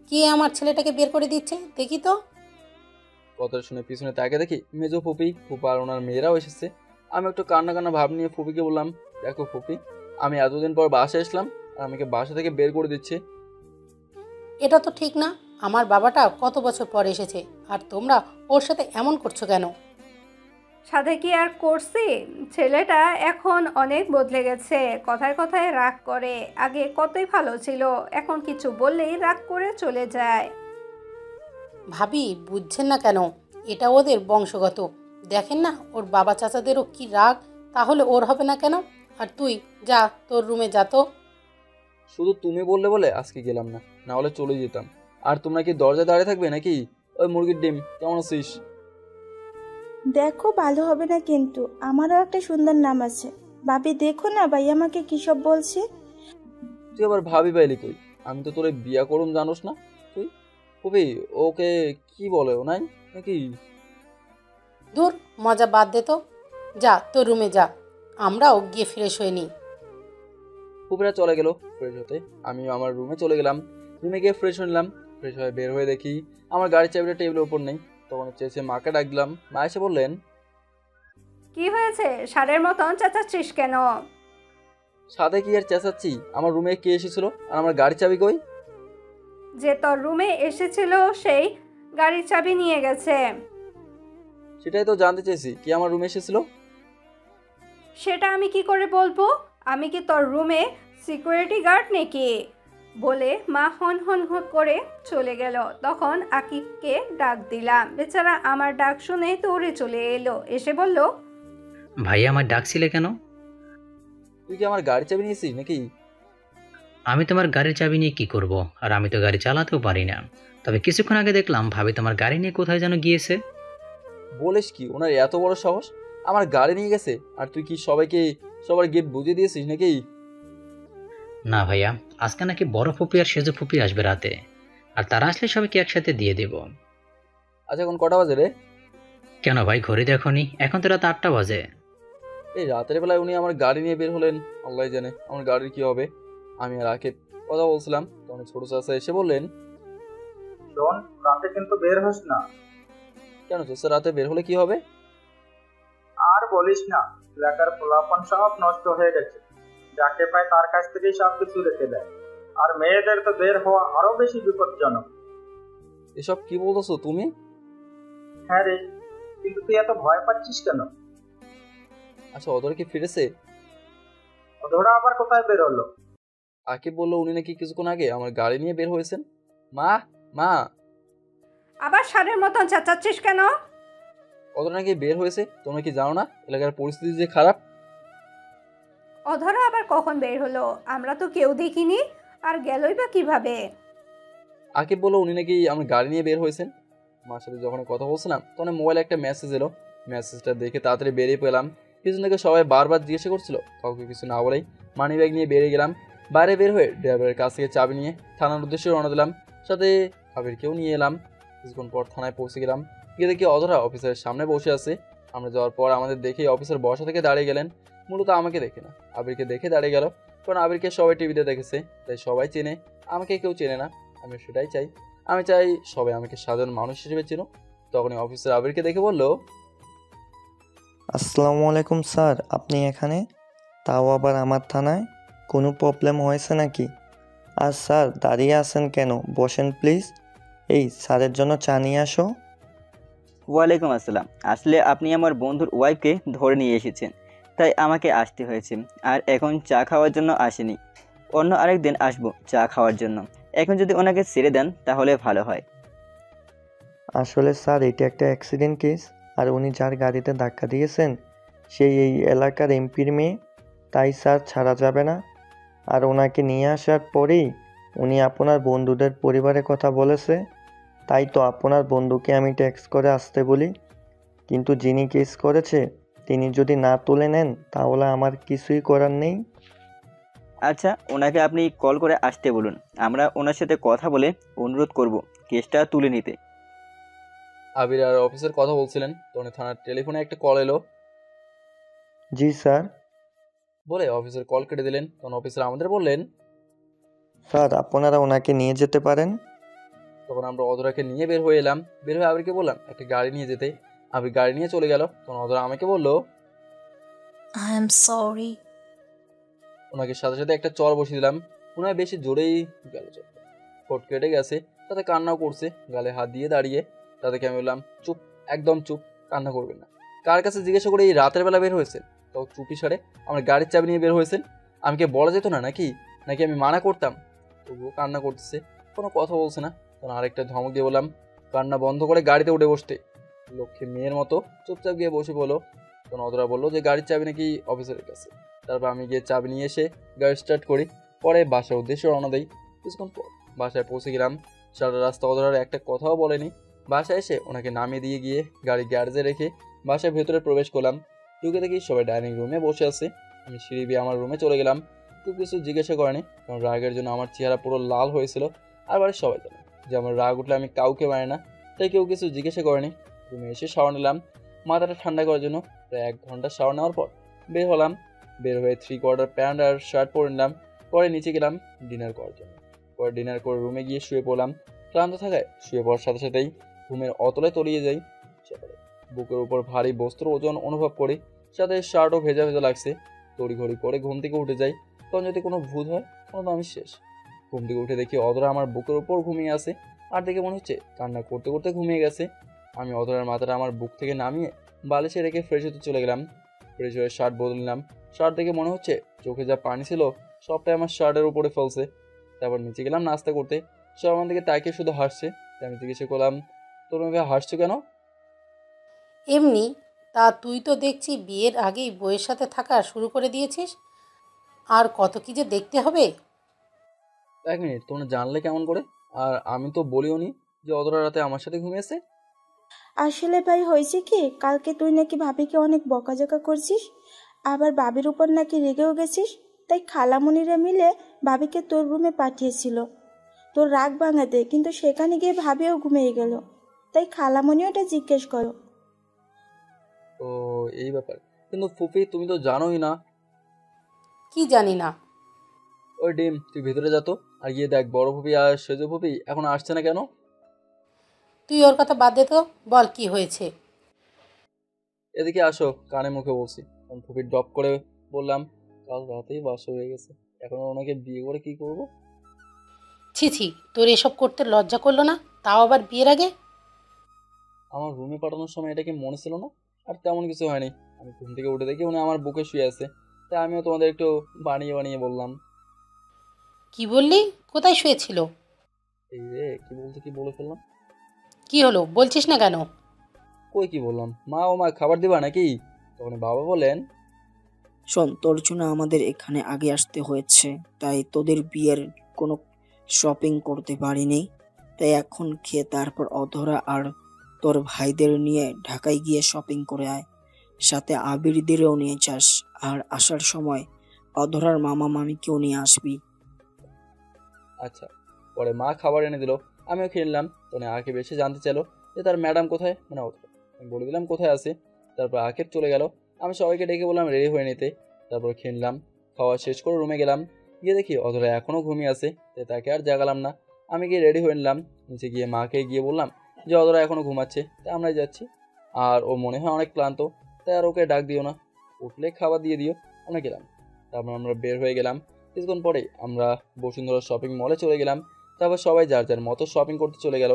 Speaker 14: কে আমার ছেলেটাকে বের করে দিচ্ছে দেখি তো।
Speaker 2: কথা শুনে পিছনে তাকে দেখি মেজো ফুপি, ফুপা আর ওনার মেয়েরাও এসেছে। আমি একটু কান্না কান্না ভাব নিয়ে ফুপিকে বললাম, দেখো ফুপি, আমি এতদিন পর বাসায় আসলাম আর আমাকে বাসা থেকে বের করে দিচ্ছে।
Speaker 14: এটা তো ঠিক না। আমার বাবাটা কত বছর পর এসেছে আর তোমরা ওর সাথে এমন করছো কেন?
Speaker 4: সাথে কি আর করছি, ছেলেটা এখন অনেক বদলে গেছে। কথায় কথায় রাগ করে, আগে কতই ভালো ছিল, এখন কিছু বললেই রাগ করে চলে যায়।
Speaker 14: ভাবি বুঝছেন না কেন? এটা ওদের বংশগত। দেখেন না ওর বাবা চাচাদেরও কি রাগ, তাহলে ওর হবে না কেন? আর তুই যা, তোর রুমে যা তো।
Speaker 2: শুধু তুমি বললে বলে আজকে গেলাম না, না হলে চলে যেতাম। আর তোমরা কি দরজায় দাঁড়িয়ে থাকবে নাকি? ওই মুরগির ডিম, কেমন আছিস?
Speaker 15: দেখো ভালো হবে না কিন্তু, আমারও একটা সুন্দর নাম আছে। ভাবি দেখো না ভাই আমাকে কি সব বলছে।
Speaker 2: তুই আবার ভাবি পাইলি কই? আমি তো তোরে বিয়া করুম জানোস না তুই? কবি ওকে কি বলে ও নাই নাকি?
Speaker 14: দূর, মজা বাদ দে তো, যা তোর রুমে যা, আমরাও গিয়ে ফ্রেশ হয়ে নিই।
Speaker 2: ফুপিরা চলে গেল ফ্রেশ হতে, আমিও আমার রুমে চলে গেলাম। রুমে গিয়ে ফ্রেশ হয়ে নিলাম। ফ্রেশ হয়ে বের হয়ে দেখি আমার গাড়ির চাবিটা টেবিলের উপর নেই। তখন চেয়েছে মাকে ডাক দিলাম। মা এসে বললেন,
Speaker 4: কি হয়েছে, ষাঁড়ের মতন চেঁচাচ্ছিস কেন?
Speaker 2: সাথে কি আর চেঁচাচ্ছি? আমার রুমে কে এসেছিল আর আমার গাড়ির চাবি কই?
Speaker 4: যে তোর রুমে এসেছিল সেই গাড়ির চাবি নিয়ে গেছে।
Speaker 2: সেটাই তো জানতে চেয়েছি, কি আমার রুমে এসেছিল?
Speaker 4: সেটা আমি কি করে বলবো? আমি কি তোর রুমে সিকিউরিটি গার্ড নাকি? বলে মা হন হন হন করে চলে গেল। তখন আকিবকে ডাক দিলাম। বেচারা আমার ডাক শুনে দৌড়ে চলে এলো, এসে বলল,
Speaker 3: ভাইয়া আমার ডাকছিলে কেন?
Speaker 2: তুই কি আমার গাড়ির চাবি নিয়েছিস নাকি?
Speaker 3: আমি তোমার গাড়ির চাবি নিয়ে কি করব? আর আমি তো গাড়ি চালাতেও পারি না। তবে কিছুক্ষণ আগে দেখলাম ভাবি তোমার গাড়ি নিয়ে কোথায় যেন গিয়েছে।
Speaker 2: বলিস কি, ওনার এত বড় সাহস আমার গাড়ি নিয়ে গেছে? আর তুই কি সবাইকে সবার গিফট বুঝিয়ে দিয়েছিস নাকি?
Speaker 3: না ভাইয়া, আজকে নাকি বড় ফুপি আর সেজো ফুপি আসবে রাতে, আর তারা আসলে সবাইকে একসাথে দিয়ে দেব।
Speaker 2: আচ্ছা এখন কটা বাজে রে?
Speaker 3: কেন ভাই ঘড়ি দেখোনি? এখন তো রাত 8টা বাজে।
Speaker 2: এই রাতের বেলায় উনি আমার গাড়ি নিয়ে বের হলেন, আল্লাহ জানে আমার গাড়ির কি হবে। আমি আর আকে কথা বলছিলাম, তখন ছোট চাচা এসে বললেন,
Speaker 13: শোন, রাতে কিন্তু বের হোস না।
Speaker 2: কেন চাচা, রাতে বের হলে কি হবে?
Speaker 13: আর বলিস না, এলাকার পোলাপন সব নষ্ট হয়ে গেছে। যাকে পায় তার কাছ থেকেই সব কিছু রেখে দেয়। আর মেয়েদের তো বের হওয়া আরো বেশি বিপজ্জনক।
Speaker 2: এসব কি বলতেছো তুমি?
Speaker 13: হ্যাঁ রে, কিন্তু তুই এত ভয় পাচ্ছিস কেন?
Speaker 2: আচ্ছা ওদের কি ফিরেছে?
Speaker 13: ওরা আবার কোথায় বের হলো?
Speaker 2: আকিব বললো উনি নাকি কিছুক্ষণ আগে আমার গাড়ি নিয়ে বের হয়েছেন। মা মা,
Speaker 4: আবার ষাঁড়ের মতন চেঁচাচ্ছিস কেন?
Speaker 2: ওদের নাকি বের হয়েছে। তোমরা কি জানো না এলাকার পরিস্থিতি যে খারাপ?
Speaker 4: অধরা আবার কখন বের হলো? আমরা তো কেউ দেখিনি, আর গেলই বা কিভাবে?
Speaker 2: আকিব বললো উনি নাকি আমার গাড়ি নিয়ে বের হয়েছেন। মার সাথে যখন কথা বলছিলাম তখন মোবাইলে একটা মেসেজ এলো। মেসেজটা দেখে তাড়াতাড়ি বেরিয়ে পেলাম। পিছন থেকে সবাই বারবার জিজ্ঞাসা করছিল, কাউকে কিছু না বলেই মানি ব্যাগ নিয়ে বেরিয়ে গেলাম। বাইরে বের হয়ে ড্রাইভারের কাছ থেকে চাবি নিয়ে থানার উদ্দেশ্যে রওনা দিলাম। সাথে আবিরকেও নিয়ে এলাম। কিছুক্ষণ পর থানায় পৌঁছে গেলাম। গিয়ে দেখি অধরা অফিসারের সামনে বসে আছে। আমরা যাওয়ার পর আমাদের দেখে অফিসার বসা থেকে দাঁড়িয়ে গেলেন। মূলত আমাকে দেখে না, আবিরকে দেখে দাঁড়িয়ে গেল। কারণ আবিরকে সবাই টিভিতে দেখেছে, তাই সবাই চেনে, আমাকে কেউ চেনে না। আমি সেটাই চাই, আমি চাই সবাই আমাকে সাধারণ মানুষ হিসেবে চিনুক। তখনই অফিসার আবিরকে দেখে বলল,
Speaker 16: আসসালামু আলাইকুম স্যার, আপনি এখানে? তাও আবার আমার থানায়? কোনো প্রবলেম হয়েছে নাকি? আর স্যার দাঁড়িয়ে আছেন কেন? বসেন প্লিজ। এই স্যারের জন্য চা নিয়ে আসো।
Speaker 7: ওয়ালাইকুম আসসালাম। আসলে আপনি আমার বন্ধুর ওয়াইফকে ধরে নিয়ে এসেছেন, তাই আমাকে আসতে হয়েছে। আর এখন চা খাওয়ার জন্য আসেনি, অন্য আরেকদিন আসবো চা খাওয়ার জন্য। এখন যদি ওনাকে ছেড়ে দেন তাহলে ভালো হয়।
Speaker 16: আসলে স্যার এটা একটা অ্যাক্সিডেন্ট কেস, আর উনি যার গাড়িতে ধাক্কা দিয়েছেন সেই এই এলাকার এমপির মেয়ে, তাই স্যার ছাড়া যাবে না। আর ওনাকে নিয়ে আসার পরেই উনি আপনার বন্ধুদের পরিবারের কথা বলেছে, তাই তো আপনার বন্ধুকে আমি টেক্সট করে আসতে বলি। কিন্তু যিনি কেস করেছে তিনি যদি না তুলে নেন তাহলে আমার কিছুই করার নেই।
Speaker 7: আচ্ছা, ওনাকে আপনি কল করে আসতে বলুন, আমরা ওনার সাথে কথা বলে অনুরোধ করব কেসটা তুলে নিতে।
Speaker 2: আবির আর অফিসের কথা বলছিলেন, তখন থানার টেলিফোনে একটা কল এলো।
Speaker 16: জি স্যার।
Speaker 2: বলে অফিসের কল কেটে দিলেন। তখন অফিসার আমাদের বললেন,
Speaker 16: স্যার আপনারা ওনাকে নিয়ে যেতে পারেন।
Speaker 2: তখন আমরা অধরাকে নিয়ে বের হয়ে এলাম। বের হয়ে আবিরকে বললাম একটা গাড়ি নিয়ে যেতে। আবির গাড়ি নিয়ে চলে গেল। তখন অধরা আমাকে বললো,
Speaker 6: আই এম সরি।
Speaker 2: ওনাকে সাথে সাথে একটা চর বসিয়ে দিলাম। ওনার বেশি জোরেই গেল চর, ফোট কেটে গেছে, তাতে কান্নাও করছে, গালে হাত দিয়ে দাঁড়িয়ে। তাদেরকে আমি বললাম, চুপ, একদম চুপ, কান্না করবেন না। কার কাছে জিজ্ঞাসা করে এই রাতের বেলা বের হয়েছেন? তাও চুপি সারে আমার গাড়ির চাবি নিয়ে বের হয়েছেন। আমাকে বলা যেত না নাকি নাকি আমি মানা করতাম? তবুও কান্না করতেছে, কোনো কথা বলছে না। তখন আরেকটা ধমক দিয়ে বললাম, কান্না বন্ধ করে গাড়িতে উঠে বসতে। লক্ষ্মী মেয়ের মতো চুপচাপ গিয়ে বসে বলো। তখন অধরা বললো যে গাড়ির চাবি নাকি অফিসারের কাছে। তারপর আমি গিয়ে চাবি নিয়ে এসে গাড়ি স্টার্ট করি। পরে বাসার উদ্দেশ্যে রওনা দেই। কিছুক্ষণ পর বাসায় পৌঁছে গেলাম। সারা রাস্তা অধরার একটা কথাও বলেনি। বাসায় এসে ওনাকে নামিয়ে দিয়ে গিয়ে গাড়ি গ্যারেজে রেখে বাসায় ভেতরে প্রবেশ করলাম। ঢুকে দেখি সবাই ডাইনিং রুমে বসে আছে। আমি সিঁড়ি দিয়ে আমার রুমে চলে গেলাম। খুব কিছু জিজ্ঞাসা করেনি, কারণ রাগের জন্য আমার চেহারা পুরো লাল হয়েছিল। আর বাড়ির সবাই জানে যে আমার রাগ উঠলে আমি কাউকে মারি না, তাই কেউ কিছু জিজ্ঞাসা করেনি। রুমে এসে শাওয়ার নিলাম মাথাটা ঠান্ডা করার জন্য। প্রায় 1 ঘন্টা শাওয়ার নেওয়ার পর বের হলাম। বের হয়ে 3/4 প্যান্ট আর শার্ট পরে নিলাম। পরে নিচে গেলাম ডিনার করার জন্য। পরে ডিনার করে রুমে গিয়ে শুয়ে পড়লাম। ক্লান্ত থাকায় শুয়ে পড়ার সাথে সাথেই ঘুমের অতলে তলিয়ে যাই। সকালে বুকের উপর ভারী বস্ত্র ওজন অনুভব করি, সাথে শার্টও ভেজা ভেজা লাগছে। তড়িঘড়ি করে ঘুম থেকে উঠে যাই, তখন যদি কোনো ভূত হয় তখন তো আমি শেষ। ঘুম থেকে উঠে দেখি অধরা আমার বুকের উপর ঘুমিয়ে আছে, আর দেখে মনে হচ্ছে কান্না করতে করতে ঘুমিয়ে গেছে। আমি অধরার মাথাটা আমার বুক থেকে নামিয়ে বালিশে রেখে ফ্রেশ হতে চলে গেলাম। ফ্রেশ হয়ে শার্ট বদলে নিলাম। শার্ট দেখে মনে হচ্ছে চোখে যা পানি ছিল সবটাই আমার শার্টের উপরে ফেলছে। তারপর নিচে গেলাম নাস্তা করতে। সব আমার দিকে তাকিয়ে শুধু হাসছে। তাই আমি জিজ্ঞেস করলাম, তোমরা হাসছো কেন?
Speaker 14: এমনি। তা তুই তো দেখছি বিয়ের আগেই বইয়ের সাথে থাকা শুরু করে দিয়েছিস। আর কত কি যে দেখতে হবে।
Speaker 2: 1 মিনিট, তোমরা জানলে কেমন করে? আর আমি তো বলিও নি যে অধরা রাতে আমার সাথে ঘুমিয়েছে।
Speaker 15: আসলে ভাই হয়েছে কি, কালকে তুই নাকি ভাবিকে অনেক বকাঝকা করছিস, আবার ভাবির উপর নাকি রেগেও গেছিস। তাই খালামণিরা মিলে ভাবিকে তোর রুমে পাঠিয়েছিল তোর রাগ ভাঙাতে, কিন্তু সেখানে গিয়ে ভাবিও ঘুমিয়ে গেল। তাই খালামণিও এটা জিজ্ঞেস করো।
Speaker 2: ও এই ব্যাপার। কিন্তু ফুপি তুমি তো জানোই না।
Speaker 14: কি জানি না?
Speaker 2: ওই ডিম, তুই ভেতরে যা তো, আর গিয়ে দেখ বড় ফুপি আর সেজো ফুপি এখন আসছে না কেন।
Speaker 14: তুই ওর কথা বাদ দে তো, বল কি হয়েছে।
Speaker 2: এদিকে আসো, কানে মুখে বলছি। ফুপি ড্রপ করে বললাম, কাল রাতেই বাস হয়ে গেছে, এখন ওনাকে বিয়ে করে কি করব?
Speaker 14: ছি ছি, তোর এসব করতে লজ্জা করলো না? তাও আবার বিয়ের আগে।
Speaker 2: আমার রুমে পাঠানোর সময় এটা কি মনে ছিল না? আর তেমন কিছু হয়নি। আমি ঘুম থেকে উঠে দেখি উনি আমার বুকে শুয়ে আছে। তাই আমিও তোমাদের একটু বানিয়ে বানিয়ে বললাম।
Speaker 14: কি বললি? কোথায় শুয়েছিল?
Speaker 2: এই রে, কি বলতে কি বলে ফেললাম।
Speaker 14: কি হলো বলছিস না কেন?
Speaker 2: কই কি বললাম? মা ও মা খাবার দিবা নাকি? তখন বাবা বলেন,
Speaker 5: শোন, তোর জন্য আমাদের এখানে আগে আসতে হয়েছে, তাই তোদের বিয়ের কোনো শপিং করতে পারিনি। তাই এখন খেয়ে তারপর অধরা আর তোর ভাইদের নিয়ে ঢাকায় গিয়ে শপিং করে আয়, সাথে আবিরদেরও নিয়ে যাস। আর আসার সময় অধরার মামা মামিকেও নিয়ে আসবি।
Speaker 2: আচ্ছা। পরে মা খাবার এনে দিল, আমিও খেয়ে নিলাম। তখন আকে বেশি জানতে চাইলো যে তার ম্যাডাম কোথায়, মানে অধরা। আমি বলে দিলাম কোথায় আছে। তারপর আকের চলে গেল। আমি সবাইকে ডেকে বললাম রেডি হয়ে নিতে। তারপর খেয়ে নিলাম। খাওয়া শেষ করে রুমে গেলাম। গিয়ে দেখি অধরা এখনও ঘুমিয়ে আছে। তাই তাকে আর জাগালাম না। আমি গিয়ে রেডি হয়ে নিলাম। নিচে গিয়ে মাকে গিয়ে বললাম যে অধরা এখনও ঘুমাচ্ছে, তাই আমরাই যাচ্ছি। আর ও মনে হয় অনেক ক্লান্ত, তাই আর ওকে ডাক দিও না, উঠলে খাবার দিয়ে দিও। আমরা গেলাম। তারপর আমরা বের হয়ে গেলাম। কিছুক্ষণ পরেই আমরা বসুন্ধরা শপিং মলে চলে গেলাম। তারপর সবাই যার যার মতো শপিং করতে চলে গেল।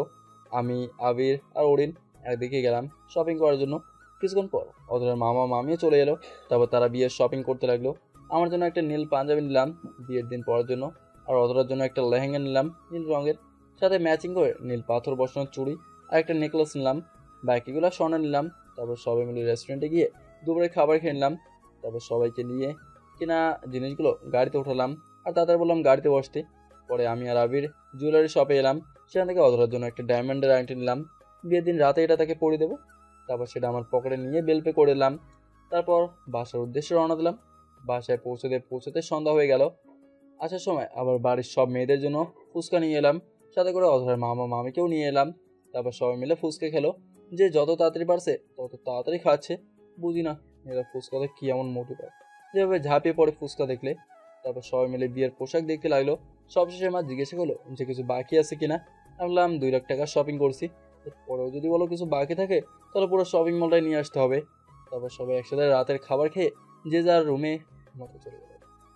Speaker 2: আমি, আবির আর অরিন একদিকে গেলাম শপিং করার জন্য। কিছুক্ষণ পর অধরার মামা মামিও চলে এলো। তারপর তারা বিয়ের শপিং করতে লাগলো। আমার জন্য একটা নীল পাঞ্জাবি নিলাম বিয়ের দিন পরার জন্য, আর অধরার জন্য একটা লেহেঙ্গা নিলাম নীল রঙের, সাথে ম্যাচিং করে নীল পাথর বসানোর চুড়ি আর একটা নেকলেস নিলাম। বাকিগুলো স্বর্ণ নিলাম। তারপর সবাই মিলে রেস্টুরেন্টে গিয়ে দুপুরে খাবার খেয়ে নিলাম। তারপর সবাইকে নিয়ে কেনা জিনিসগুলো গাড়িতে উঠালাম আর তাদের বললাম গাড়িতে বসতে। পরে আমি আর আবির জুয়েলারি শপে এলাম। সেখান থেকে অধরার জন্য একটা ডায়মন্ডের আংটি নিলাম। বিয়ের দিন রাতে এটা তাকে পরিয়ে দেবো। তারপর সেটা আমার পকেটে নিয়ে বেল পে করে দিলাম। তারপর বাসার উদ্দেশ্যে রওনা দিলাম। বাসায় পৌঁছতে সন্ধ্যা হয়ে গেল। আসার সময় আবার বাড়ির সব মেয়েদের জন্য ফুচকা নিয়ে এলাম, সাথে করে অধরার মামা মামিকেও নিয়ে এলাম। তারপর সবাই মিলে ফুচকা খেলো। যে যত তাড়াতাড়ি পারছে তত তাড়াতাড়ি খাচ্ছে। বুঝি না এরা ফুচকাতে কী এমন মোটু পায়, যেভাবে ঝাঁপিয়ে পড়ে ফুচকা দেখলে। তারপর সবাই মিলে বিয়ের পোশাক দেখতে লাগলো। সবশেষে মা জিজ্ঞাসা করলো যে কিছু বাকি আছে কিনা। আমি বললাম 2 লাখ টাকা শপিং করছি, পরেও যদি বলো কিছু বাকি থাকে তাহলে পুরো শপিং মলটাই নিয়ে আসতে হবে। তারপর সবাই একসাথে রাতের খাবার খেয়ে যে যার রুমে মতো চলে গেল।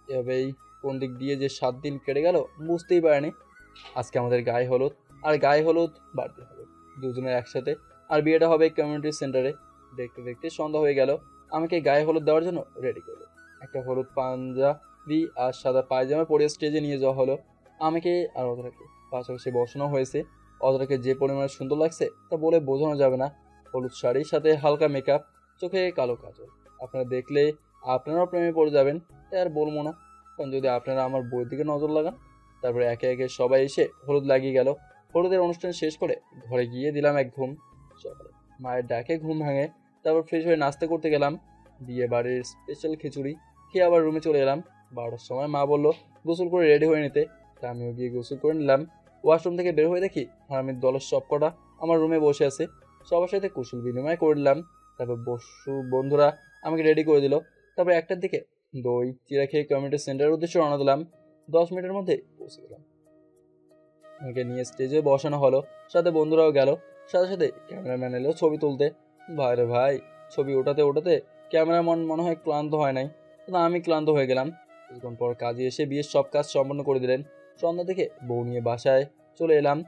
Speaker 2: এভাবেই কোন দিক দিয়ে যে 7 দিন কেটে গেল বুঝতেই পারেনি। আজকে আমাদের গায়ে হলুদ, আর গায়ে হলুদ বাড়তে হবে দুজনের একসাথে। আর বিয়েটা হবে কমিউনিটি সেন্টারে। দেখতে দেখতে সন্ধ্যা হয়ে গেল। আমাকে গায়ে হলুদ দেওয়ার জন্য রেডি করলো। একটা হলুদ পাঞ্জাবি আর সাদা পায়জামা পরে স্টেজে নিয়ে যাওয়া হলো আমাকে আর অধরাকে। পাশাপাশি বসানো হয়েছে। অধরাকে যে পরিমাণে সুন্দর লাগছে তা বলে বোঝানো যাবে না। হলুদ শাড়ির সাথে হালকা মেকআপ, চোখে কালো কাজল। আপনারা দেখলে আপনারাও প্রেমে পড়ে যাবেন, তাই আর বলবো না। কারণ যদি আপনারা আমার বইয়ের দিকে নজর লাগান। তারপরে একে একে সবাই এসে হলুদ লাগিয়ে গেল। হলুদের অনুষ্ঠান শেষ করে ঘরে গিয়ে দিলাম এক ঘুম। সকালে মায়ের ডাকে ঘুম ভাঙে। তারপর ফ্রেশ হয়ে নাস্তা করতে গেলাম। বিয়ে বাড়ির স্পেশাল খিচুড়ি খেয়ে আবার রুমে চলে এলাম। 12টার সময় মা বললো গোসল করে রেডি হয়ে নিতে। তা আমিও গিয়ে গোসল করে নিলাম। ওয়াশরুম থেকে বের হয়ে দেখি হারামির দলের সব কটা আমার রুমে বসে আছে। সবার সাথে কুশল বিনিময় করে দিলাম। তারপর বন্ধুরা আমাকে রেডি করে দিল। তারপর 1টার দিকে দই চিরা খেয়ে কমিউনিটি সেন্টারের উদ্দেশ্যে রওনা দিলাম। 10 মিনিটের মধ্যে পৌঁছে গেলাম। আমাকে নিয়ে স্টেজে বসানো হলো, সাথে বন্ধুরাও গেল। সাথে সাথে ক্যামেরাম্যান এলেও ছবি তুলতে। ভাইরে ভাই, ছবি ওঠাতে ক্যামেরাম্যান মনে হয় ক্লান্ত হয় নাই, কিন্তু আমি ক্লান্ত হয়ে গেলাম। কিছুক্ষণ পর কাজে এসে বিয়ের সব কাজ সম্পন্ন করে দিলেন। সন্ধ্যা থেকে বউ নিয়ে বাসায় চলে এলাম।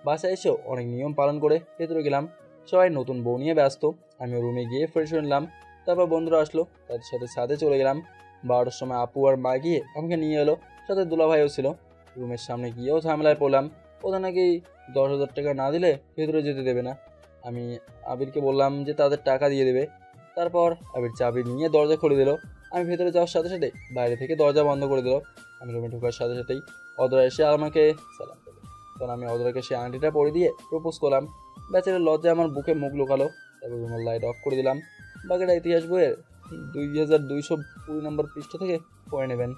Speaker 2: বাসায় এসেও অনেক নিয়ম পালন করে ভেতরে গেলাম। সবাই নতুন বউ নিয়ে ব্যস্ত। আমিও রুমে গিয়ে ফ্রেশ হয়ে নিলাম। তারপর বন্ধুরা আসলো, তাদের সাথে ছাদে চলে গেলাম। 12টার সময় আপু আর মা গিয়ে আমাকে নিয়ে এলো, সাথে দুলাভাইও ছিল। রুমের সামনে গিয়েও ঝামেলায় পড়লাম। ওদের নাকি 10,000 টাকা না দিলে ভেতরে যেতে দেবে না। আমি আবিরকে বললাম যে তাদের টাকা দিয়ে দেবে। তারপর আবির চাবি নিয়ে দরজা খুলে দিল। আমি ভেতরে যাওয়ার সাথে সাথে বাইরে থেকে দরজা বন্ধ করে দিল। আমি রুমে ঢোকার সাথে সাথেই অদরা এসে আমাকে সালাম করলো। তখন আমি অদরাকে সে আংটিটা পরে দিয়ে প্রপোজ করলাম। বেচারের লজ্জায় আমার বুকে মুখ লুকালো। তারপর রুমের লাইট অফ করে দিলাম। বাকিটা ইতিহাস বইয়ের 2220 নম্বর পৃষ্ঠা থেকে পড়ে নেবেন।